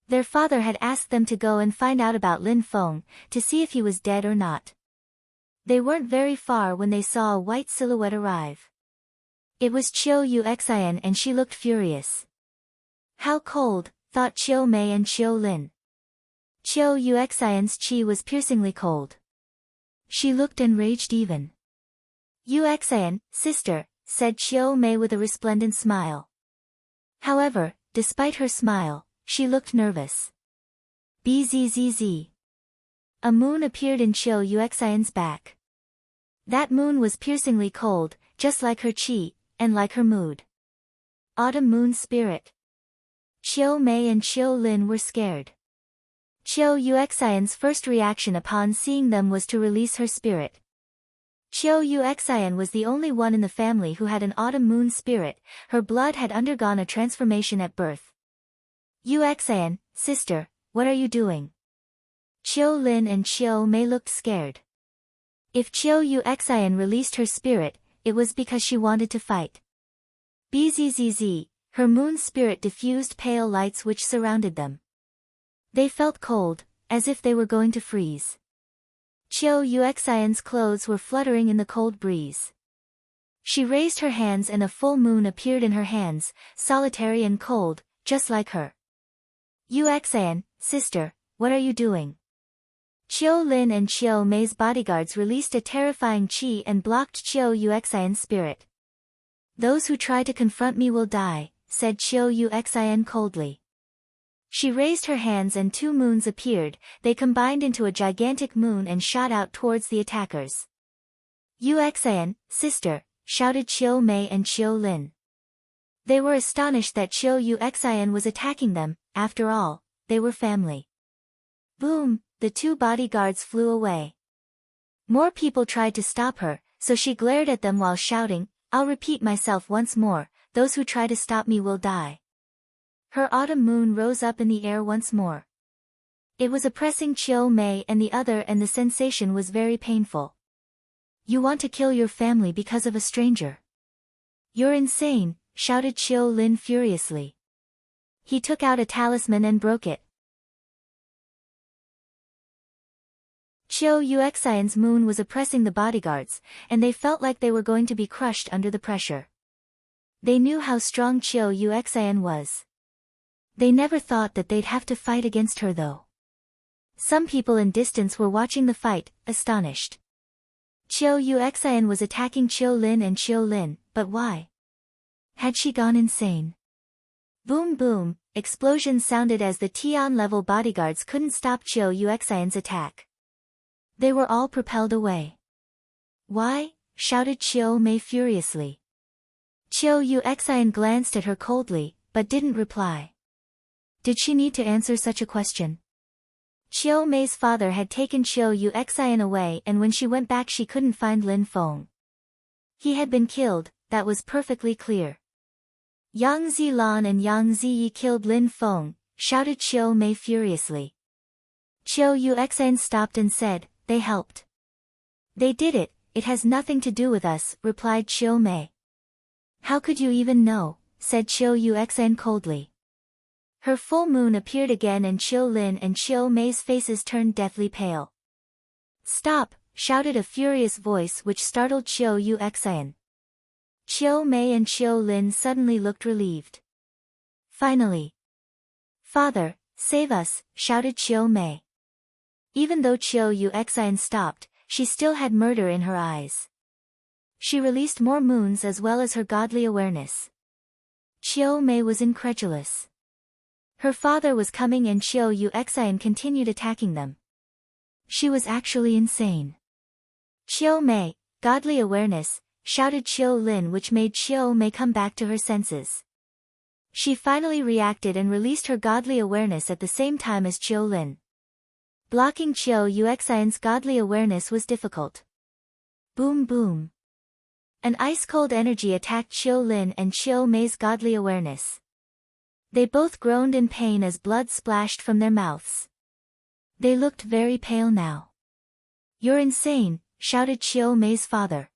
Their father had asked them to go and find out about Lin Feng, to see if he was dead or not. They weren't very far when they saw a white silhouette arrive. It was Chiu Yuxian and she looked furious. How cold, thought Chiu Mei and Chiu Lin. Chiu Yuxian's chi was piercingly cold. She looked enraged even. Yuxian, sister, said Chiu Mei with a resplendent smile. However, despite her smile, she looked nervous. Bzzz. A moon appeared in Chiu Yuxian's back. That moon was piercingly cold, just like her chi, and like her mood. Autumn moon spirit. Chiu Mei and Chiu Lin were scared. Chiu Yuxian's first reaction upon seeing them was to release her spirit. Chiu Yuxian was the only one in the family who had an autumn moon spirit, her blood had undergone a transformation at birth. Yuxian, sister, what are you doing? Chiu Lin and Chiu Mei looked scared. If Chiu Yuxian released her spirit, it was because she wanted to fight. Bzzz, her moon spirit diffused pale lights which surrounded them. They felt cold, as if they were going to freeze. Chiu Yuxian's clothes were fluttering in the cold breeze. She raised her hands and a full moon appeared in her hands, solitary and cold, just like her. Yuxian, sister, what are you doing? Chiu Lin and Chiu Mei's bodyguards released a terrifying chi and blocked Chiu Yuxian's spirit. Those who try to confront me will die, said Chiu Yuxian coldly. She raised her hands and two moons appeared, they combined into a gigantic moon and shot out towards the attackers. Yuxian, sister, shouted Chiu Mei and Chiu Lin. They were astonished that Chiu Yuxian was attacking them, after all, they were family. Boom, the two bodyguards flew away. More people tried to stop her, so she glared at them while shouting, I'll repeat myself once more, those who try to stop me will die. Her autumn moon rose up in the air once more. It was oppressing Chiu Mei and the other and the sensation was very painful. You want to kill your family because of a stranger? You're insane, shouted Chiu Lin furiously. He took out a talisman and broke it. Chiu Yuxian's moon was oppressing the bodyguards, and they felt like they were going to be crushed under the pressure. They knew how strong Chiu Yuxian was. They never thought that they'd have to fight against her though. Some people in distance were watching the fight, astonished. Chiu Yuxian was attacking Chiu Lin and Chiu Lin, but why? Had she gone insane? Boom boom, explosions sounded as the Tian-level bodyguards couldn't stop Chiu Yuxian's attack. They were all propelled away. Why? Shouted Chiu Mei furiously. Chiu Yuxian glanced at her coldly, but didn't reply. Did she need to answer such a question? Chiu Mei's father had taken Chiu Yuxian away and when she went back she couldn't find Lin Feng. He had been killed, that was perfectly clear. Yang Zilan and Yang Ziyi killed Lin Feng, shouted Chiu Mei furiously. Chiu Yuxian stopped and said, they helped. They did it, it has nothing to do with us, replied Chiu Mei. How could you even know, said Chiu Yuxian coldly. Her full moon appeared again and Chiu Lin and Chiu Mei's faces turned deathly pale. Stop, shouted a furious voice which startled Chiu Yuxian. Chiu Mei and Chiu Lin suddenly looked relieved. Finally. Father, save us, shouted Chiu Mei. Even though Chiu Yuxian stopped, she still had murder in her eyes. She released more moons as well as her godly awareness. Chiu Mei was incredulous. Her father was coming and Chiu Yuxian continued attacking them. She was actually insane. Chiu Mei, godly awareness, shouted Chiu Lin, which made Chiu Mei come back to her senses. She finally reacted and released her godly awareness at the same time as Chiu Lin. Blocking Chiu Yuxian's godly awareness was difficult. Boom boom. An ice-cold energy attacked Chiu Lin and Chiu Mei's godly awareness. They both groaned in pain as blood splashed from their mouths. They looked very pale now. "You're insane," shouted Chiu Mei's father.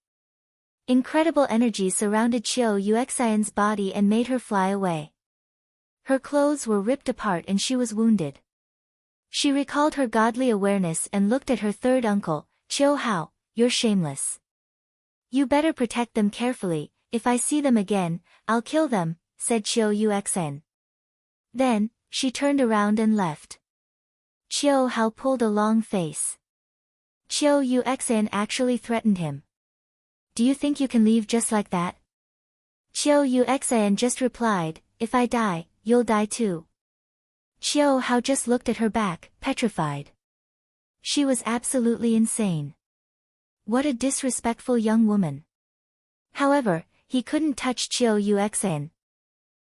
Incredible energy surrounded Chiu Yuxian's body and made her fly away. Her clothes were ripped apart and she was wounded. She recalled her godly awareness and looked at her third uncle, Chiu Hao. "You're shameless. You better protect them carefully, if I see them again, I'll kill them," said Chiu Yuxian. Then, she turned around and left. Chiu Hao pulled a long face. Chiu Yuxian actually threatened him. "Do you think you can leave just like that?" Chiu Yuxian just replied, "If I die, you'll die too." Chiu Hao just looked at her back, petrified. She was absolutely insane. What a disrespectful young woman. However, he couldn't touch Chiu Yuxian.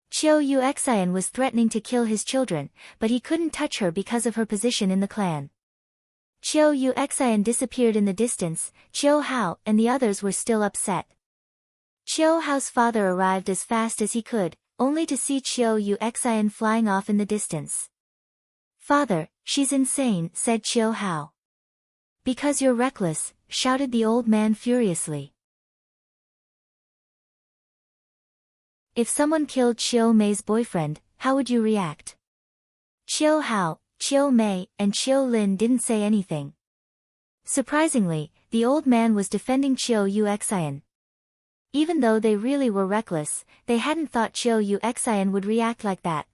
Chiu Yuxian was threatening to kill his children, but he couldn't touch her because of her position in the clan. Chiu Yuxian disappeared in the distance. Chiu Hao and the others were still upset. Chiu Hao's father arrived as fast as he could, only to see Chiu Yuxian flying off in the distance. "Father, she's insane," said Chiu Hao. "Because you're reckless," shouted the old man furiously. If someone killed Chiu Mei's boyfriend, how would you react? Chiu Hao, Chiu Mei, and Chiu Lin didn't say anything. Surprisingly, the old man was defending Chiu Yuxian. Even though they really were reckless, they hadn't thought Chiu Yuxian would react like that.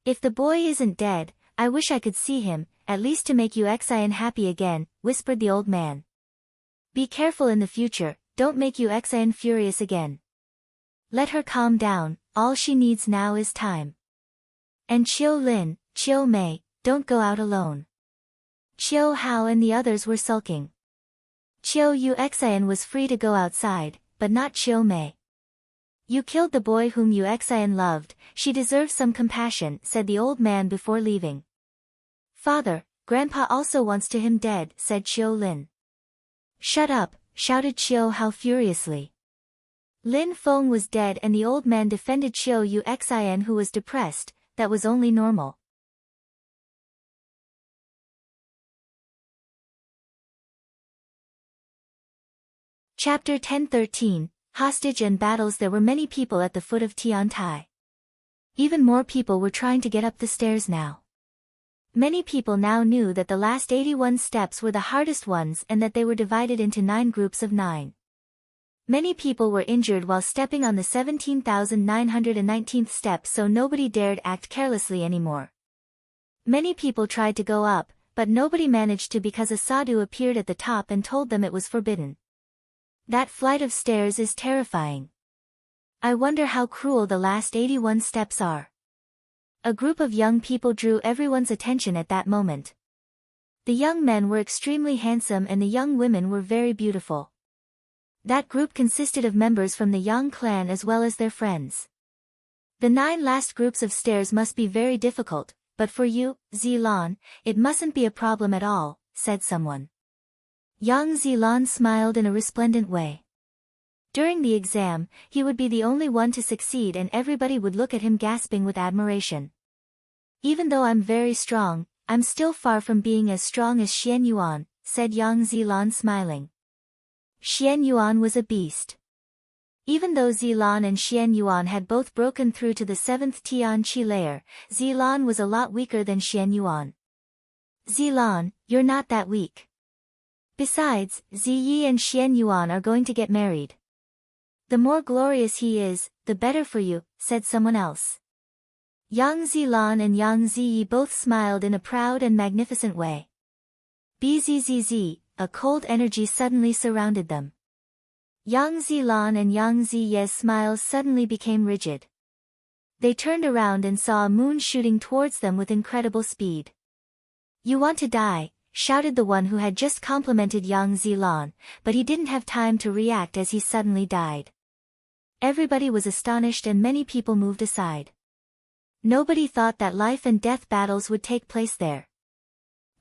"If the boy isn't dead, I wish I could see him, at least to make Yuxian happy again," whispered the old man. "Be careful in the future, don't make Yuxian furious again. Let her calm down, all she needs now is time. And Chiu Lin, Chiu Mei, don't go out alone." Chiu Hao and the others were sulking. Chiu Yuxian was free to go outside, but not Chiu Mei. "You killed the boy whom Yuxian loved, she deserves some compassion," said the old man before leaving. "Father, Grandpa also wants to him dead," said Chiu Lin. "Shut up," shouted Chiu Hao furiously. Lin Feng was dead and the old man defended Chiu Yuxian, who was depressed. That was only normal. Chapter 10-13, Hostage and Battles. There were many people at the foot of Tiantai. Even more people were trying to get up the stairs now. Many people now knew that the last 81 steps were the hardest ones and that they were divided into 9 groups of 9. Many people were injured while stepping on the 17,919th step, so nobody dared act carelessly anymore. Many people tried to go up, but nobody managed to because a sadhu appeared at the top and told them it was forbidden. That flight of stairs is terrifying. I wonder how cruel the last 81 steps are. A group of young people drew everyone's attention at that moment. The young men were extremely handsome and the young women were very beautiful. That group consisted of members from the Yang clan as well as their friends. The 9 last groups of stairs must be very difficult, but for you, Zilan, it mustn't be a problem at all, said someone. Yang Zilan smiled in a resplendent way. During the exam, he would be the only one to succeed and everybody would look at him gasping with admiration. Even though I'm very strong, I'm still far from being as strong as Xian Yuan, said Yang Zilan smiling. Xian Yuan was a beast. Even though Zilan and Xian Yuan had both broken through to the 7th Tian Qi layer, Zilan was a lot weaker than Xian Yuan. Zilan, you're not that weak. Besides, Ziyi and Xian Yuan are going to get married. The more glorious he is, the better for you, said someone else. Yang Zilan and Yang Ziyi both smiled in a proud and magnificent way. Bzzz, a cold energy suddenly surrounded them. Yang Zilan and Yang Ziye's smiles suddenly became rigid. They turned around and saw a moon shooting towards them with incredible speed. "You want to die," shouted the one who had just complimented Yang Zilan, but he didn't have time to react as he suddenly died. Everybody was astonished and many people moved aside. Nobody thought that life and death battles would take place there.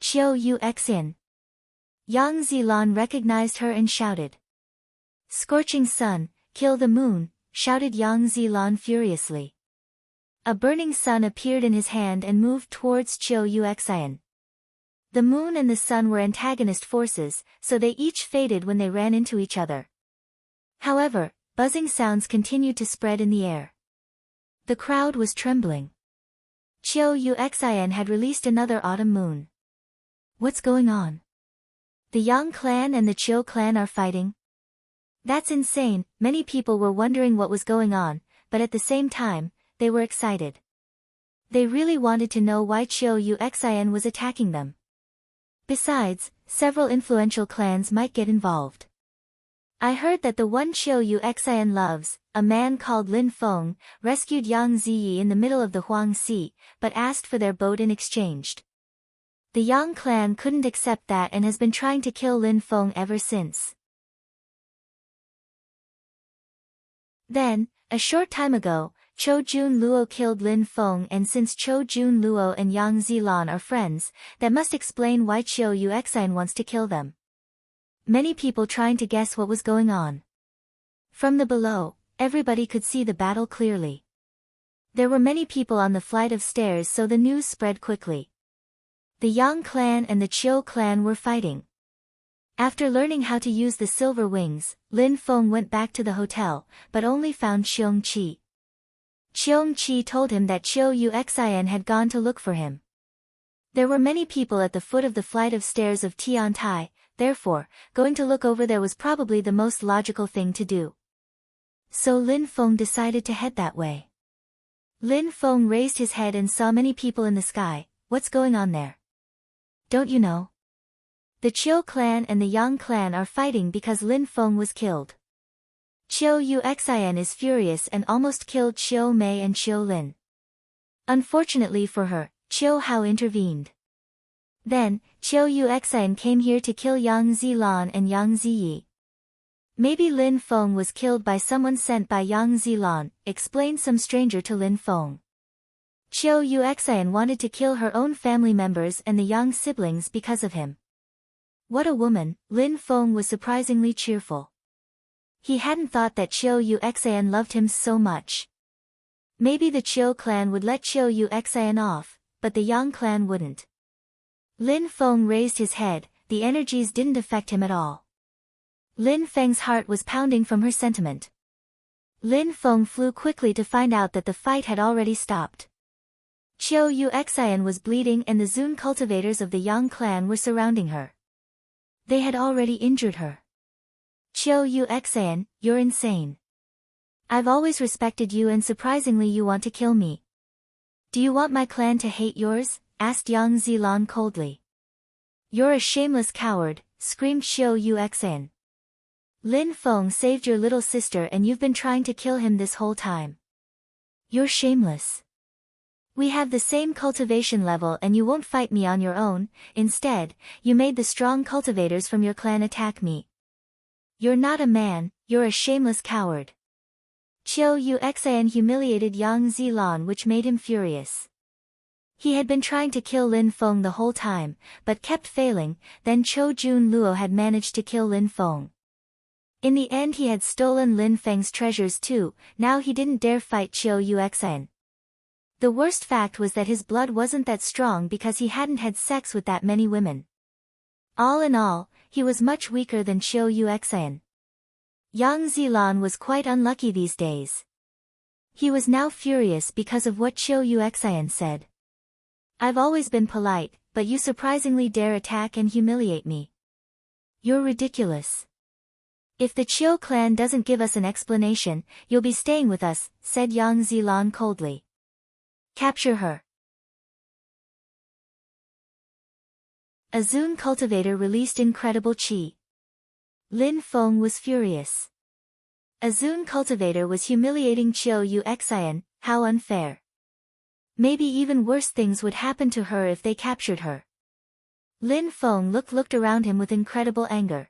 "Qiu Yu Xin." Yang Zilan recognized her and shouted. "Scorching sun, kill the moon," shouted Yang Zilan furiously. A burning sun appeared in his hand and moved towards Qiu Yu Xin. The moon and the sun were antagonist forces, so they each faded when they ran into each other. However, buzzing sounds continued to spread in the air. The crowd was trembling. Qiu Yu Xin had released another autumn moon. What's going on? The Yang clan and the Qiu clan are fighting? That's insane. Many people were wondering what was going on, but at the same time, they were excited. They really wanted to know why Qiu Yu Xin was attacking them. Besides, several influential clans might get involved. I heard that the one Qiu Yu Xin loves, a man called Lin Feng, rescued Yang Ziyi in the middle of the Huang Sea, but asked for their boat in exchange. The Yang clan couldn't accept that and has been trying to kill Lin Feng ever since. Then, a short time ago, Chou Jun Luo killed Lin Feng, and since Chou Jun Luo and Yang Zilan are friends, that must explain why Qiu Yu Xin wants to kill them. Many people trying to guess what was going on. From the below, everybody could see the battle clearly. There were many people on the flight of stairs, so the news spread quickly. The Yang clan and the Qiu clan were fighting. After learning how to use the silver wings, Lin Feng went back to the hotel, but only found Xiong Qi. Xiong Qi told him that Qiu Yu Xin had gone to look for him. There were many people at the foot of the flight of stairs of Tiantai, therefore, going to look over there was probably the most logical thing to do. So Lin Feng decided to head that way. Lin Feng raised his head and saw many people in the sky. What's going on there? Don't you know? The Qiu clan and the Yang clan are fighting because Lin Feng was killed. Qiu Yu Xin is furious and almost killed Qiu Mei and Qiu Lin. Unfortunately for her, Qiu Hao intervened. Then, Qiu Yu Xin came here to kill Yang Zilan and Yang Ziyi. Maybe Lin Feng was killed by someone sent by Yang Zilan, explained some stranger to Lin Feng. Qiu Yu Xin wanted to kill her own family members and the Yang siblings because of him. What a woman. Lin Feng was surprisingly cheerful. He hadn't thought that Qiu Yu Xin loved him so much. Maybe the Qiu clan would let Qiu Yu Xin off, but the Yang clan wouldn't. Lin Feng raised his head. The energies didn't affect him at all. Lin Feng's heart was pounding from her sentiment. Lin Feng flew quickly to find out that the fight had already stopped. Qiu Yu Xin was bleeding and the Zun cultivators of the Yang clan were surrounding her. They had already injured her. Qiu Yu Xin, you're insane. I've always respected you and surprisingly you want to kill me. Do you want my clan to hate yours? Asked Yang Zilan coldly. You're a shameless coward, screamed Qiu Yu Xin. Lin Feng saved your little sister and you've been trying to kill him this whole time. You're shameless. We have the same cultivation level and you won't fight me on your own. Instead, you made the strong cultivators from your clan attack me. You're not a man, you're a shameless coward. Qiu Yu Xin humiliated Yang Zilan, which made him furious. He had been trying to kill Lin Feng the whole time, but kept failing. Then Chou Jun Luo had managed to kill Lin Feng. In the end he had stolen Lin Feng's treasures too. Now he didn't dare fight Qiu Yu Xin. The worst fact was that his blood wasn't that strong because he hadn't had sex with that many women. All in all, he was much weaker than Qiu Yu Xin. Yang Zilan was quite unlucky these days. He was now furious because of what Qiu Yu Xin said. I've always been polite, but you surprisingly dare attack and humiliate me. You're ridiculous. If the Qiu clan doesn't give us an explanation, you'll be staying with us, said Yang Zilan coldly. Capture her. A Zun cultivator released incredible qi. Lin Feng was furious. A Zun cultivator was humiliating Qiu Yu Xin. how unfair. Maybe even worse things would happen to her if they captured her. Lin Feng looked around him with incredible anger.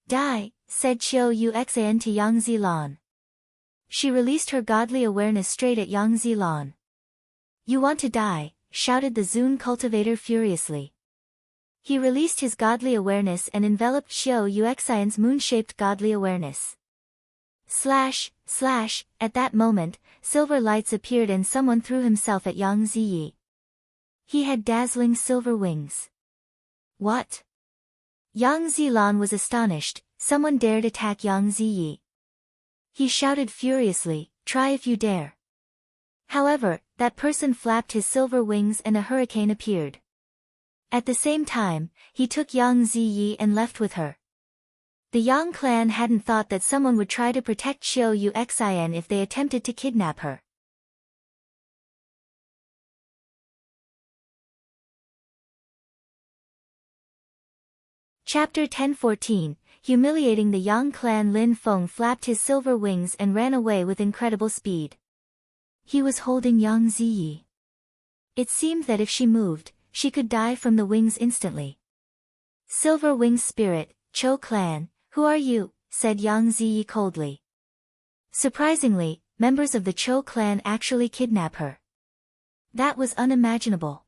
Die, said Qiu Yuxan to Yang Zilan. She released her godly awareness straight at Yang Zilan. You want to die, shouted the Zun cultivator furiously. He released his godly awareness and enveloped Qiu Yuxian's moon-shaped godly awareness. Slash, slash, at that moment, silver lights appeared and someone threw himself at Yang Ziyi. He had dazzling silver wings. What? Yang Zilan was astonished, someone dared attack Yang Ziyi. He shouted furiously, try if you dare. However, that person flapped his silver wings and a hurricane appeared. At the same time, he took Yang Ziyi and left with her. The Yang clan hadn't thought that someone would try to protect Qiu Yuxian if they attempted to kidnap her. Chapter 10-14, humiliating the Yang clan. Lin Feng flapped his silver wings and ran away with incredible speed. He was holding Yang Ziyi. It seemed that if she moved, she could die from the wings instantly. Silver Wings Spirit, Chou clan, who are you? Said Yang Ziyi coldly. Surprisingly, members of the Chou clan actually kidnap her. That was unimaginable.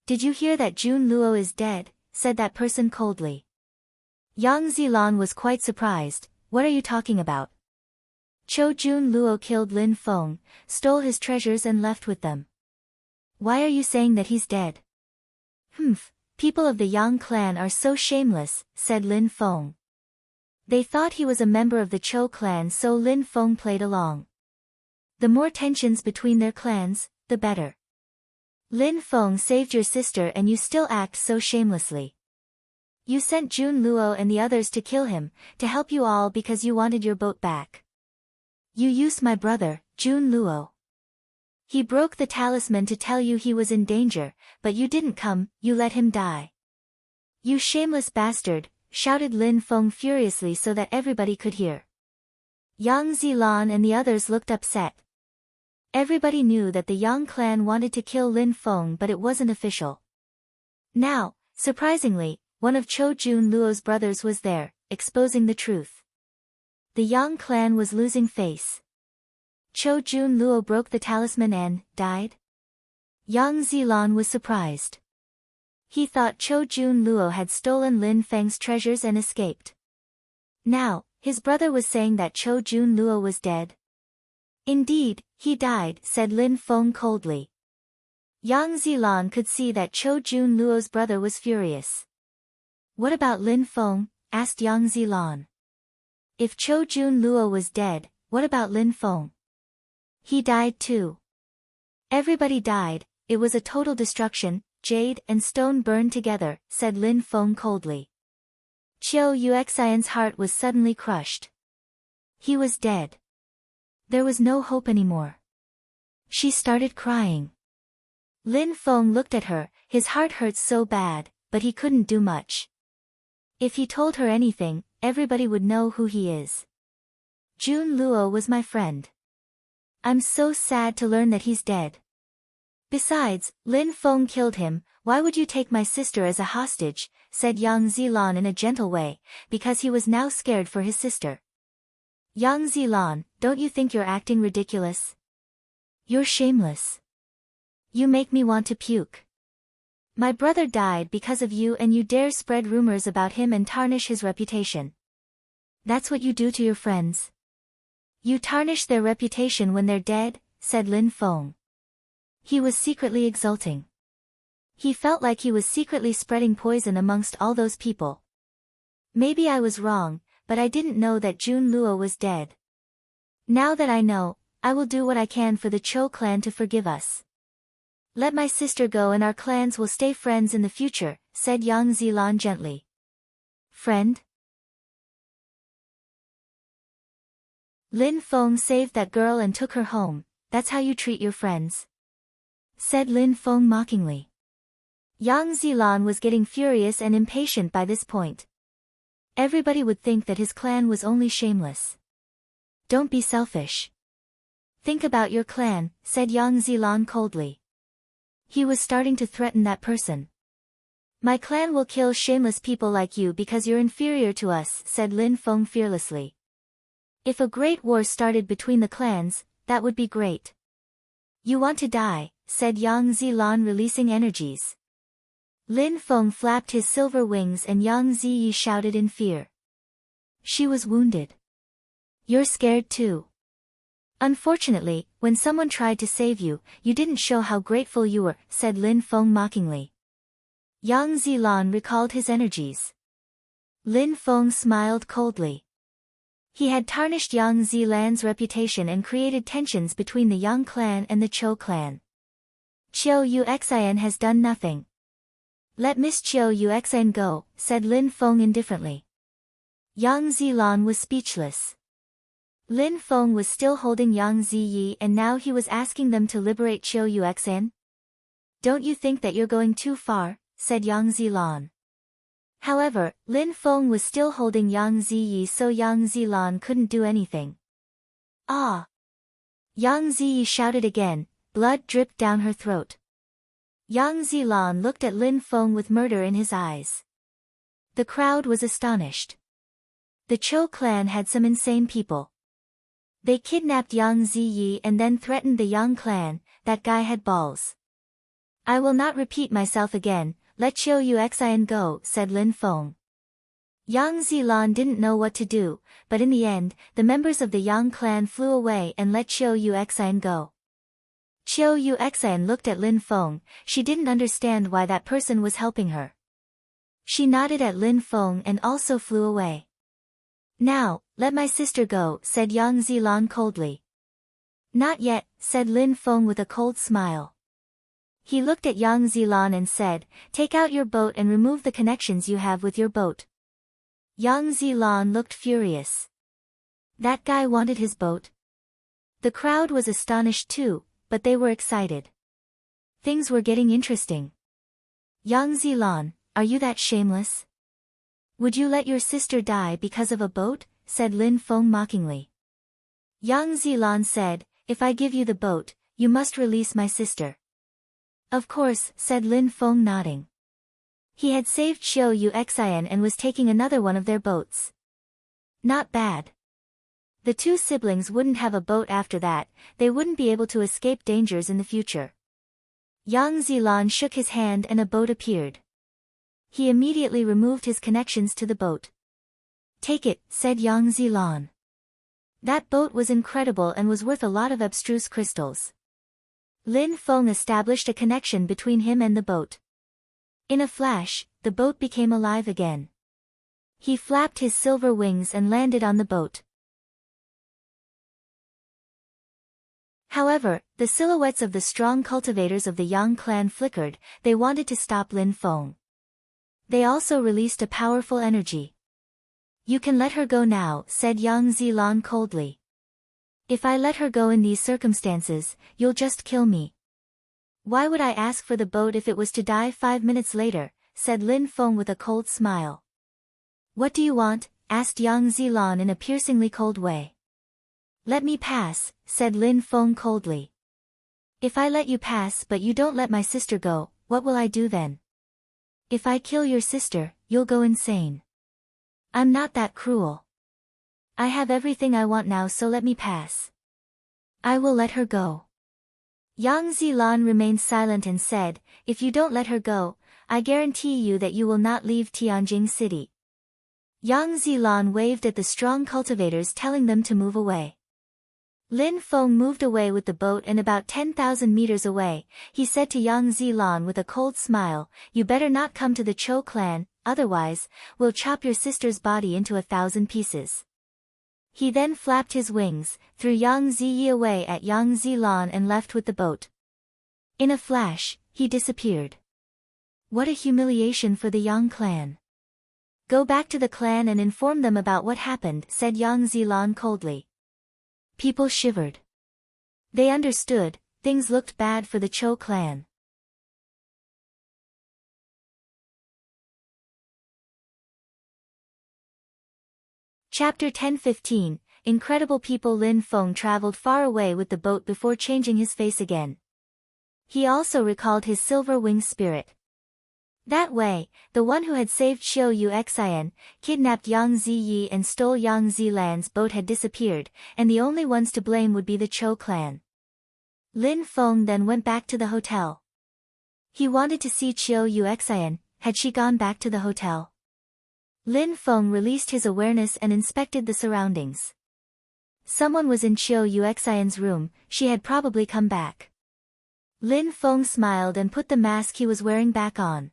Did you hear that Jun Luo is dead? Said that person coldly. Yang Zilan was quite surprised. What are you talking about? Chou Jun Luo killed Lin Feng, stole his treasures and left with them. Why are you saying that he's dead? People of the Yang clan are so shameless, said Lin Feng. They thought he was a member of the Chou clan, so Lin Feng played along. The more tensions between their clans, the better. Lin Feng saved your sister and you still act so shamelessly. You sent Jun Luo and the others to kill him, to help you all because you wanted your boat back. You used my brother, Jun Luo. He broke the talisman to tell you he was in danger, but you didn't come, you let him die. You shameless bastard, shouted Lin Feng furiously so that everybody could hear. Yang Zilan and the others looked upset. Everybody knew that the Yang clan wanted to kill Lin Feng, but it wasn't official. Now, surprisingly, one of Chou Jun Luo's brothers was there, exposing the truth. The Yang clan was losing face. Chou Jun Luo broke the talisman and died? Yang Zilan was surprised. He thought Chou Jun Luo had stolen Lin Feng's treasures and escaped. Now, his brother was saying that Chou Jun Luo was dead. Indeed, he died, said Lin Feng coldly. Yang Zilan could see that Chou Jun Luo's brother was furious. What about Lin Feng? Asked Yang Zilan. If Chou Jun Luo was dead, what about Lin Feng? He died too. Everybody died, it was a total destruction, jade and stone burned together, said Lin Feng coldly. Qiu Yuxian's heart was suddenly crushed. He was dead. There was no hope anymore. She started crying. Lin Feng looked at her, his heart hurt so bad, but he couldn't do much. If he told her anything, everybody would know who he is. Jun Luo was my friend. I'm so sad to learn that he's dead. Besides, Lin Feng killed him, why would you take my sister as a hostage, said Yang Zilan in a gentle way, because he was now scared for his sister. Yang Zilan, don't you think you're acting ridiculous? You're shameless. You make me want to puke. My brother died because of you and you dare spread rumors about him and tarnish his reputation. That's what you do to your friends. You tarnish their reputation when they're dead, said Lin Feng. He was secretly exulting. He felt like he was secretly spreading poison amongst all those people. Maybe I was wrong, but I didn't know that Jun Luo was dead. Now that I know, I will do what I can for the Chou clan to forgive us. Let my sister go and our clans will stay friends in the future, said Yang Zilan gently. Friend? Lin Feng saved that girl and took her home, that's how you treat your friends? Said Lin Feng mockingly. Yang Zilan was getting furious and impatient by this point. Everybody would think that his clan was only shameless. Don't be selfish. Think about your clan, said Yang Zilan coldly. He was starting to threaten that person. My clan will kill shameless people like you because you're inferior to us, said Lin Feng fearlessly. If a great war started between the clans, that would be great. You want to die, said Yang Zilan releasing energies. Lin Feng flapped his silver wings and Yang Ziyi shouted in fear. She was wounded. You're scared too. Unfortunately, when someone tried to save you, you didn't show how grateful you were, said Lin Feng mockingly. Yang Zilan recalled his energies. Lin Feng smiled coldly. He had tarnished Yang Zilan's reputation and created tensions between the Yang clan and the Chou clan. Qiu Yuxian has done nothing. Let Miss Qiu Yuxian go, said Lin Feng indifferently. Yang Zilan was speechless. Lin Feng was still holding Yang Ziyi and now he was asking them to liberate Qiu Yuxian? Don't you think that you're going too far, said Yang Zilan. However, Lin Feng was still holding Yang Ziyi so Yang Zilan couldn't do anything. Ah! Yang Ziyi shouted again, blood dripped down her throat. Yang Zilan looked at Lin Feng with murder in his eyes. The crowd was astonished. The Chou clan had some insane people. They kidnapped Yang Ziyi and then threatened the Yang clan, that guy had balls. I will not repeat myself again, let Qiu Yuxian go, said Lin Feng. Yang Zilan didn't know what to do, but in the end, the members of the Yang clan flew away and let Qiu Yuxian go. Qiu Yuxian looked at Lin Feng, she didn't understand why that person was helping her. She nodded at Lin Feng and also flew away. Now, let my sister go, said Yang Zilan coldly. Not yet, said Lin Feng with a cold smile. He looked at Yang Zilan and said, take out your boat and remove the connections you have with your boat. Yang Zilan looked furious. That guy wanted his boat. The crowd was astonished too, but they were excited. Things were getting interesting. Yang Zilan, are you that shameless? Would you let your sister die because of a boat? Said Lin Feng mockingly. Yang Zilan said, if I give you the boat, you must release my sister. Of course, said Lin Feng nodding. He had saved Qiu Yuxian and was taking another one of their boats. Not bad. The two siblings wouldn't have a boat after that, they wouldn't be able to escape dangers in the future. Yang Zilan shook his hand and a boat appeared. He immediately removed his connections to the boat. Take it, said Yang Zilan. That boat was incredible and was worth a lot of abstruse crystals. Lin Feng established a connection between him and the boat. In a flash, the boat became alive again. He flapped his silver wings and landed on the boat. However, the silhouettes of the strong cultivators of the Yang clan flickered, they wanted to stop Lin Feng. They also released a powerful energy. You can let her go now, said Yang Zilan coldly. If I let her go in these circumstances, you'll just kill me. Why would I ask for the boat if it was to die 5 minutes later, said Lin Feng with a cold smile. What do you want? Asked Yang Zilan in a piercingly cold way. Let me pass, said Lin Feng coldly. If I let you pass but you don't let my sister go, what will I do then? If I kill your sister, you'll go insane. I'm not that cruel. I have everything I want now, so let me pass. I will let her go. Yang Zilan remained silent and said, if you don't let her go, I guarantee you that you will not leave Tianjing City. Yang Zilan waved at the strong cultivators telling them to move away. Lin Feng moved away with the boat and about 10,000 meters away, he said to Yang Zilan with a cold smile, you better not come to the Chou clan, otherwise, we'll chop your sister's body into 1,000 pieces. He then flapped his wings, threw Yang Ziyi away at Yang Zilan and left with the boat. In a flash, he disappeared. What a humiliation for the Yang clan. Go back to the clan and inform them about what happened, said Yang Zilan coldly. People shivered. They understood, things looked bad for the Chou clan. Chapter 10-15, incredible people. Lin Feng traveled far away with the boat before changing his face again. He also recalled his silver wing spirit. That way, the one who had saved Qiu Yuxian, kidnapped Yang Ziyi and stole Yang Zilan's boat had disappeared, and the only ones to blame would be the Chou clan. Lin Feng then went back to the hotel. He wanted to see Qiu Yuxian. Had she gone back to the hotel? Lin Feng released his awareness and inspected the surroundings. Someone was in Qiu Yuxian's room. She had probably come back. Lin Feng smiled and put the mask he was wearing back on.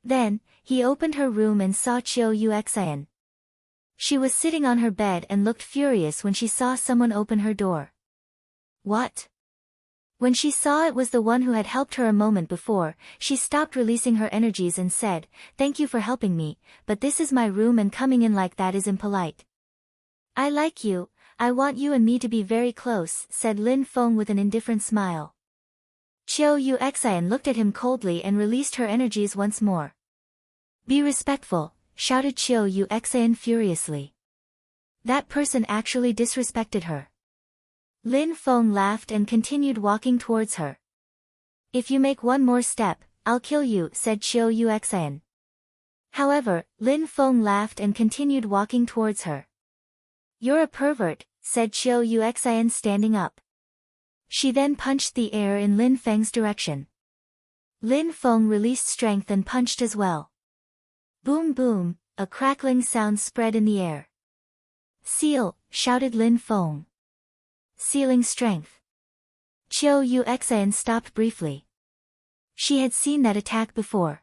Then, he opened her room and saw Qiu Yuxian. She was sitting on her bed and looked furious when she saw someone open her door. What? When she saw it was the one who had helped her a moment before, she stopped releasing her energies and said, "Thank you for helping me, but this is my room and coming in like that is impolite." "I like you, I want you and me to be very close," said Lin Feng with an indifferent smile. Qiu Yuxian looked at him coldly and released her energies once more. "Be respectful," shouted Qiu Yuxian furiously. That person actually disrespected her. Lin Feng laughed and continued walking towards her. "If you make one more step, I'll kill you," said Qiu Yuxian. However, Lin Feng laughed and continued walking towards her. "You're a pervert," said Qiu Yuxian standing up. She then punched the air in Lin Feng's direction. Lin Feng released strength and punched as well. Boom boom, a crackling sound spread in the air. "Seal," shouted Lin Feng. "Sealing strength." Qiu Yuxian stopped briefly. She had seen that attack before.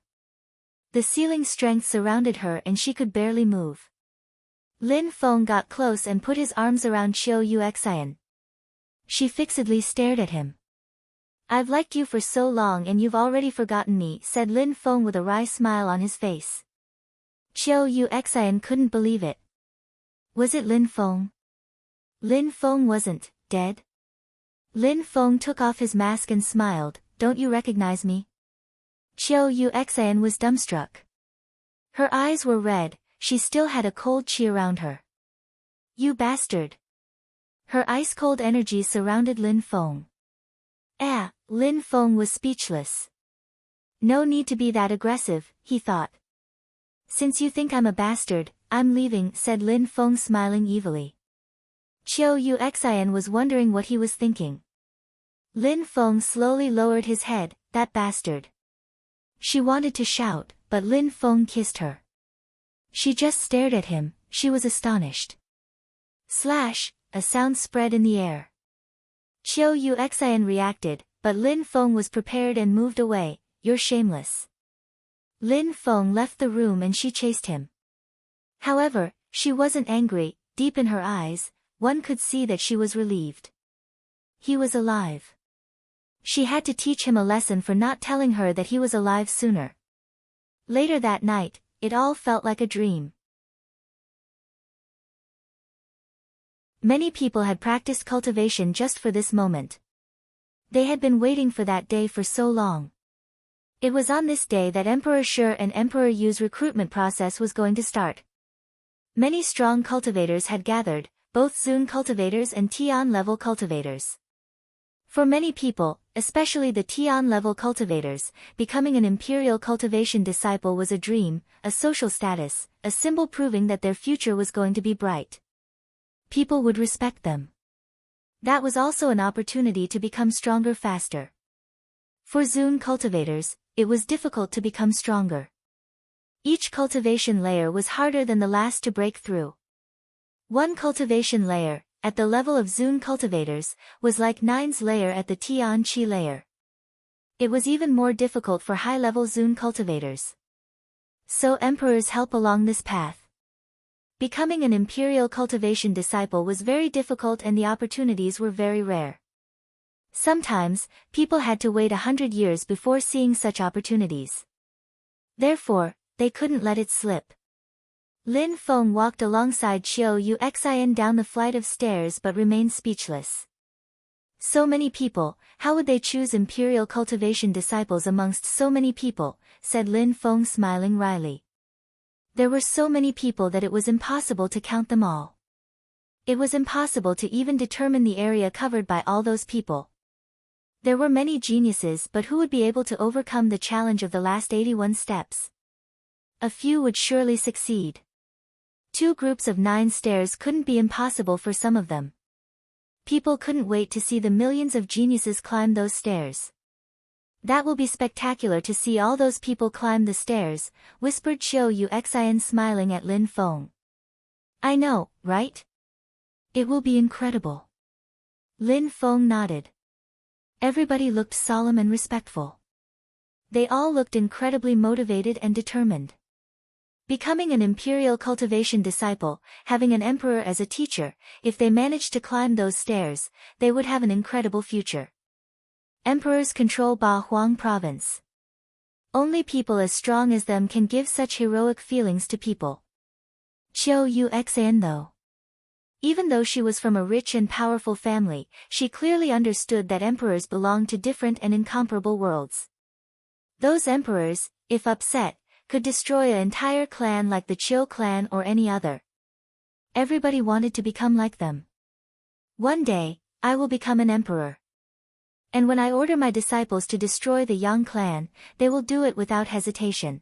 The sealing strength surrounded her and she could barely move. Lin Feng got close and put his arms around Qiu Yuxian. She fixedly stared at him. "I've liked you for so long and you've already forgotten me," said Lin Feng with a wry smile on his face. Qiu Yuxian couldn't believe it. Was it Lin Feng? Lin Feng wasn't dead? Lin Feng took off his mask and smiled. "Don't you recognize me?" Qiu Yuxian was dumbstruck. Her eyes were red, she still had a cold chi around her. "You bastard!" Her ice-cold energy surrounded Lin Feng. Lin Feng was speechless. "No need to be that aggressive," he thought. "Since you think I'm a bastard, I'm leaving," said Lin Feng smiling evilly. Qiu Yuxian was wondering what he was thinking. Lin Feng slowly lowered his head. "That bastard." She wanted to shout, but Lin Feng kissed her. She just stared at him, she was astonished. Slash! A sound spread in the air. Qiu Yuxian reacted, but Lin Feng was prepared and moved away. "You're shameless." Lin Feng left the room and she chased him. However, she wasn't angry. Deep in her eyes, one could see that she was relieved. He was alive. She had to teach him a lesson for not telling her that he was alive sooner. Later that night, it all felt like a dream. Many people had practiced cultivation just for this moment. They had been waiting for that day for so long. It was on this day that Emperor Shi and Emperor Yu's recruitment process was going to start. Many strong cultivators had gathered, both Zun cultivators and Tian-level cultivators. For many people, especially the Tian-level cultivators, becoming an imperial cultivation disciple was a dream, a social status, a symbol proving that their future was going to be bright. People would respect them. That was also an opportunity to become stronger faster. For Zun cultivators, it was difficult to become stronger. Each cultivation layer was harder than the last to break through. One cultivation layer, at the level of Zun cultivators, was like Nine's layer at the Tian Qi layer. It was even more difficult for high-level Zun cultivators. So emperors help along this path. Becoming an imperial cultivation disciple was very difficult and the opportunities were very rare. Sometimes, people had to wait 100 years before seeing such opportunities. Therefore, they couldn't let it slip. Lin Feng walked alongside Qiu Yuxian down the flight of stairs but remained speechless. So many people, how would they choose imperial cultivation disciples amongst so many people, said Lin Feng smiling wryly. There were so many people that it was impossible to count them all. It was impossible to even determine the area covered by all those people. There were many geniuses, but who would be able to overcome the challenge of the last 81 steps? A few would surely succeed. 2 groups of 9 stairs couldn't be impossible for some of them. People couldn't wait to see the millions of geniuses climb those stairs. That will be spectacular to see all those people climb the stairs, whispered Chiu Uxin smiling at Lin Feng. I know, right? It will be incredible. Lin Feng nodded. Everybody looked solemn and respectful. They all looked incredibly motivated and determined. Becoming an imperial cultivation disciple, having an emperor as a teacher, if they managed to climb those stairs, they would have an incredible future. Emperors control Ba Huang province. Only people as strong as them can give such heroic feelings to people. Chiu Uxin though. Even though she was from a rich and powerful family, she clearly understood that emperors belonged to different and incomparable worlds. Those emperors, if upset, could destroy an entire clan like the Chiu clan or any other. Everybody wanted to become like them. One day, I will become an emperor. And when I order my disciples to destroy the Yang clan, they will do it without hesitation.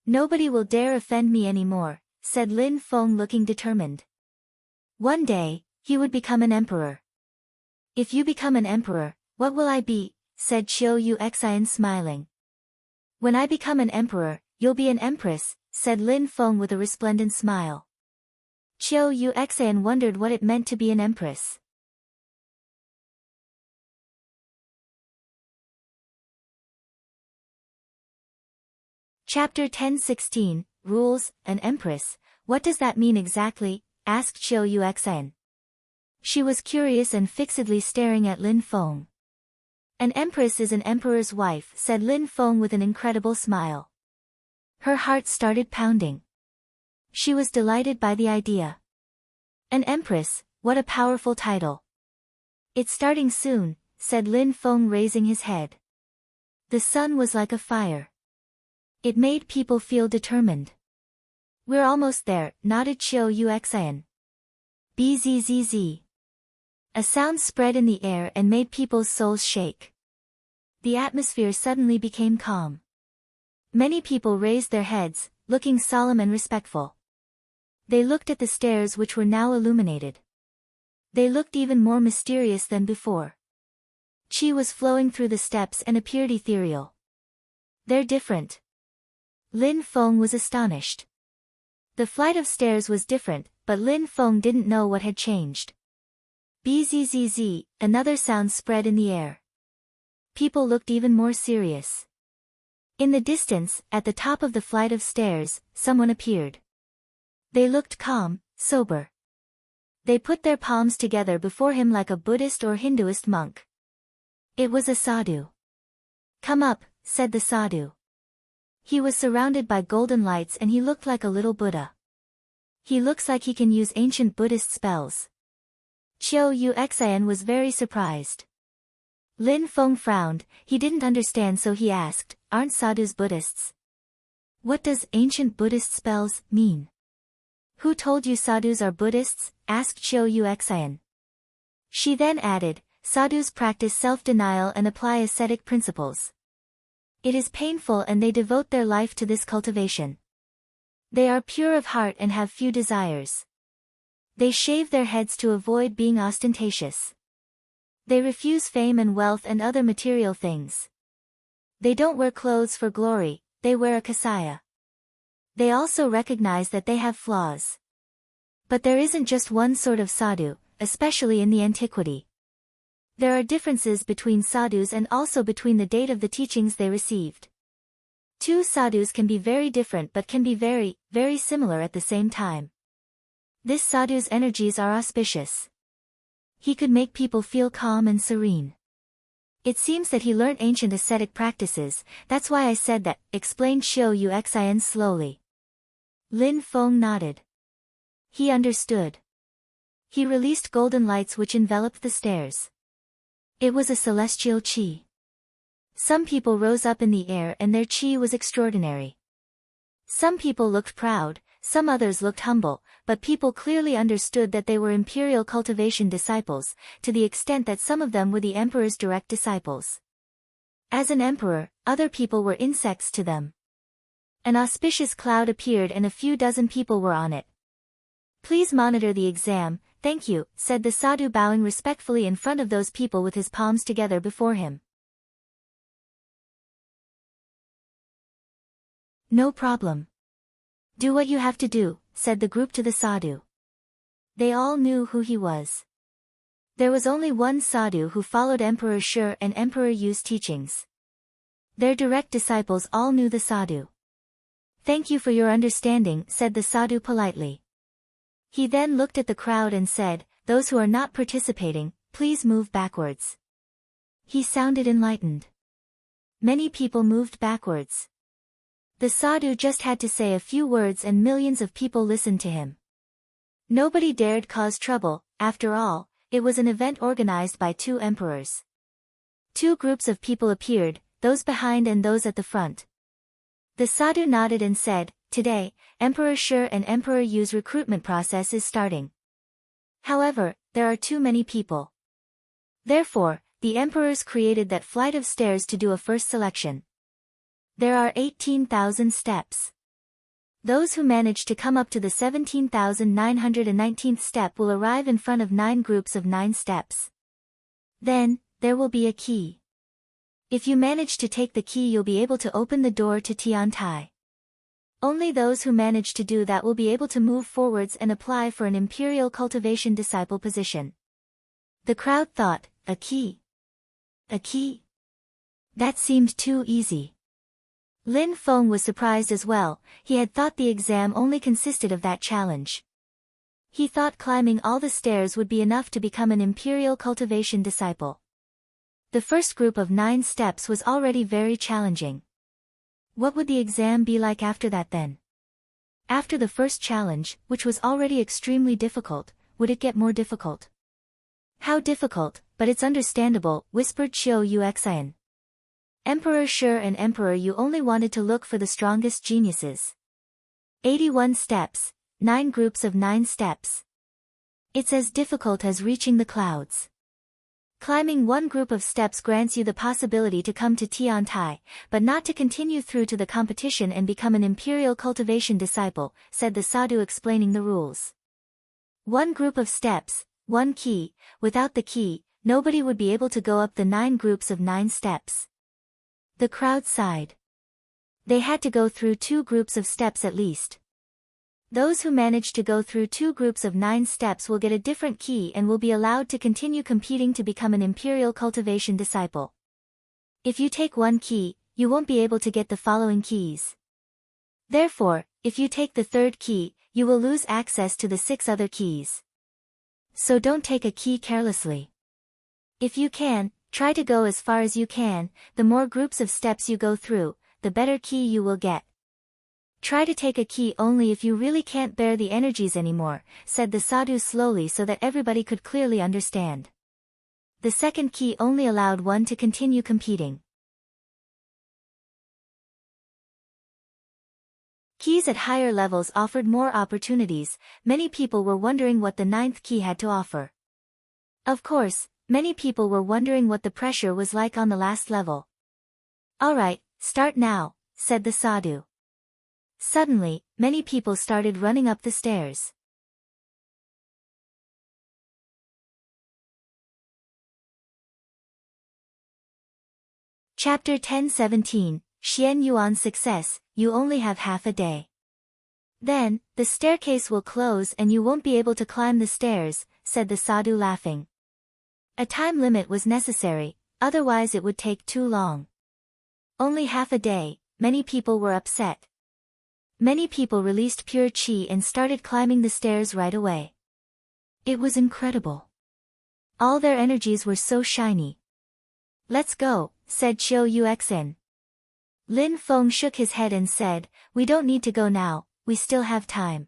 Nobody will dare offend me anymore, said Lin Feng looking determined. One day, he would become an emperor. If you become an emperor, what will I be? Said Chiu Uxin smiling. When I become an emperor, you'll be an empress, said Lin Feng with a resplendent smile. Chiu Uxin wondered what it meant to be an empress. Chapter 1016, Rules, an Empress, what does that mean exactly? Asked Chiu Uxin. She was curious and fixedly staring at Lin Feng. An empress is an emperor's wife, said Lin Feng with an incredible smile. Her heart started pounding. She was delighted by the idea. An empress, what a powerful title. It's starting soon, said Lin Feng raising his head. The sun was like a fire. It made people feel determined. We're almost there, nodded Chiu Uxin. Bzzz. A sound spread in the air and made people's souls shake. The atmosphere suddenly became calm. Many people raised their heads, looking solemn and respectful. They looked at the stairs which were now illuminated. They looked even more mysterious than before. Qi was flowing through the steps and appeared ethereal. They're different. Lin Feng was astonished. The flight of stairs was different, but Lin Feng didn't know what had changed. Bzzz, another sound spread in the air. People looked even more serious. In the distance, at the top of the flight of stairs, someone appeared. They looked calm, sober. They put their palms together before him like a Buddhist or Hinduist monk. It was a sadhu. Come up, said the sadhu. He was surrounded by golden lights and he looked like a little Buddha. He looks like he can use ancient Buddhist spells. Chiu Uxin was very surprised. Lin Feng frowned, he didn't understand so he asked, aren't sadhus Buddhists? What does ancient Buddhist spells mean? Who told you sadhus are Buddhists? Asked Chiu Uxin. She then added, sadhus practice self-denial and apply ascetic principles. It is painful and they devote their life to this cultivation. They are pure of heart and have few desires. They shave their heads to avoid being ostentatious. They refuse fame and wealth and other material things. They don't wear clothes for glory, they wear a kasaya. They also recognize that they have flaws. But there isn't just one sort of sadhu, especially in the antiquity. There are differences between sadhus and also between the date of the teachings they received. Two sadhus can be very different but can be very, very similar at the same time. This sadhu's energies are auspicious. He could make people feel calm and serene. It seems that he learnt ancient ascetic practices, that's why I said that, explained Chiu Uxin slowly. Lin Feng nodded. He understood. He released golden lights which enveloped the stairs. It was a celestial qi. Some people rose up in the air and their qi was extraordinary. Some people looked proud, some others looked humble, but people clearly understood that they were imperial cultivation disciples, to the extent that some of them were the emperor's direct disciples. As an emperor, other people were insects to them. An auspicious cloud appeared and a few dozen people were on it. "Please monitor the exam, thank you," said the sadhu, bowing respectfully in front of those people with his palms together before him. "No problem. Do what you have to do," said the group to the sadhu. They all knew who he was. There was only one sadhu who followed Emperor Shi and Emperor Yu's teachings. Their direct disciples all knew the sadhu. "Thank you for your understanding," said the sadhu politely. He then looked at the crowd and said, "Those who are not participating, please move backwards." He sounded enlightened. Many people moved backwards. The sadhu just had to say a few words and millions of people listened to him. Nobody dared cause trouble. After all, it was an event organized by two emperors. Two groups of people appeared, those behind and those at the front. The sadhu nodded and said, "Today, Emperor Shi and Emperor Yu's recruitment process is starting. However, there are too many people. Therefore, the emperors created that flight of stairs to do a first selection. There are 18,000 steps. Those who manage to come up to the 17,919th step will arrive in front of 9 groups of 9 steps. Then, there will be a key. If you manage to take the key, you'll be able to open the door to Tiantai. Only those who manage to do that will be able to move forwards and apply for an imperial cultivation disciple position." The crowd thought, "A key? A key? That seemed too easy." Lin Feng was surprised as well. He had thought the exam only consisted of that challenge. He thought climbing all the stairs would be enough to become an imperial cultivation disciple. The first group of 9 steps was already very challenging. What would the exam be like after that then? After the first challenge, which was already extremely difficult, would it get more difficult? "How difficult, but it's understandable," whispered Chiu Uxian. Emperor Shi and Emperor Yu only wanted to look for the strongest geniuses. 81 steps, 9 groups of 9 steps. It's as difficult as reaching the clouds. Climbing one group of steps grants you the possibility to come to Tiantai, but not to continue through to the competition and become an imperial cultivation disciple, said the sadhu, explaining the rules. 1 group of steps, 1 key. Without the key, nobody would be able to go up the 9 groups of 9 steps. The crowd sighed. They had to go through 2 groups of steps at least. Those who manage to go through 2 groups of 9 steps will get a different key and will be allowed to continue competing to become an imperial cultivation disciple. If you take 1 key, you won't be able to get the following keys. Therefore, if you take the 3rd key, you will lose access to the 6 other keys. So don't take a key carelessly. If you can, try to go as far as you can. The more groups of steps you go through, the better key you will get. Try to take a key only if you really can't bear the energies anymore, said the sadhu slowly so that everybody could clearly understand. The 2nd key only allowed one to continue competing. Keys at higher levels offered more opportunities. Many people were wondering what the 9th key had to offer. Of course, many people were wondering what the pressure was like on the last level. "Alright, start now," said the sadhu. Suddenly, many people started running up the stairs. Chapter 10:17, Xian Yuan's success. You only have half a day. Then, the staircase will close and you won't be able to climb the stairs, said the sadhu, laughing. A time limit was necessary, otherwise it would take too long. Only half a day. Many people were upset. Many people released pure qi and started climbing the stairs right away. It was incredible. All their energies were so shiny. "Let's go," said Chiu Uxin. Lin Feng shook his head and said, "We don't need to go now, we still have time."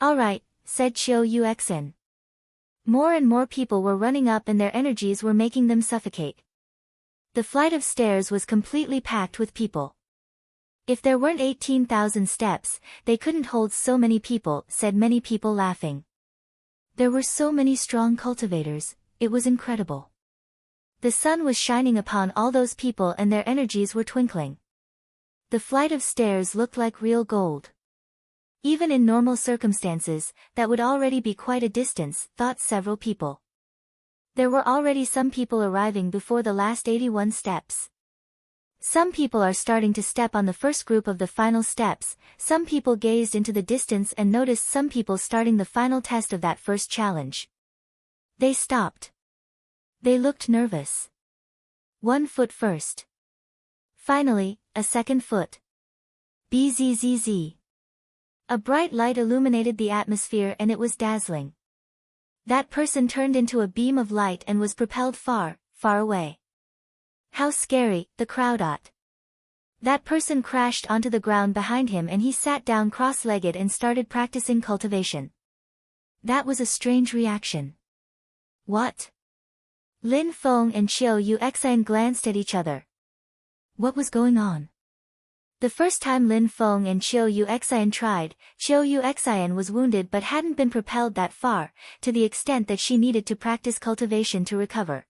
"Alright," said Chiu Uxin. More and more people were running up and their energies were making them suffocate. The flight of stairs was completely packed with people. If there weren't 18,000 steps, they couldn't hold so many people, said many people laughing. There were so many strong cultivators, it was incredible. The sun was shining upon all those people and their energies were twinkling. The flight of stairs looked like real gold. Even in normal circumstances, that would already be quite a distance, thought several people. There were already some people arriving before the last 81 steps. Some people are starting to step on the first group of the final steps, some people gazed into the distance and noticed some people starting the final test of that first challenge. They stopped. They looked nervous. 1 foot first. Finally, a second foot. Bzzz. A bright light illuminated the atmosphere and it was dazzling. That person turned into a beam of light and was propelled far, far away. How scary, the crowd thought. That person crashed onto the ground behind him and he sat down cross-legged and started practicing cultivation. That was a strange reaction. What? Lin Feng and Qiu Yuxian glanced at each other. What was going on? The first time Lin Feng and Qiu Yuxian tried, Qiu Yuxian was wounded but hadn't been propelled that far, to the extent that she needed to practice cultivation to recover.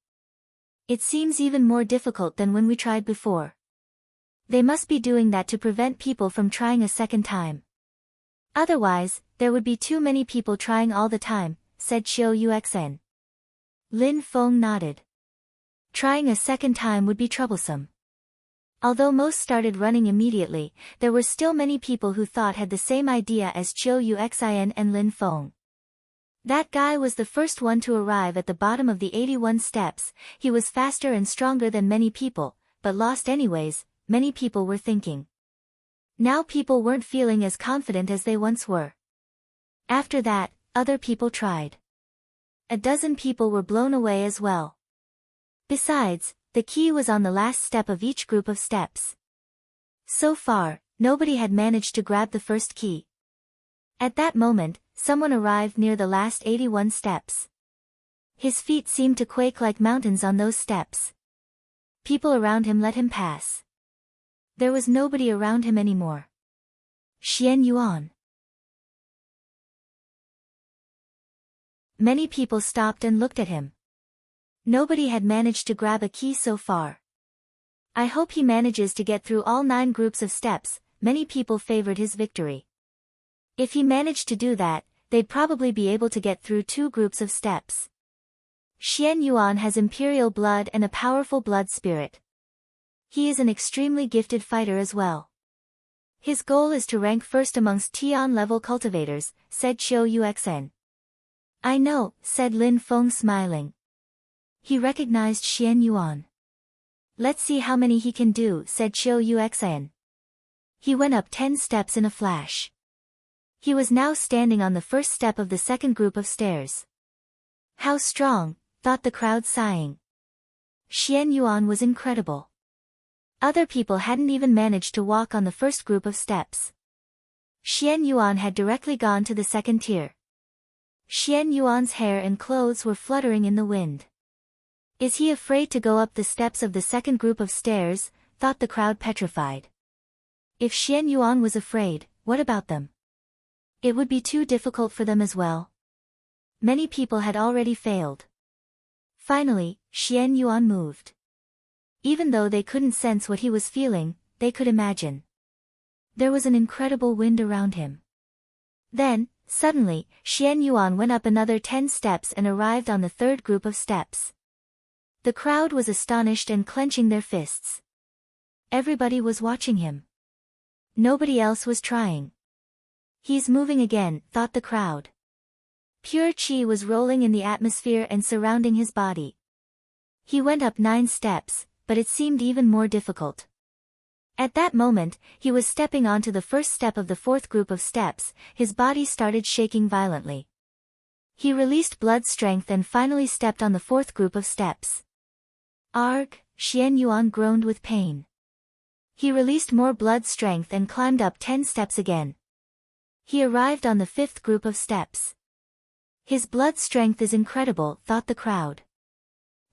It seems even more difficult than when we tried before. They must be doing that to prevent people from trying a second time. Otherwise, there would be too many people trying all the time, said Qiu Yuxian. Lin Feng nodded. Trying a second time would be troublesome. Although most started running immediately, there were still many people who thought had the same idea as Qiu Yuxian and Lin Feng. That guy was the first one to arrive at the bottom of the 81 steps, he was faster and stronger than many people, but lost anyways, many people were thinking. Now people weren't feeling as confident as they once were. After that, other people tried. A dozen people were blown away as well. Besides, the key was on the last step of each group of steps. So far, nobody had managed to grab the first key. At that moment, someone arrived near the last 81 steps. His feet seemed to quake like mountains on those steps. People around him let him pass. There was nobody around him anymore. Xian Yuan. Many people stopped and looked at him. Nobody had managed to grab a key so far. I hope he manages to get through all 9 groups of steps, many people favored his victory. If he managed to do that, they'd probably be able to get through 2 groups of steps. Xian Yuan has imperial blood and a powerful blood spirit. He is an extremely gifted fighter as well. His goal is to rank first amongst Tian-level cultivators, said Qiu Yuxian. I know, said Lin Feng smiling. He recognized Xian Yuan. Let's see how many he can do, said Qiu Yuxian. He went up 10 steps in a flash. He was now standing on the first step of the second group of stairs. How strong, thought the crowd sighing. Xian Yuan was incredible. Other people hadn't even managed to walk on the first group of steps. Xian Yuan had directly gone to the second tier. Xian Yuan's hair and clothes were fluttering in the wind. Is he afraid to go up the steps of the second group of stairs, thought the crowd petrified. If Xian Yuan was afraid, what about them? It would be too difficult for them as well. Many people had already failed. Finally, Xian Yuan moved. Even though they couldn't sense what he was feeling, they could imagine. There was an incredible wind around him. Then, suddenly, Xian Yuan went up another 10 steps and arrived on the third group of steps. The crowd was astonished and clenching their fists. Everybody was watching him. Nobody else was trying. He's moving again, thought the crowd. Pure qi was rolling in the atmosphere and surrounding his body. He went up 9 steps, but it seemed even more difficult. At that moment, he was stepping onto the first step of the fourth group of steps, his body started shaking violently. He released blood strength and finally stepped on the fourth group of steps. Arg, Xian Yuan groaned with pain. He released more blood strength and climbed up 10 steps again. He arrived on the 5th group of steps. His blood strength is incredible, thought the crowd.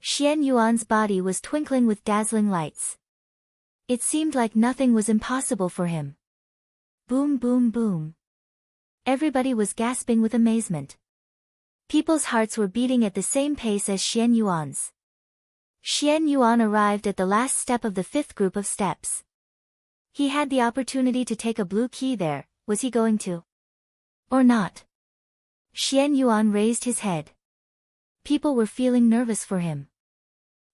Xian Yuan's body was twinkling with dazzling lights. It seemed like nothing was impossible for him. Boom boom boom. Everybody was gasping with amazement. People's hearts were beating at the same pace as Xian Yuan's. Xian Yuan arrived at the last step of the 5th group of steps. He had the opportunity to take a blue key there. Was he going to? Or not? Xian Yuan raised his head. People were feeling nervous for him.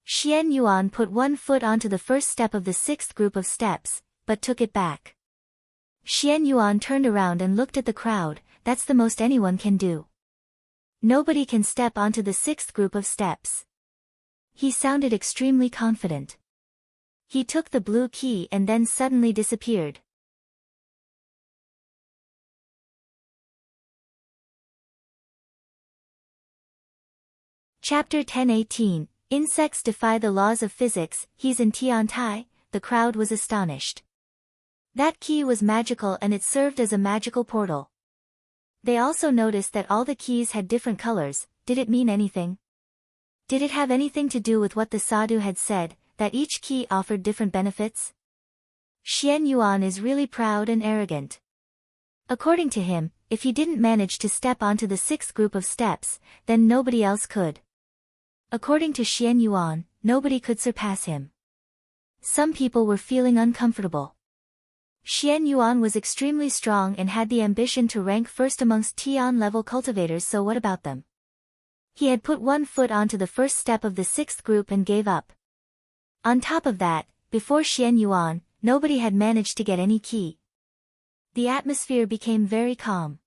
Xian Yuan put one foot onto the first step of the 6th group of steps, but took it back. Xian Yuan turned around and looked at the crowd. That's the most anyone can do. Nobody can step onto the 6th group of steps. He sounded extremely confident. He took the blue key and then suddenly disappeared. Chapter 10:18, Insects Defy the Laws of Physics. He's in Tiantai. The crowd was astonished. That key was magical and it served as a magical portal. They also noticed that all the keys had different colors. Did it mean anything? Did it have anything to do with what the sadhu had said, that each key offered different benefits? Xian Yuan is really proud and arrogant. According to him, if he didn't manage to step onto the 6th group of steps, then nobody else could. According to Xian Yuan, nobody could surpass him. Some people were feeling uncomfortable. Xian Yuan was extremely strong and had the ambition to rank first amongst Tian-level cultivators, so what about them? He had put one foot onto the first step of the 6th group and gave up. On top of that, before Xian Yuan, nobody had managed to get any key. The atmosphere became very calm.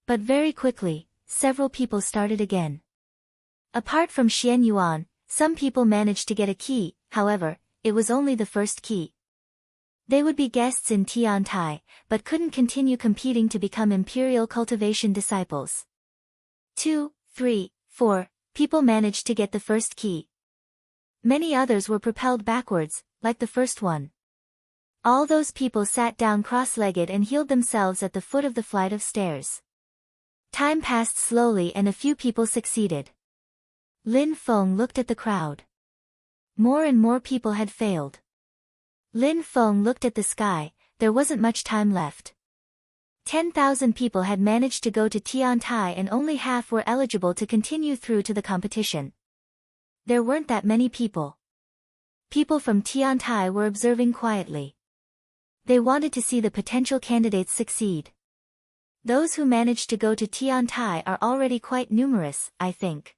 But very quickly, several people started again. Apart from Xian Yuan, some people managed to get a key. However, it was only the first key. They would be guests in Tiantai, but couldn't continue competing to become imperial cultivation disciples. 2, 3, 4 people managed to get the first key. Many others were propelled backwards, like the first one. All those people sat down cross-legged and healed themselves at the foot of the flight of stairs. Time passed slowly and a few people succeeded. Lin Feng looked at the crowd. More and more people had failed. Lin Feng looked at the sky. There wasn't much time left. 10,000 people had managed to go to Tiantai and only half were eligible to continue through to the competition. There weren't that many people. People from Tiantai were observing quietly. They wanted to see the potential candidates succeed. Those who managed to go to Tiantai are already quite numerous, I think.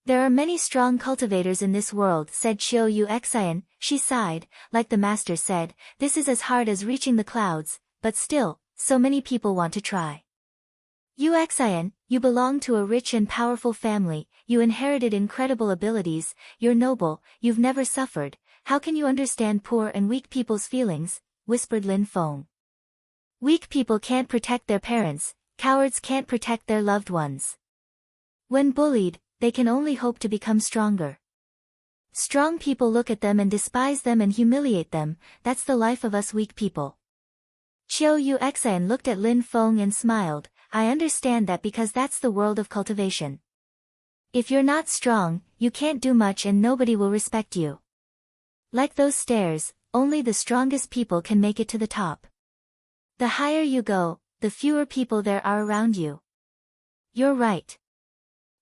There are many strong cultivators in this world, said Qiu Yu Xian. She sighed. Like the master said, this is as hard as reaching the clouds, but still, so many people want to try. Yu Xian, you belong to a rich and powerful family, you inherited incredible abilities, you're noble, you've never suffered, how can you understand poor and weak people's feelings? Whispered Lin Feng. Weak people can't protect their parents, cowards can't protect their loved ones. When bullied, they can only hope to become stronger. Strong people look at them and despise them and humiliate them. That's the life of us weak people. Qiu Yu Xian looked at Lin Feng and smiled. I understand that because that's the world of cultivation. If you're not strong, you can't do much and nobody will respect you. Like those stairs, only the strongest people can make it to the top. The higher you go, the fewer people there are around you. You're right.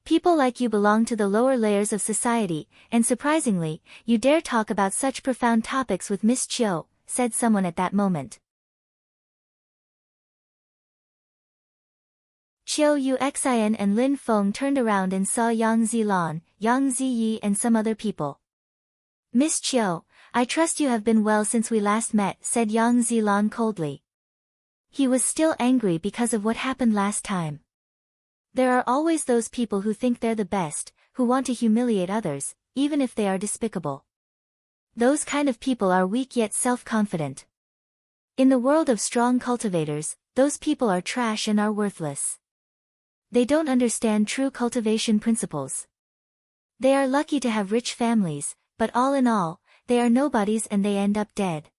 People like you belong to the lower layers of society, and surprisingly, you dare talk about such profound topics with Miss Qiu, said someone at that moment. Qiu Yu Xian and Lin Feng turned around and saw Yang Zilan, Yang Ziyi and some other people. Miss Qiu, I trust you have been well since we last met, said Yang Zilan coldly. He was still angry because of what happened last time. There are always those people who think they're the best, who want to humiliate others, even if they are despicable. Those kind of people are weak yet self-confident. In the world of strong cultivators, those people are trash and are worthless. They don't understand true cultivation principles. They are lucky to have rich families, but all in all, they are nobodies and they end up dead.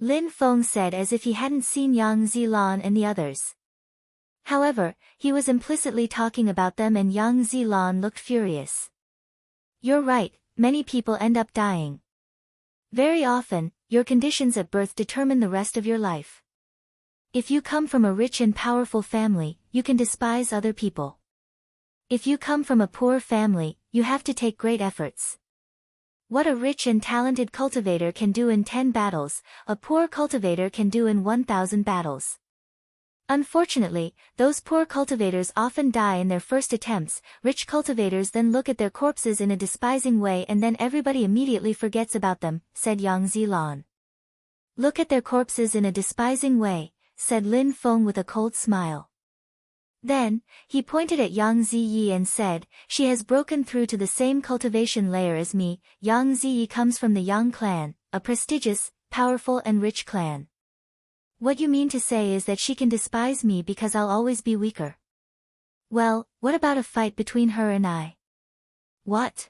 Lin Feng said as if he hadn't seen Yang Zilan and the others. However, he was implicitly talking about them and Yang Zilan looked furious. You're right, many people end up dying. Very often, your conditions at birth determine the rest of your life. If you come from a rich and powerful family, you can despise other people. If you come from a poor family, you have to take great efforts. What a rich and talented cultivator can do in 10 battles, a poor cultivator can do in 1,000 battles. Unfortunately, those poor cultivators often die in their first attempts. Rich cultivators then look at their corpses in a despising way and then everybody immediately forgets about them, said Yang Zilan. Look at their corpses in a despising way, said Lin Feng with a cold smile. Then, he pointed at Yang Ziyi and said, she has broken through to the same cultivation layer as me. Yang Ziyi comes from the Yang clan, a prestigious, powerful and rich clan. What you mean to say is that she can despise me because I'll always be weaker. Well, what about a fight between her and I? What?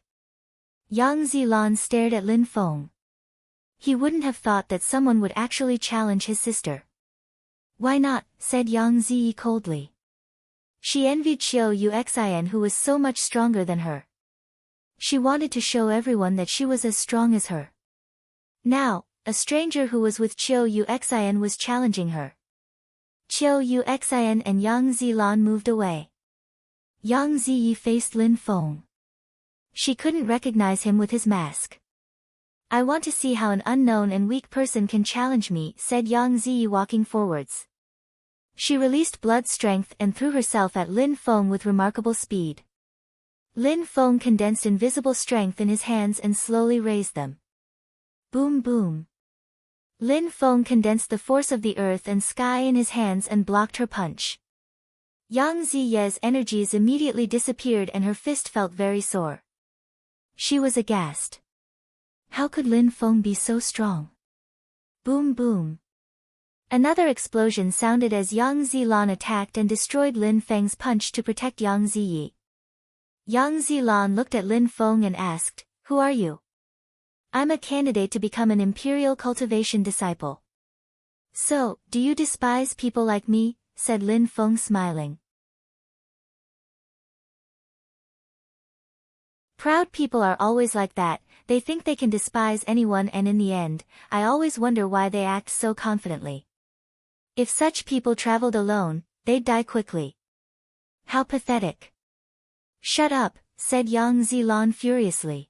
Yang Zilan stared at Lin Feng. He wouldn't have thought that someone would actually challenge his sister. Why not, said Yang Ziyi coldly. She envied Qiu Yuxian who was so much stronger than her. She wanted to show everyone that she was as strong as her. Now, a stranger who was with Qiu Yuxian was challenging her. Qiu Yuxian and Yang Zilan moved away. Yang Ziyi faced Lin Feng. She couldn't recognize him with his mask. I want to see how an unknown and weak person can challenge me, said Yang Ziyi walking forwards. She released blood strength and threw herself at Lin Feng with remarkable speed. Lin Feng condensed invisible strength in his hands and slowly raised them. Boom boom. Lin Feng condensed the force of the earth and sky in his hands and blocked her punch. Yang Ziye's energies immediately disappeared and her fist felt very sore. She was aghast. How could Lin Feng be so strong? Boom boom. Another explosion sounded as Yang Zilan attacked and destroyed Lin Feng's punch to protect Yang Ziyi. Yang Zilan looked at Lin Feng and asked, "Who are you?" "I'm a candidate to become an imperial cultivation disciple." "So, do you despise people like me?" said Lin Feng smiling. Proud people are always like that, they think they can despise anyone and in the end, I always wonder why they act so confidently. If such people traveled alone, they'd die quickly. How pathetic. Shut up, said Yang Zilan furiously.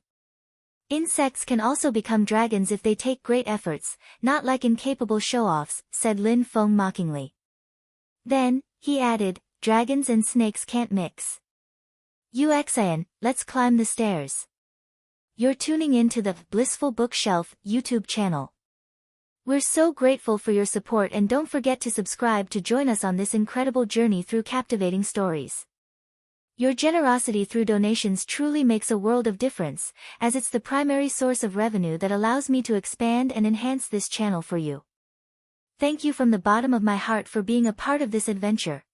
Insects can also become dragons if they take great efforts, not like incapable show-offs, said Lin Feng mockingly. Then, he added, dragons and snakes can't mix. Yuxian, let's climb the stairs. You're tuning in to the Blissful Bookshelf YouTube channel. We're so grateful for your support and don't forget to subscribe to join us on this incredible journey through captivating stories. Your generosity through donations truly makes a world of difference, as it's the primary source of revenue that allows me to expand and enhance this channel for you. Thank you from the bottom of my heart for being a part of this adventure.